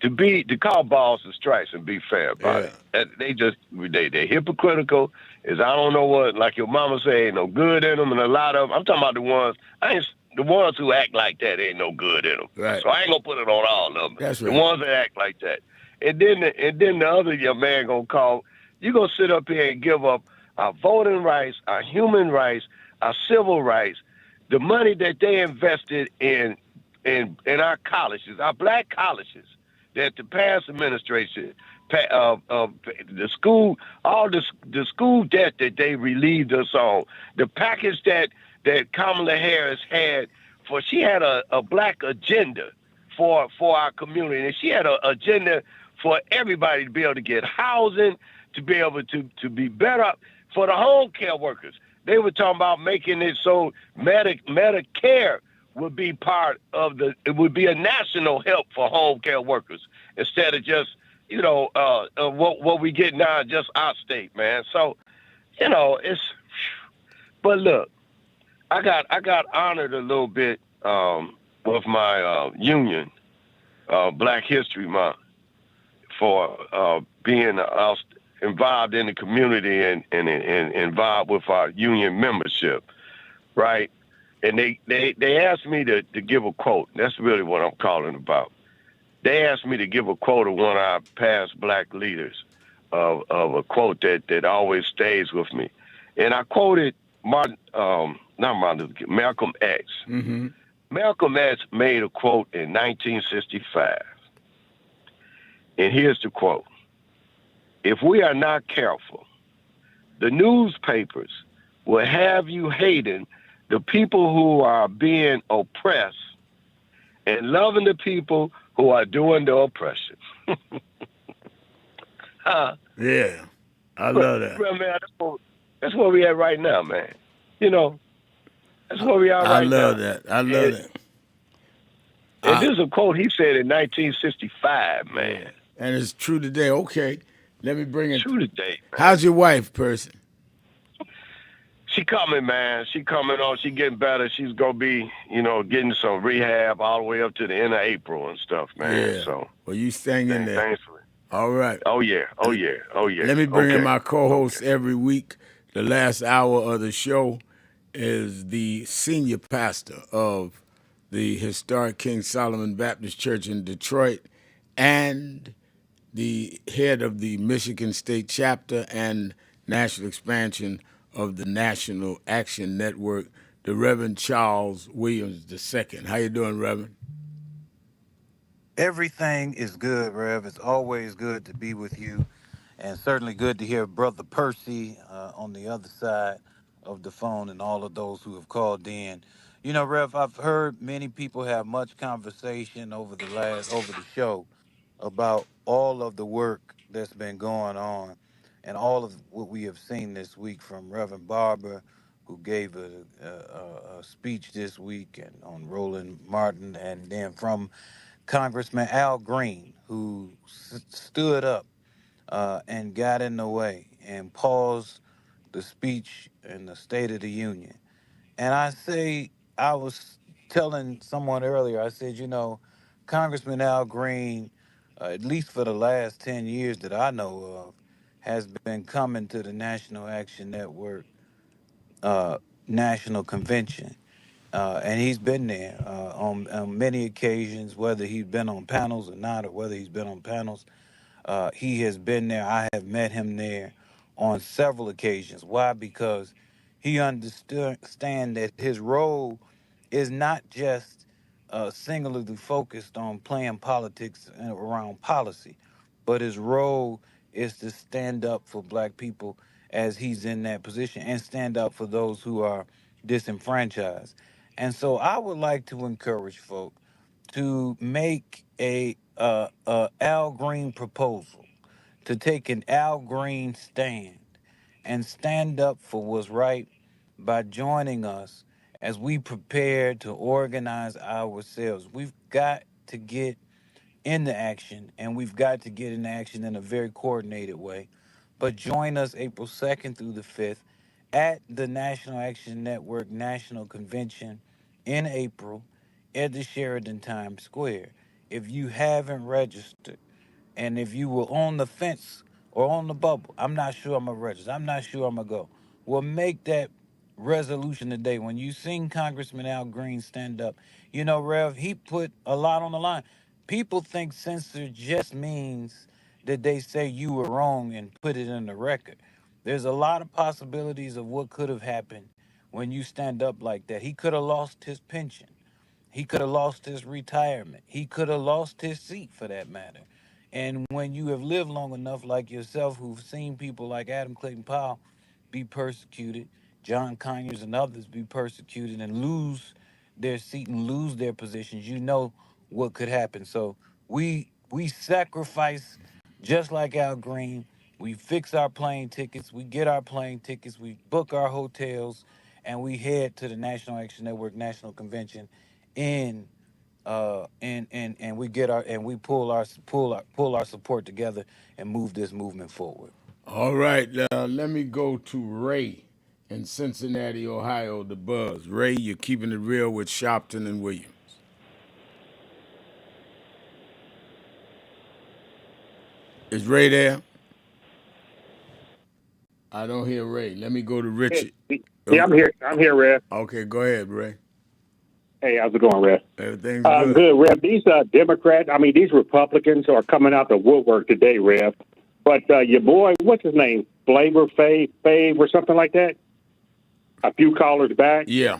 to call balls and strikes and be fair about it. And they're hypocritical. I don't know what, like your mama say, ain't no good in them, and a lot of them. I'm talking about the ones who act like that ain't no good in them. Right. So I ain't gonna put it on all of them. That's right. The ones that act like that. And then the other young man gonna call. You gonna sit up here and give up our voting rights, our human rights, our civil rights, the money that they invested in our colleges, our black colleges, that the past administration, the school, all the school debt that they relieved us on, the package that Kamala Harris had she had a black agenda for our community, and she had an agenda for everybody to be able to get housing, to be able to be better for the home care workers. They were talking about making it so Medicare would be it would be a national help for home care workers instead of just, what we get now, just our state, man. So, but look, I got honored a little bit with my union, Black History Month, for being involved in the community and involved with our union membership, right? And they asked me to give a quote. That's really what I'm calling about. They asked me to give a quote of one of our past black leaders, of a quote that always stays with me. And I quoted Malcolm X. Mm-hmm. Malcolm X made a quote in 1965. And here's the quote. If we are not careful, the newspapers will have you hating the people who are being oppressed and loving the people who are doing the oppression. Yeah, I love that. Well, man, that's where we at right now, man. That's where we are right now. I love that. And this is a quote he said in 1965, man. And it's true today. Okay, let me bring it. True today, man. How's your wife, Percy? She coming, man. She coming on. She getting better. She's gonna be, getting some rehab all the way up to the end of April and stuff, man. Yeah. So, well, you staying in there. Thankfully. All right. Oh yeah. Let me bring in my co-host every week. The last hour of the show is the senior pastor of the historic King Solomon Baptist Church in Detroit and the head of the Michigan State Chapter and national expansion of the National Action Network, the Reverend Charles Williams II. How you doing, Reverend? Everything is good, Rev. It's always good to be with you, and certainly good to hear Brother Percy on the other side of the phone and all of those who have called in. Rev, I've heard many people have much conversation over the show about all of the work that's been going on. and all of what we have seen this week from Reverend Barber, who gave a speech this week and on Roland Martin, and then from Congressman Al Green, who stood up and got in the way and paused the speech in the State of the Union. And I was telling someone earlier, I said, Congressman Al Green, at least for the last 10 years that I know of, has been coming to the National Action Network National Convention. And he's been there on many occasions, whether he's been on panels or not, or whether he's been on panels. He has been there. I have met him there on several occasions. Why? Because he understand that his role is not just singularly focused on playing politics around policy, but his role is to stand up for black people as he's in that position and stand up for those who are disenfranchised. And so I would like to encourage folk to make a Al Green proposal, to take an Al Green stand and stand up for what's right by joining us as we prepare to organize ourselves. We've got to get into action, and we've got to get into action in a very coordinated way. But join us April 2nd through the 5th at the National Action Network National Convention in April at the Sheraton Times Square. If you haven't registered, and if you were on the fence or on the bubble, I'm not sure I'm going to register, I'm not sure I'm going to go, well, make that resolution today. When you seen Congressman Al Green stand up, Rev, he put a lot on the line. People think censor just means that they say you were wrong and put it in the record. There's a lot of possibilities of what could have happened when you stand up like that. He could have lost his pension. He could have lost his retirement. He could have lost his seat, for that matter. And when you have lived long enough, like yourself, who've seen people like Adam Clayton Powell be persecuted, John Conyers and others be persecuted and lose their seat and lose their positions, you know what could happen. So we sacrifice just like Al Green. We fix our plane tickets, we get our plane tickets, we book our hotels, and we head to the National Action Network National Convention and we get our and we pull our support together and move this movement forward. All right, let me go to Ray in Cincinnati, Ohio, the Buzz. Ray, you're keeping it real with Sharpton and Williams. Is Ray there? I don't hear Ray. Let me go to Richard. Yeah, I'm here. I'm here, Rev. Okay, go ahead, Ray. Hey, how's it going, Rev? Everything's good. Good, Rev. These Democrats, these Republicans are coming out the woodwork today, Rev. But your boy, what's his name? Flavor Fave or something like that? A few callers back? Yeah.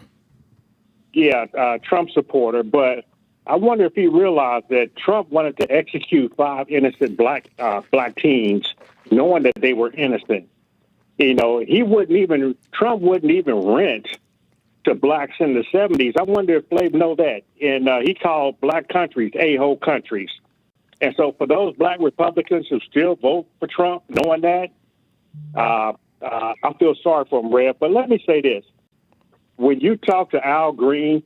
Yeah, Trump supporter. But I wonder if he realized that Trump wanted to execute 5 innocent black teens, knowing that they were innocent. Trump wouldn't even rent to blacks in the 70s. I wonder if Flav know that. And he called black countries a-hole countries. And so for those black Republicans who still vote for Trump, knowing that, I feel sorry for him, Rev. But let me say this. When you talk to Al Green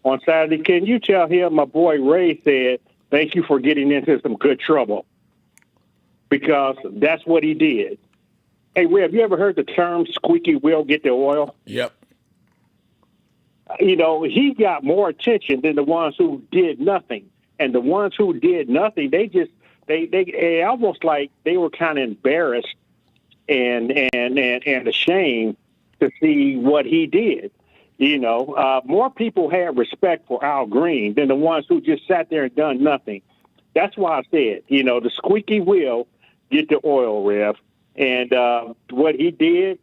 on Saturday, can you tell him my boy Ray said, thank you for getting into some good trouble? Because that's what he did. Hey, Rev, have you ever heard the term squeaky wheel get the oil? Yep. He got more attention than the ones who did nothing. And the ones who did nothing, they almost like they were kind of embarrassed and ashamed to see what he did. More people had respect for Al Green than the ones who just sat there and done nothing. That's why I said, the squeaky wheel get the oil, Rev. And what he did,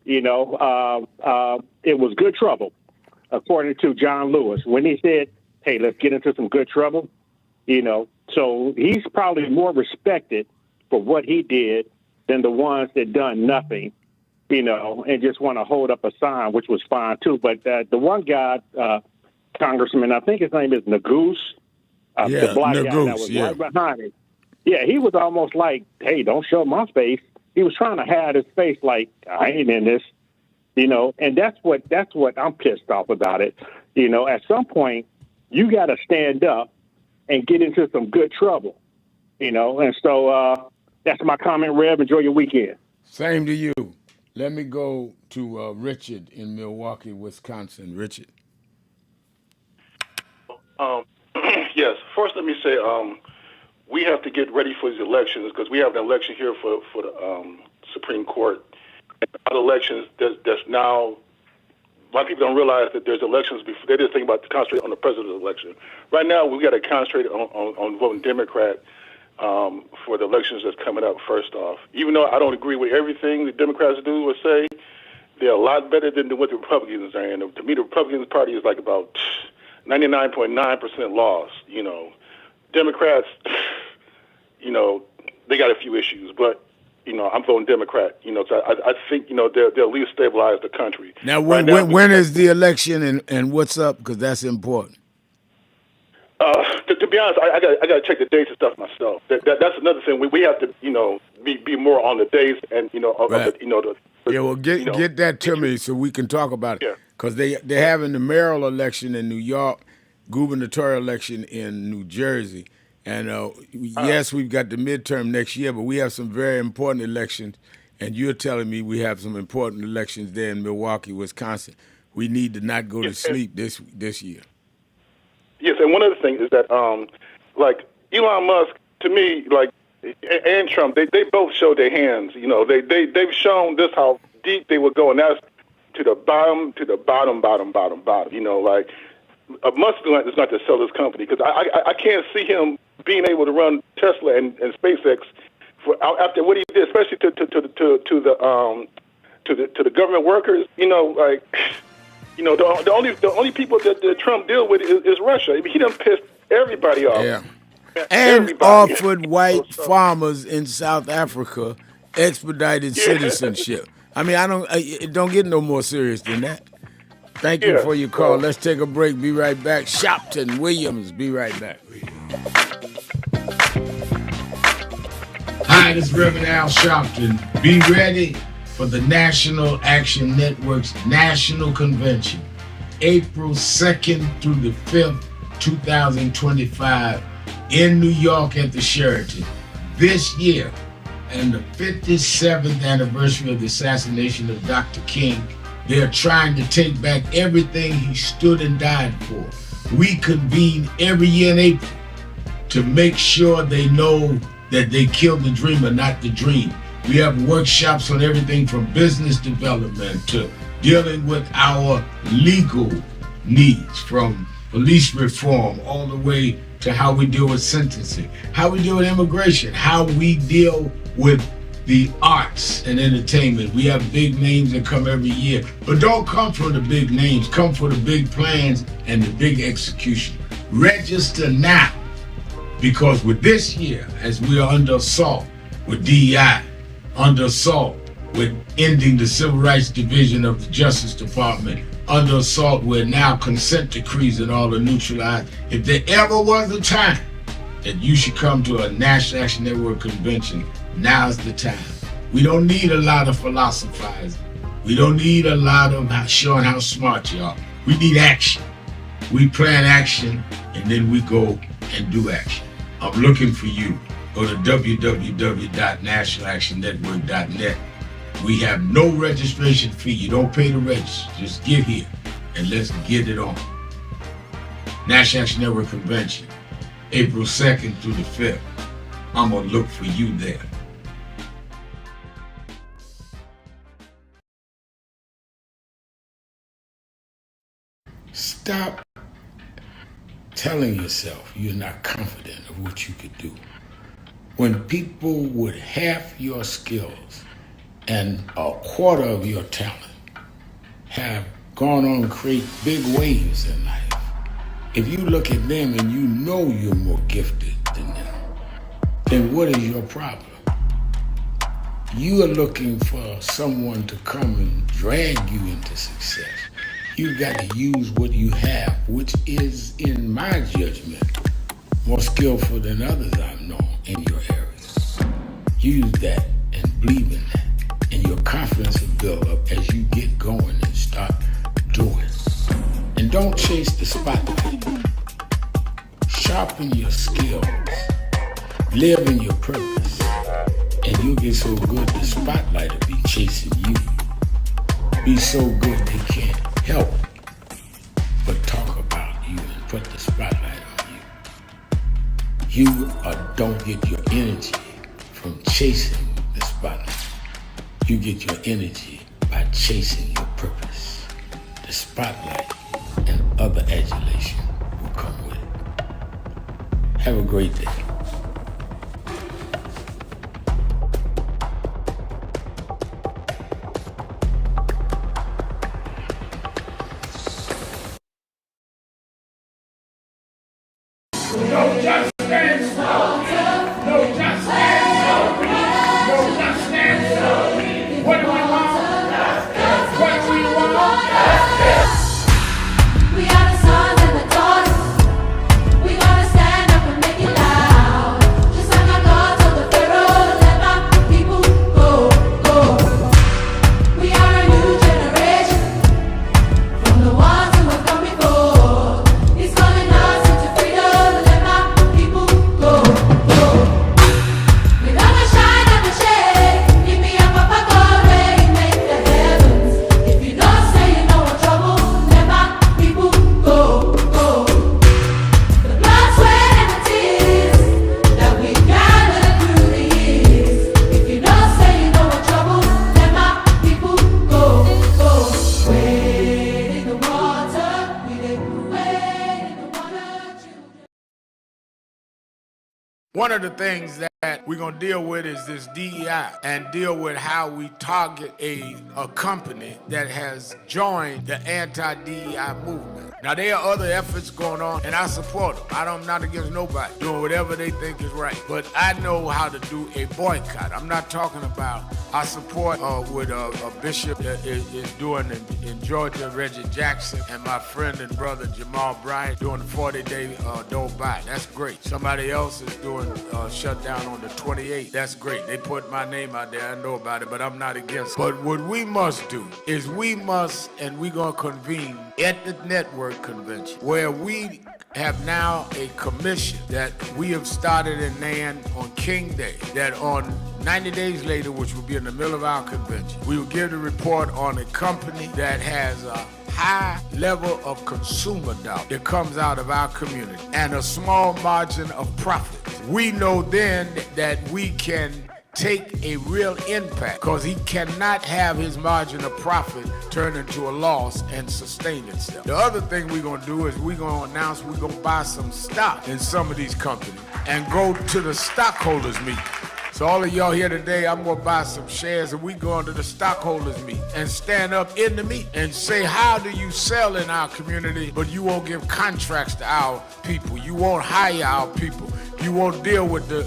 it was good trouble, according to John Lewis. When he said, hey, let's get into some good trouble, so he's probably more respected for what he did than the ones that done nothing, and just want to hold up a sign, which was fine too. But the one guy, Congressman, I think his name is Nagoose, the black guy that was right behind him. Yeah, he was almost like, hey, don't show my face. He was trying to hide his face, like I ain't in this, And that's what I'm pissed off about it. At some point, you got to stand up and get into some good trouble. And so that's my comment, Rev. Enjoy your weekend. Same to you. Let me go to Richard in Milwaukee, Wisconsin. Richard. Yes. First, let me say we have to get ready for these elections because we have an election here for the Supreme Court. Other elections, there's now a lot of people don't realize that there's elections before. They just think about to concentrate on the president's election. Right now, we got to concentrate on voting Democrat for the elections that's coming up. First off, even though I don't agree with everything the Democrats do or say, they're a lot better than what the Republicans are. And to me, the Republicans Party is like about 99.9% lost. Democrats, they got a few issues, but I'm voting Democrat. So I think they'll at least stabilize the country. Now, when is the election and what's up? Because that's important. To be honest, I got to check the dates and stuff myself. That's another thing. We have to be more on the dates and right. Yeah, well, get that to me so we can talk about it. Because they're having the mayoral election in New York, gubernatorial election in New Jersey. And yes, we've got the midterm next year, but we have some very important elections. And you're telling me we have some important elections there in Milwaukee, Wisconsin. We need to not go to sleep this year. Yes, and one other thing is that, like Elon Musk, to me, like and Trump, they both showed their hands. They've shown this how deep they would go, and that's to the bottom. Like Musk is not to sell this company because I can't see him being able to run Tesla and SpaceX after what he did, especially to the government workers. The only people that Trump deal with is Russia. I mean, he done pissed everybody off. Yeah. And offered white farmers in South Africa expedited citizenship. I mean, it don't get no more serious than that. Thank you for your call. Let's take a break. Be right back. Sharpton Williams. Be right back. Hi, this is Reverend Al Sharpton. Be ready for the National Action Network's National Convention, April 2nd through the 5th, 2025, in New York at the Sheraton. This year, and the 57th anniversary of the assassination of Dr. King, they're trying to take back everything he stood and died for. We convene every year in April to make sure they know that they killed the dreamer, not the dream. We have workshops on everything from business development to dealing with our legal needs, from police reform all the way to how we deal with sentencing, how we deal with immigration, how we deal with the arts and entertainment. We have big names that come every year, but don't come for the big names, come for the big plans and the big execution. Register now, because with this year, as we are under assault with DEI, under assault with ending the Civil Rights Division of the Justice Department, under assault with now consent decrees and all the neutralized. If there ever was a time that you should come to a National Action Network convention, now's the time. We don't need a lot of philosophizing. We don't need a lot of showing how smart you are. We need action. We plan action and then we go and do action. I'm looking for you. Go to www.nationalactionnetwork.net. We have no registration fee. You don't pay to register. Just get here and let's get it on. National Action Network Convention, April 2nd through the 5th. I'm going to look for you there. Stop telling yourself you're not confident of what you could do. When people with half your skills and a quarter of your talent have gone on to create big waves in life, if you look at them and you know you're more gifted than them, then what is your problem? You are looking for someone to come and drag you into success. You've got to use what you have, which is, in my judgment, more skillful than others I've known in your areas. Use that and Believe in that. And your confidence will build up as you get going and start doing. And don't chase the spotlight. Sharpen your skills. Live in your purpose. And you'll get so good the spotlight will be chasing you. Be so good they can't help but talk about you and put the spotlight on you. You don't get your energy from chasing the spotlight. You get your energy by chasing your purpose. The spotlight and other adulation will come with it. Have a great day. No justice, no justice, no justice. What do we want? What do we want? We are the sons and the daughters. We gotta stand up and make it loud. Just like our God told the Pharaoh, let my people go, go. We are a new generation from the ones who have come before. He's calling us into freedom. Let my people go, go. We never shy, never shake. Give me a papa God, make the heavens. If you don't say you know what trouble, let my people go, go. The blood, sweat, and the tears that we gathered through the years. If you don't say you know what trouble, let my people go, go. Wade in the water, we did wade in the water, children. One of the things that we're gonna deal with is this DEI and deal with how we target a company that has joined the anti-DEI movement. Now there are other efforts going on and I support them. I'm not against nobody doing whatever they think is right. But I know how to do a boycott. I'm not talking about, I support what a bishop is doing in Georgia, Reggie Jackson, and my friend and brother Jamal Bryant doing the 40-day don't buy. That's great. Somebody else is doing shutdown on the 28th. That's great. They put my name out there. I know about it, but I'm not against it. But what we must do is we're going to convene at the network convention where we have now a commission that we have started in NAN on King Day, that on 90 days later, which will be in the middle of our convention, we will give the report on a company that has a high level of consumer doubt that comes out of our community and a small margin of profit. We know then that we can take a real impact because he cannot have his margin of profit turn into a loss and sustain itself. The other thing we're going to do is we're going to announce we're going to buy some stock in some of these companies and go to the stockholders meeting. So all of y'all here today, I'm going to buy some shares and we go into the stockholders meeting and stand up in the meeting and say, how do you sell in our community, but you won't give contracts to our people. You won't hire our people. You won't deal with the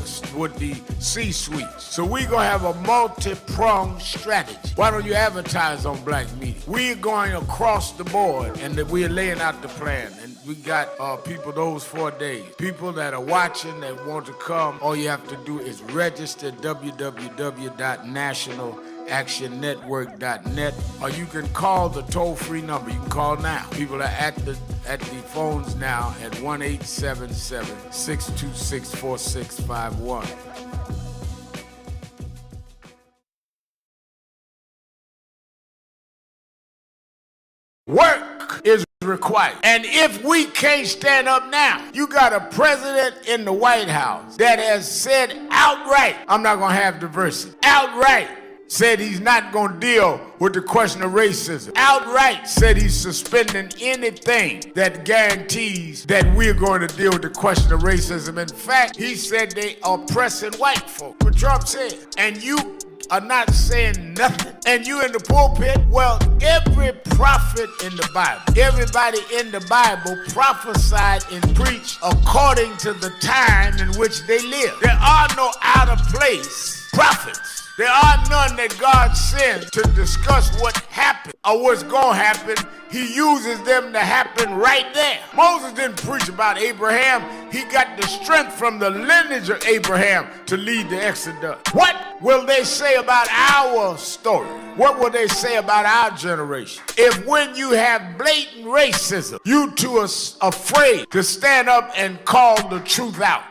C-suites. So we're going to have a multi-pronged strategy. Why don't you advertise on black media? We're going across the board and we're laying out the plan. And we got people those 4 days. People that are watching that want to come, all you have to do is register www.nationalactionnetwork.net, or you can call the toll-free number. You can call now. People are at the phones now at 1-877-626-4651. Work is required. And if we can't stand up now, you got a president in the White House that has said outright, I'm not going to have diversity. Outright said he's not going to deal with the question of racism. Outright said he's suspending anything that guarantees that we're going to deal with the question of racism. In fact, he said they are oppressing white folk. What Trump said. And you are not saying nothing. And you in the pulpit, well, every prophet in the Bible, everybody in the Bible prophesied and preached according to the time in which they live. There are no out of place prophets. There are none that God sends to discuss what happened or what's going to happen. He uses them to happen right there. Moses didn't preach about Abraham. He got the strength from the lineage of Abraham to lead the Exodus. What will they say about our story? What will they say about our generation? If when you have blatant racism, you two are afraid to stand up and call the truth out.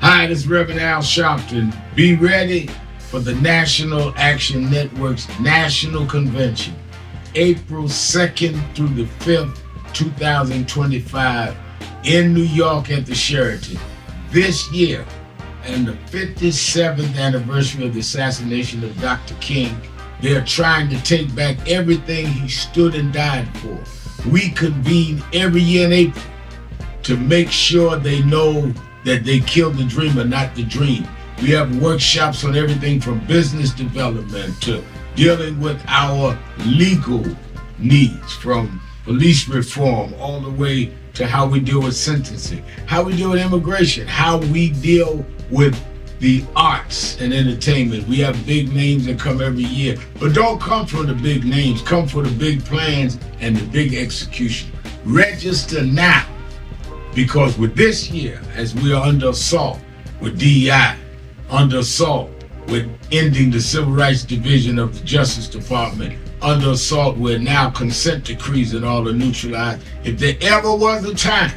Hi, this is Reverend Al Sharpton. Be ready for the National Action Network's National Convention, April 2nd through the 5th, 2025, in New York at the Sheraton. This year, and the 57th anniversary of the assassination of Dr. King, they're trying to take back everything he stood and died for. We convene every year in April to make sure they know that they killed the dreamer, not the dream. We have workshops on everything from business development to dealing with our legal needs, from police reform all the way to how we deal with sentencing, how we deal with immigration, how we deal with the arts and entertainment. We have big names that come every year, but don't come for the big names, come for the big plans and the big execution. Register now. Because with this year, as we are under assault with DEI, under assault with ending the Civil Rights Division of the Justice Department, under assault with now consent decrees and all are neutralized, if there ever was a time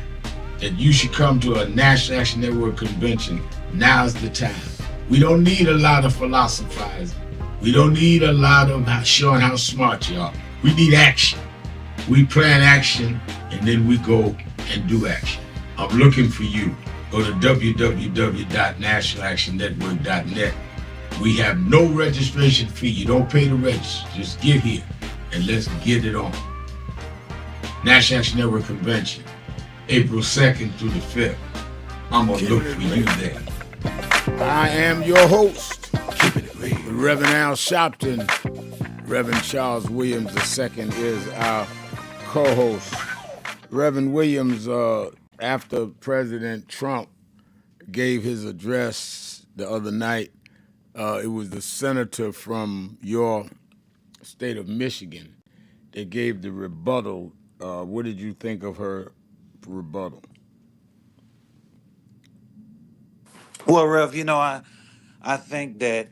that you should come to a National Action Network convention, now's the time. We don't need a lot of philosophizing. We don't need a lot of showing how smart you are. We need action. We plan action and then we go and do action. I'm looking for you. Go to www.nationalactionnetwork.net. We have no registration fee. You don't pay to register. Just get here and let's get it on. National Action Network Convention, April 2nd through the 5th. I'm going to look for you there. I am your host, Reverend Al Sharpton. Reverend Charles Williams II is our co-host. Reverend Williams, after President Trump gave his address the other night, it was the senator from your state of Michigan that gave the rebuttal. What did you think of her rebuttal? Well, Rev, I think that,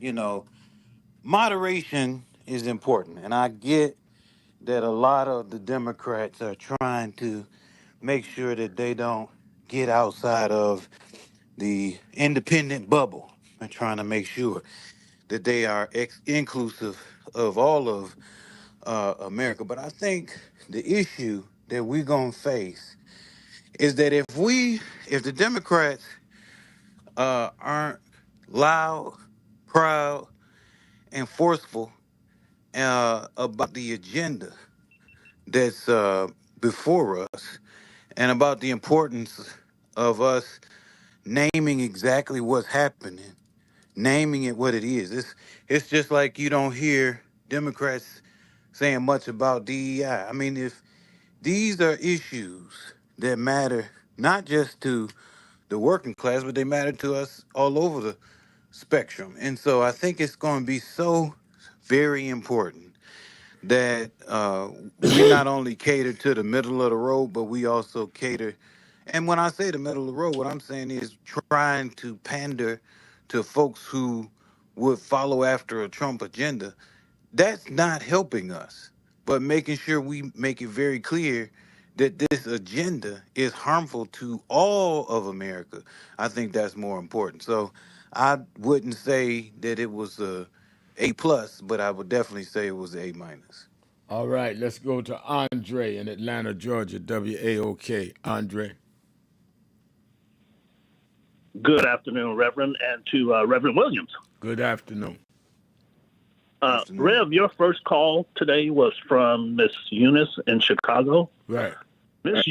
moderation is important. And I get that a lot of the Democrats are trying to make sure that they don't get outside of the independent bubble and trying to make sure that they are inclusive of all of America. But I think the issue that we're going to face is that if the Democrats aren't loud, proud, and forceful about the agenda that's before us and about the importance of us naming exactly what's happening, naming it what it is. It's just like you don't hear Democrats saying much about DEI. I mean, if these are issues that matter not just to the working class, but they matter to us all over the spectrum. And so I think it's going to be so very important that we not only cater to the middle of the road, but we also cater. And when I say the middle of the road, what I'm saying is trying to pander to folks who would follow after a Trump agenda. That's not helping us, but making sure we make it very clear that this agenda is harmful to all of America. I think that's more important. So I wouldn't say that it was a A+, but I would definitely say it was A-. All right, let's go to Andre in Atlanta, Georgia, WAOK. Andre. Good afternoon, Reverend, and to Reverend Williams. Good afternoon. Rev, your first call today was from Miss Eunice in Chicago. Right. Miss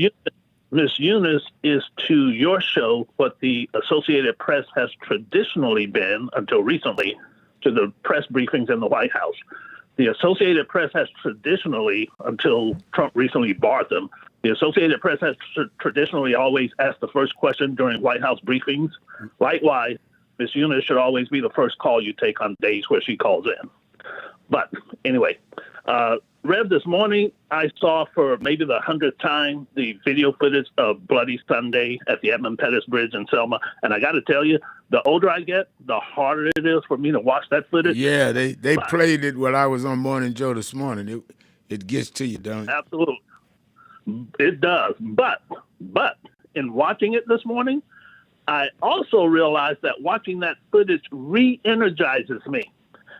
Eunice is to your show what the Associated Press has traditionally been, until recently, to the press briefings in the White House. The Associated Press has traditionally, until Trump recently barred them, the Associated Press has traditionally always asked the first question during White House briefings. Likewise, Ms. Eunice should always be the first call you take on days where she calls in. But anyway, Rev, this morning I saw for maybe the 100th time the video footage of Bloody Sunday at the Edmund Pettus Bridge in Selma. And I got to tell you, the older I get, the harder it is for me to watch that footage. Yeah, they played it when I was on Morning Joe this morning. It gets to you, don't it? Absolutely. It does. But in watching it this morning, I also realized that watching that footage re-energizes me,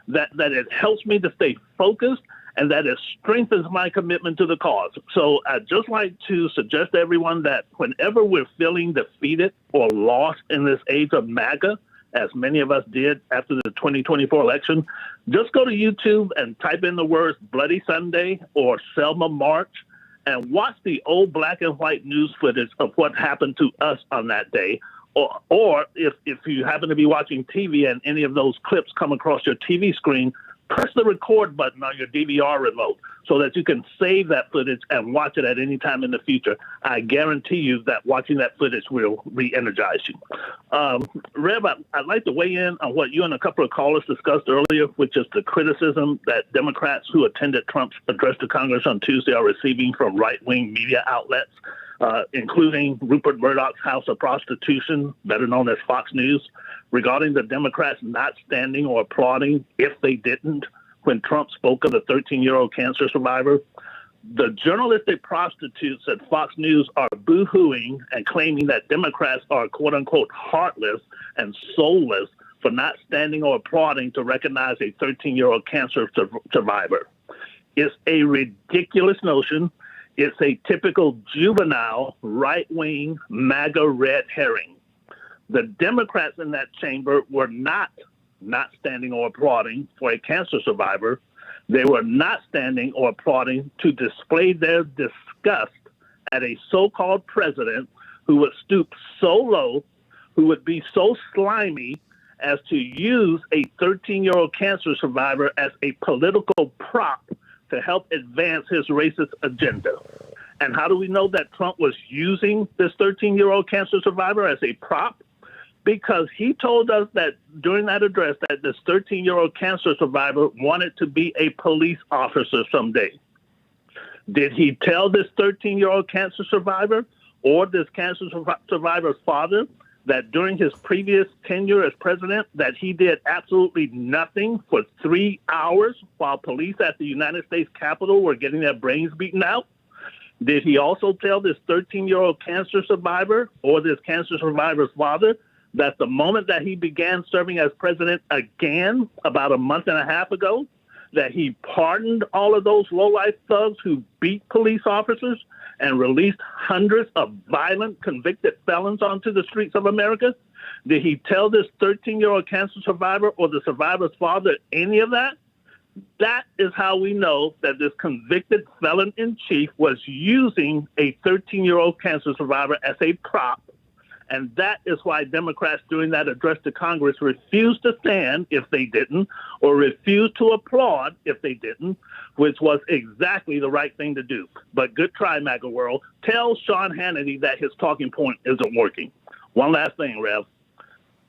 that it helps me to stay focused, and that it strengthens my commitment to the cause. So I'd just like to suggest to everyone that whenever we're feeling defeated or lost in this age of MAGA, as many of us did after the 2024 election, just go to YouTube and type in the words Bloody Sunday or Selma March and watch the old black and white news footage of what happened to us on that day. Or if you happen to be watching TV and any of those clips come across your TV screen, press the record button on your DVR remote so that you can save that footage and watch it at any time in the future. I guarantee you that watching that footage will re-energize you. Rev, I'd like to weigh in on what you and a couple of callers discussed earlier, which is the criticism that Democrats who attended Trump's address to Congress on Tuesday are receiving from right-wing media outlets, including Rupert Murdoch's House of Prostitution, better known as Fox News, regarding the Democrats not standing or applauding, if they didn't, when Trump spoke of the 13-year-old cancer survivor. The journalistic prostitutes at Fox News are boo-hooing and claiming that Democrats are, quote-unquote, heartless and soulless for not standing or applauding to recognize a 13-year-old cancer survivor. It's a ridiculous notion. It's a typical juvenile right-wing MAGA red herring. The Democrats in that chamber were not standing or applauding for a cancer survivor. They were not standing or applauding to display their disgust at a so-called president who would stoop so low, who would be so slimy as to use a 13-year-old cancer survivor as a political prop to help advance his racist agenda. And how do we know that Trump was using this 13-year-old cancer survivor as a prop? Because he told us that during that address that this 13-year-old cancer survivor wanted to be a police officer someday. Did he tell this 13-year-old cancer survivor or this cancer survivor's father that during his previous tenure as president that he did absolutely nothing for 3 hours while police at the United States Capitol were getting their brains beaten out? Did he also tell this 13-year-old cancer survivor or this cancer survivor's father that the moment that he began serving as president again about a month and a half ago, that he pardoned all of those low-life thugs who beat police officers and released hundreds of violent convicted felons onto the streets of America? Did he tell this 13-year-old cancer survivor or the survivor's father any of that? That is how we know that this convicted felon-in-chief was using a 13-year-old cancer survivor as a prop. And that is why Democrats during that address to Congress refused to stand if they didn't, or refused to applaud if they didn't, which was exactly the right thing to do. But good try, MAGA world. Tell Sean Hannity that his talking point isn't working. One last thing, Rev.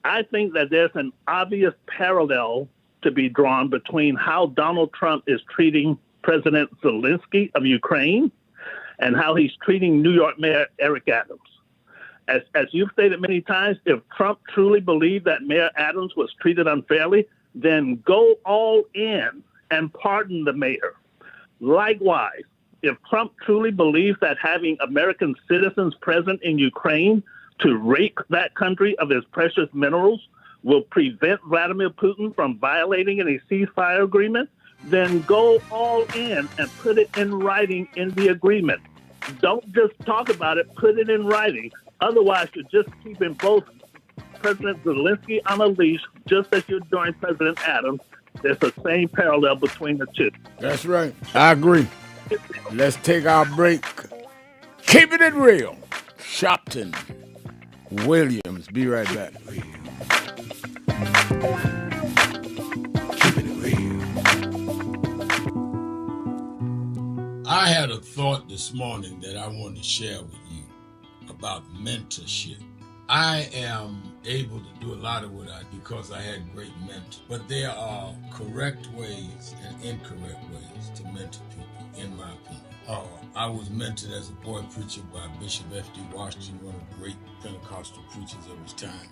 I think that there's an obvious parallel to be drawn between how Donald Trump is treating President Zelensky of Ukraine and how he's treating New York Mayor Eric Adams. As you've stated many times, if Trump truly believed that Mayor Adams was treated unfairly, then go all in and pardon the mayor. Likewise, if Trump truly believes that having American citizens present in Ukraine to rape that country of its precious minerals will prevent Vladimir Putin from violating any ceasefire agreement, then go all in and put it in writing in the agreement. Don't just talk about it, put it in writing. Otherwise, you're just keeping both President Zelensky on a leash, just as you're doing President Adams. There's the same parallel between the two. That's right. I agree. Let's take our break. Keeping it real. Sharpton Williams. Be right back. Keeping it real. I had a thought this morning that I want to share with you about mentorship. I am able to do a lot of what I do because I had great mentors, but there are correct ways and incorrect ways to mentor people, in my opinion. I was mentored as a boy preacher by Bishop F.D. Washington, one of the great Pentecostal preachers of his time.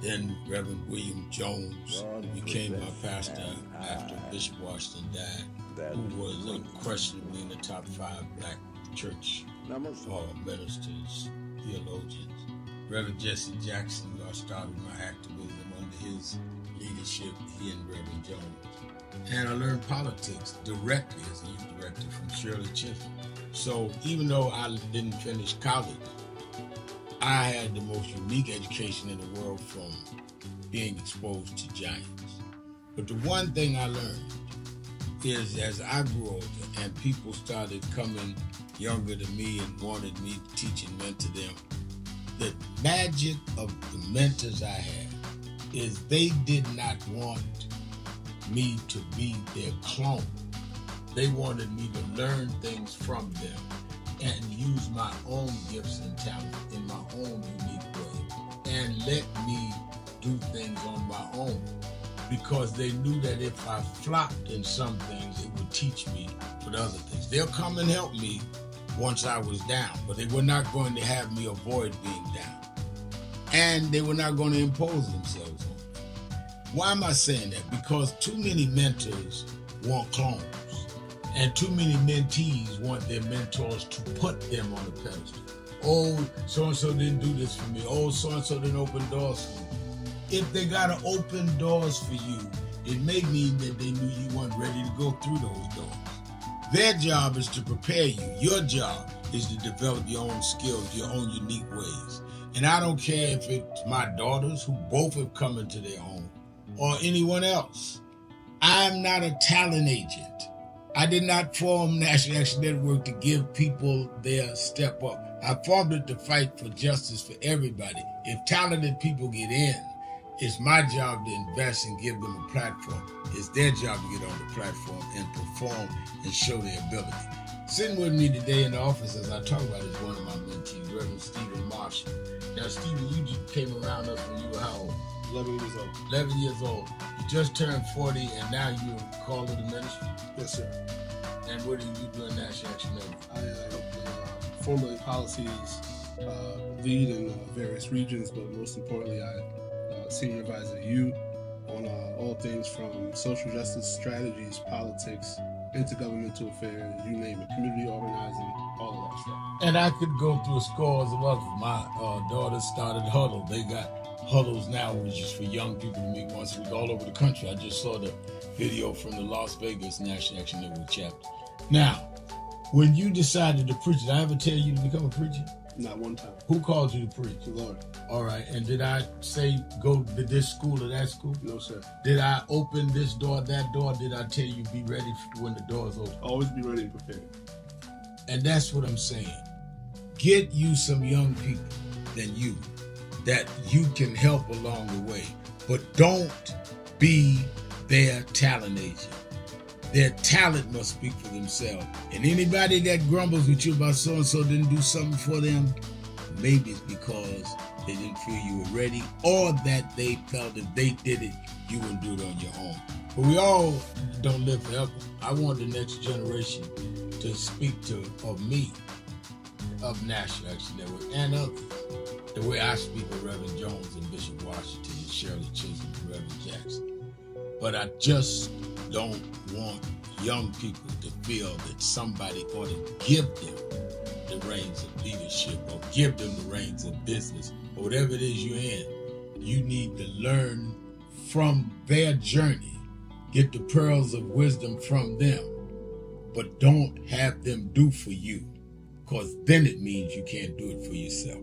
Then Reverend William Jones, who became my pastor after Bishop Washington died, who was unquestionably in the top 5 black church ministers, theologians. Reverend Jesse Jackson, who I started my activism under his leadership, he and Reverend Jones. And I learned politics directly as a youth director from Shirley Chisholm. So even though I didn't finish college, I had the most unique education in the world from being exposed to giants. But the one thing I learned is as I grew older and people started coming younger than me and wanted me to teach and mentor them, the magic of the mentors I had is they did not want me to be their clone. They wanted me to learn things from them and use my own gifts and talent in my own unique way and let me do things on my own, because they knew that if I flopped in some things, it would teach me for the other things. They'll come and help me once I was down, but they were not going to have me avoid being down. And they were not going to impose themselves on me. Why am I saying that? Because too many mentors want clones. And too many mentees want their mentors to put them on a pedestal. Oh, so-and-so didn't do this for me. Oh, so-and-so didn't open doors for me. If they got to open doors for you, it may mean that they knew you weren't ready to go through those doors. Their job is to prepare you. Your job is to develop your own skills, your own unique ways. And I don't care if it's my daughters, who both have come into their own, or anyone else. I'm not a talent agent. I did not form National Action Network to give people their step up. I formed it to fight for justice for everybody. If talented people get in, it's my job to invest and give them a platform. It's their job to get on the platform and perform and show their ability. Sitting with me today in the office as I talk about is one of my mentees, Reverend Stephen Marshall. Now, Stephen, you just came around us when you were how old? 11 years old. 11 years old. You just turned 40 and now you're called to the ministry? Yes, sir. And what do you do in National Action Network? I help formulate policies, lead in various regions, but most importantly, I senior advisor to you on all things from social justice strategies, politics, intergovernmental affairs, you name it, community organizing, all of that stuff. And I could go through scores of others. My daughters started Huddle. They got Huddles now, which is for young people to meet once a week all over the country. I just saw the video from the Las Vegas National Action Network chapter. Now, when you decided to preach, did I ever tell you to become a preacher? Not one time. Who called you to preach? The Lord. All right. And did I say go to this school or that school? No, sir. Did I open this door, that door? Did I tell you be ready when the doors open? Always be ready and prepared. And that's what I'm saying. Get you some young people than you that you can help along the way. But don't be their talent agent. Their talent must speak for themselves. And anybody that grumbles with you about so-and-so didn't do something for them, maybe it's because they didn't feel you were ready, or that they felt if they did it, you wouldn't do it on your own. But we all don't live forever. I want the next generation to speak of me, of National Action Network, and others, the way I speak of Reverend Jones and Bishop Washington and Shirley Chisholm and Reverend Jackson. But I just don't want young people to feel that somebody ought to give them the reins of leadership or give them the reins of business or whatever it is you're in. You need to learn from their journey, get the pearls of wisdom from them, but don't have them do for you, because then it means you can't do it for yourself.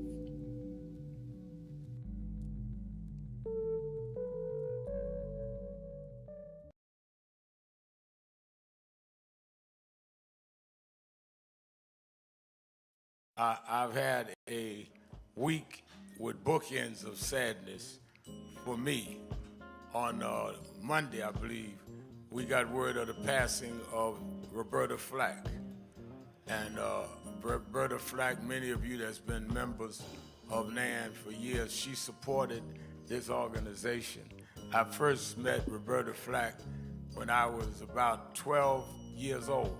I've had a week with bookends of sadness for me. On Monday, I believe, we got word of the passing of Roberta Flack, And Berta Flack, many of you that's been members of NAN for years, she supported this organization. I first met Roberta Flack when I was about 12 years old.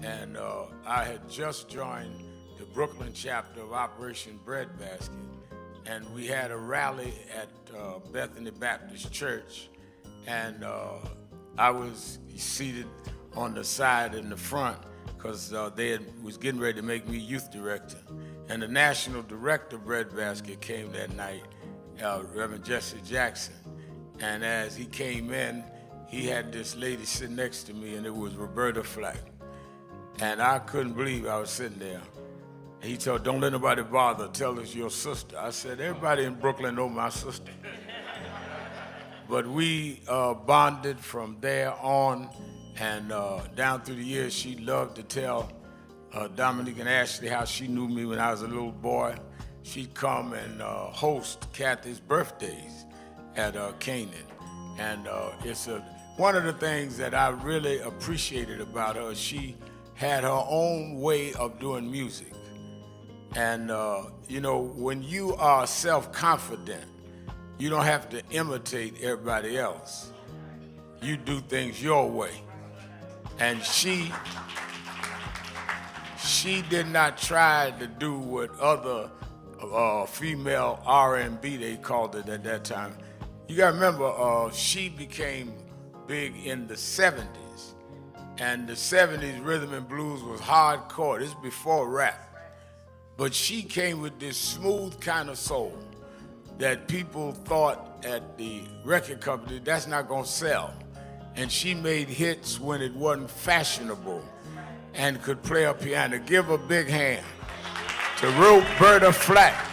And I had just joined the Brooklyn chapter of Operation Breadbasket. And we had a rally at Bethany Baptist Church. And I was seated on the side in the front because was getting ready to make me youth director. And the national director of Breadbasket came that night, Reverend Jesse Jackson. And as he came in, he had this lady sitting next to me, and it was Roberta Flack. And I couldn't believe I was sitting there. He told, don't let nobody bother, tell us your sister. I said, everybody in Brooklyn know my sister. But we bonded from there on, and down through the years, she loved to tell Dominique and Ashley how she knew me when I was a little boy. She'd come and host Kathy's birthdays at Canaan. And it's one of the things that I really appreciated about her. She had her own way of doing music. And, you know, when you are self-confident, you don't have to imitate everybody else. You do things your way. And she did not try to do what other female R&B, they called it at that time. You gotta remember, she became big in the 70s. And the 70s rhythm and blues was hardcore. This is before rap. But she came with this smooth kind of soul that people thought at the record company, that's not gonna sell. And she made hits when it wasn't fashionable and could play a piano. Give a big hand to Roberta Flack.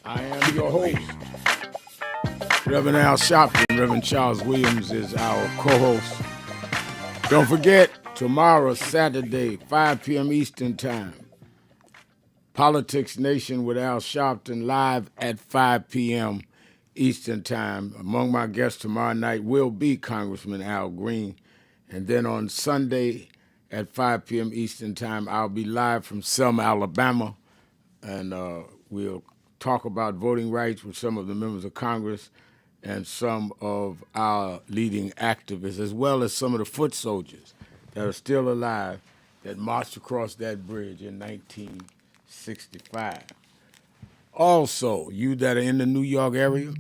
I am your host, Reverend Al Sharpton. Reverend Charles Williams is our co-host. Don't forget, tomorrow, Saturday, 5 p.m. Eastern Time, Politics Nation with Al Sharpton live at 5 p.m. Eastern Time. Among my guests tomorrow night will be Congressman Al Green. And then on Sunday at 5 p.m. Eastern Time, I'll be live from Selma, Alabama, and we'll talk about voting rights with some of the members of Congress and some of our leading activists, as well as some of the foot soldiers that are still alive that marched across that bridge in 1965. Also, you that are in the New York area,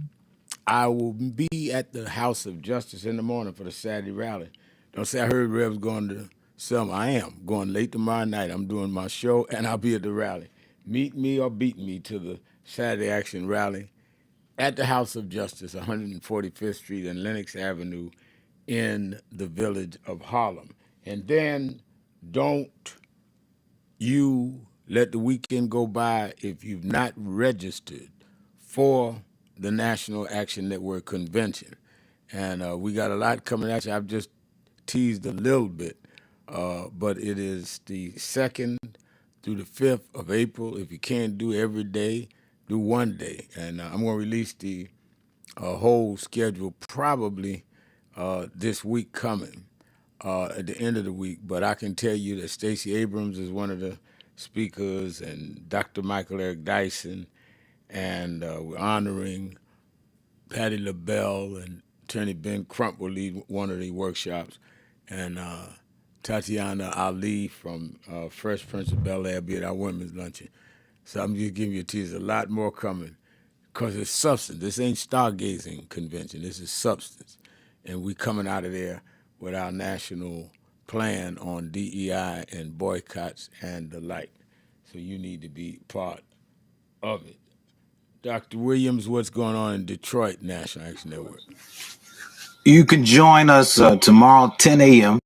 I will be at the House of Justice in the morning for the Saturday rally. Don't say I heard Rev's going to Selma. I am going late tomorrow night. I'm doing my show, and I'll be at the rally. Meet me or beat me to the Saturday Action Rally at the House of Justice, 145th Street and Lenox Avenue in the village of Harlem. And then don't you let the weekend go by if you've not registered for the National Action Network Convention. And we got a lot coming at you. I've just teased a little bit, but it is the 2nd through the 5th of April. If you can't do every day, do one day. And I'm going to release the whole schedule probably this week coming. at the end of the week. But I can tell you that Stacey Abrams is one of the speakers, and Dr. Michael Eric Dyson, and we're honoring Patti LaBelle, and Attorney Ben Crump will lead one of the workshops, and Tatiana Ali from Fresh Prince of Bel-Air be at our women's luncheon. So I'm just giving you a teaser. A lot more coming, because it's substance. This ain't stargazing convention. This is substance. And we coming out of there with our national plan on DEI and boycotts and the like. So you need to be part of it. Dr. Williams, what's going on in Detroit National Action Network? You can join us tomorrow, 10 a.m.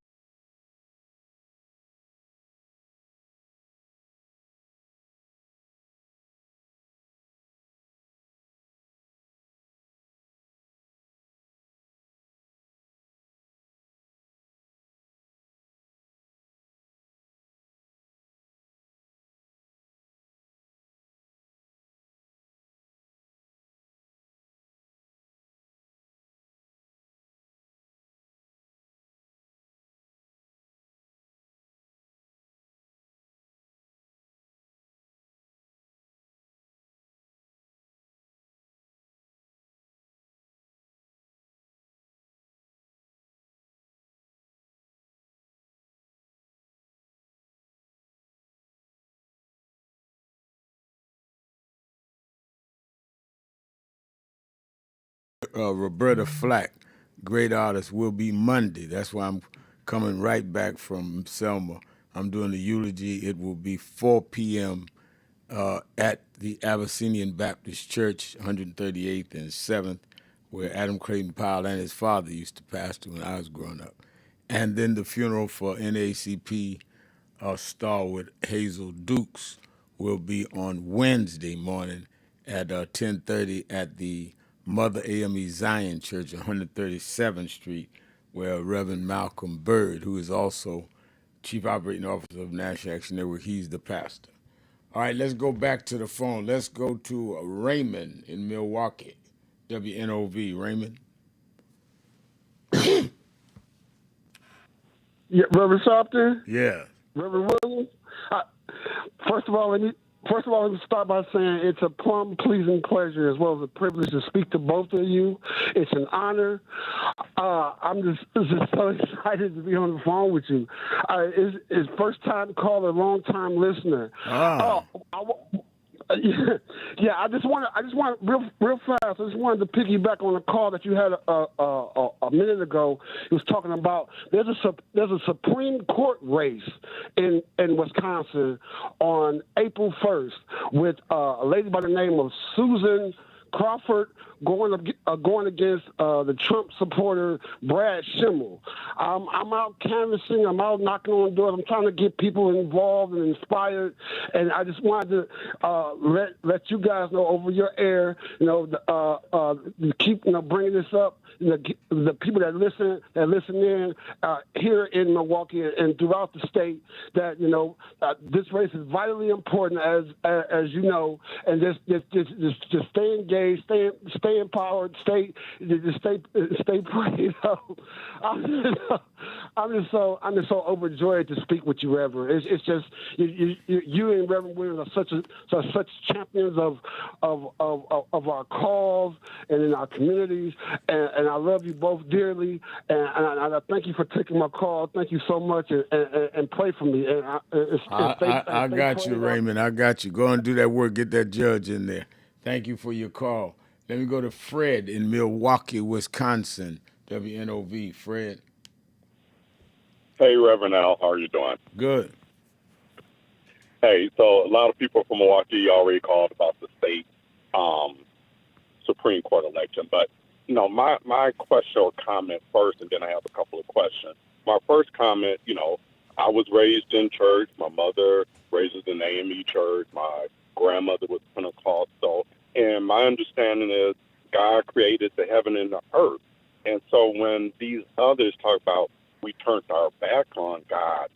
Roberta Flack, great artist, will be Monday. That's why I'm coming right back from Selma. I'm doing the eulogy. It will be 4 p.m. At the Abyssinian Baptist Church, 138th and 7th, where Adam Clayton Powell and his father used to pastor when I was growing up. And then the funeral for NAACP stalwart Hazel Dukes will be on Wednesday morning at 10:30 at the Mother AME Zion Church, 137th Street, where Reverend Malcolm Bird, who is also Chief Operating Officer of National Action Network, he's the pastor. All right, let's go back to the phone. Let's go to Raymond in Milwaukee, WNOV. Raymond? Yeah, Reverend Sharpton? Yeah. Reverend Williams? First of all, let me start by saying it's a plum pleasing pleasure as well as a privilege to speak to both of you. It's an honor. I'm just so excited to be on the phone with you. It's first time caller, long time listener. Yeah, I just want real fast. I just wanted to piggyback on a call that you had a minute ago. He was talking about there's a Supreme Court race in Wisconsin on April 1st with a lady by the name of Susan Crawford going against the Trump supporter Brad Schimmel. I'm out canvassing. I'm out knocking on doors. I'm trying to get people involved and inspired. And I just wanted to let you guys know over your air, keep bringing this up. The people that listen in here in Milwaukee and throughout the state, that this race is vitally important, as you know, and just stay engaged, stay empowered, stay prayed up. I'm just so overjoyed to speak with you, Reverend. It's just you and Reverend Williams are such champions of our cause and in our communities, and I love you both dearly, and I thank you for taking my call. Thank you so much, and pray for me. And I got you, Raymond. I got you. Go and do that work. Get that judge in there. Thank you for your call. Let me go to Fred in Milwaukee, Wisconsin, WNOV. Fred. Hey, Reverend Al, how are you doing? Good. Hey, so a lot of people from Milwaukee already called about the state Supreme Court election, but my question or comment first, and then I have a couple of questions. My first comment, I was raised in church. My mother raised in the AME church. My grandmother was Pentecostal. And my understanding is God created the heaven and the earth. And so when these others talk about we turned our back on God,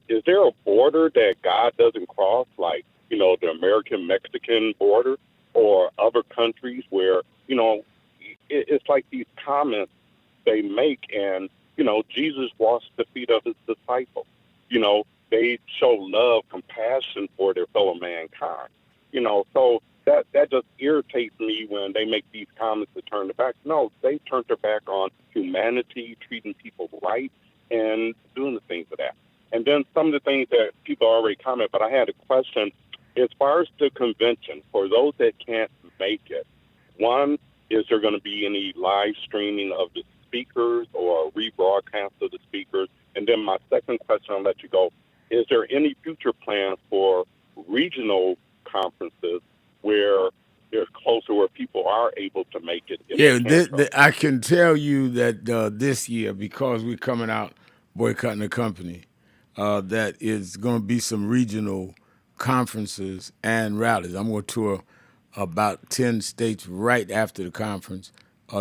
is there a border that God doesn't cross, like, the American-Mexican border or other countries where, it's like these comments they make and, Jesus washed the feet of his disciples. They show love, compassion for their fellow mankind. So that just irritates me when they make these comments to turn their back. No, they turned their back on humanity, treating people right, and doing the things of that. And then some of the things that people already comment, but I had a question. As far as the convention, for those that can't make it, one, is there going to be any live streaming of the speakers or a rebroadcast of the speakers? And then my second question, I'll let you go. Is there any future plan for regional conferences where they're closer, where people are able to make it? I can tell you that this year, because we're coming out boycotting the company, that is going to be some regional conferences and rallies. I'm going to tour about 10 states right after the conference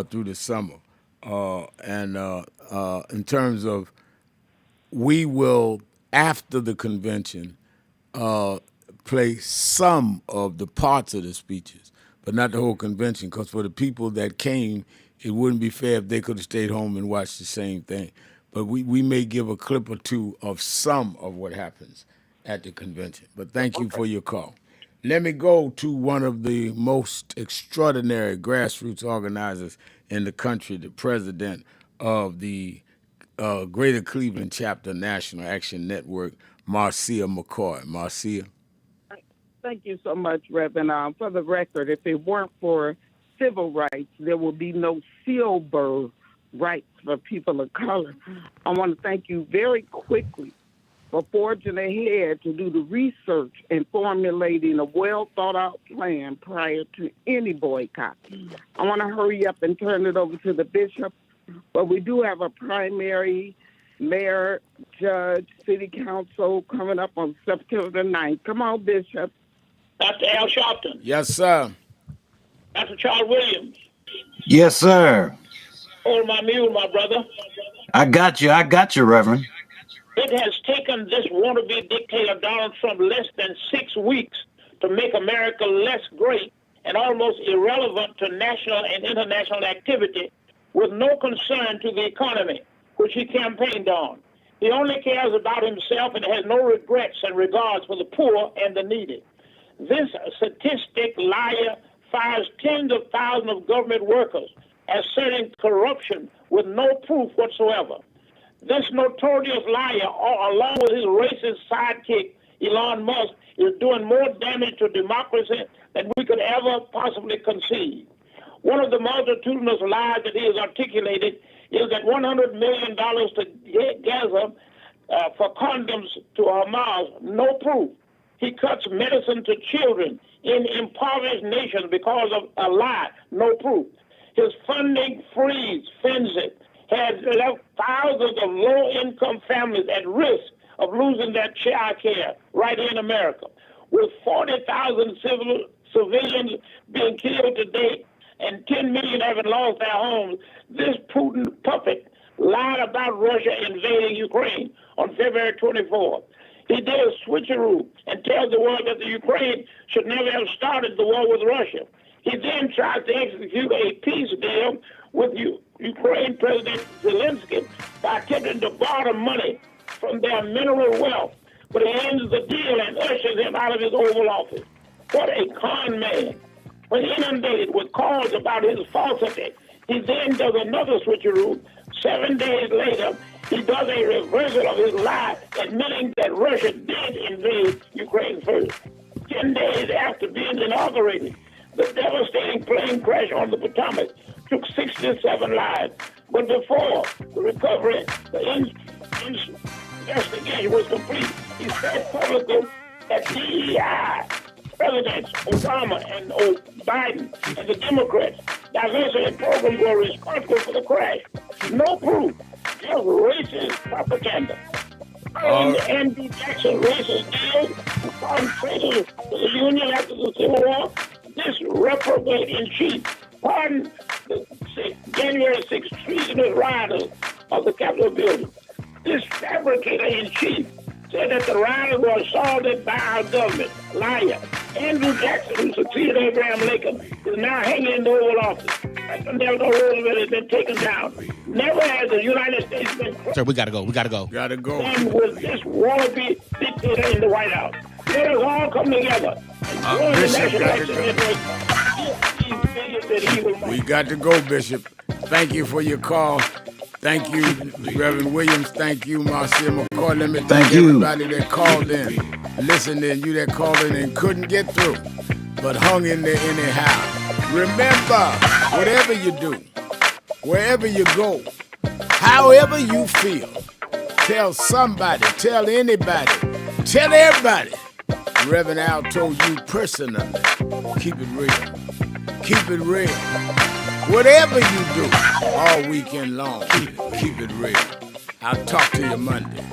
through the summer. And in terms of, we will, after the convention, play some of the parts of the speeches, but not the whole convention, because for the people that came, it wouldn't be fair if they could have stayed home and watched the same thing. But we may give a clip or two of some of what happens at the convention. But thank you for your call. Let me go to one of the most extraordinary grassroots organizers in the country, the president of the Greater Cleveland Chapter National Action Network, Marcia McCoy. Marcia. Thank you so much, Reverend. For the record, if it weren't for civil rights, there would be no civil rights for people of color. I want to thank you very quickly for forging ahead to do the research and formulating a well-thought-out plan prior to any boycott. I want to hurry up and turn it over to the bishop, but we do have a primary, mayor, judge, city council coming up on September the 9th. Come on, Bishop. Dr. Al Sharpton. Yes, sir. Dr. Charles Williams. Yes, sir. Hold my mule, my brother. I got you, Reverend. It has taken this wannabe dictator Donald Trump less than 6 weeks to make America less great and almost irrelevant to national and international activity, with no concern to the economy, which he campaigned on. He only cares about himself and has no regrets and regards for the poor and the needy. This statistic liar fires tens of thousands of government workers, asserting corruption with no proof whatsoever. This notorious liar, along with his racist sidekick, Elon Musk, is doing more damage to democracy than we could ever possibly conceive. One of the multitudinous lies that he has articulated is that $100 million to Gaza for condoms to Hamas, no proof. He cuts medicine to children in impoverished nations because of a lie, no proof. His funding freeze, frenzy, has left thousands of low-income families at risk of losing their child care right here in America. With 40,000 civilians being killed today and 10 million having lost their homes, this Putin puppet lied about Russia invading Ukraine on February 24th. He did a switcheroo and tells the world that the Ukraine should never have started the war with Russia. He then tries to execute a peace deal with Ukraine President Zelensky by attempting to borrow money from their mineral wealth, but he ends the deal and ushers him out of his Oval Office. What a con man. When inundated with calls about his falsity, he then does another switcheroo. 7 days later, he does a reversal of his lie, admitting that Russia did invade Ukraine first. 10 days after being inaugurated, the devastating plane crash on the Potomac took 67 lives. But before the recovery, the investigation was complete. He said publicly that DEI, Presidents Obama and Biden and the Democrats' diversity programs were responsible for the crash. No proof, just racist propaganda. Andrew Jackson racist deal, who found traitors to the Union after the Civil War. This reprobate-in-chief pardoned the January 6th treasonous rioters of the Capitol building. This fabricator-in-chief said that the rioters were assaulted by our government. Liar. Andrew Jackson, who succeeded Abraham Lincoln, is now hanging in the Oval Office. Delgado Roosevelt has been taken down. Never has the United States been Sir, we gotta go. We gotta go. Gotta go. and with this wannabe dictator in the White House. Let us all come together. Bishop got to go. We got to go, Bishop. Thank you for your call. Thank you, Reverend Williams. Thank you, Marcia McCoy. Let me thank everybody that called in, listened in, you that called in and couldn't get through, but hung in there anyhow. Remember, whatever you do, wherever you go, however you feel, tell somebody, tell anybody, tell everybody. Reverend Al told you personally, keep it real. Keep it real. Whatever you do all weekend long, keep it real. I'll talk to you Monday.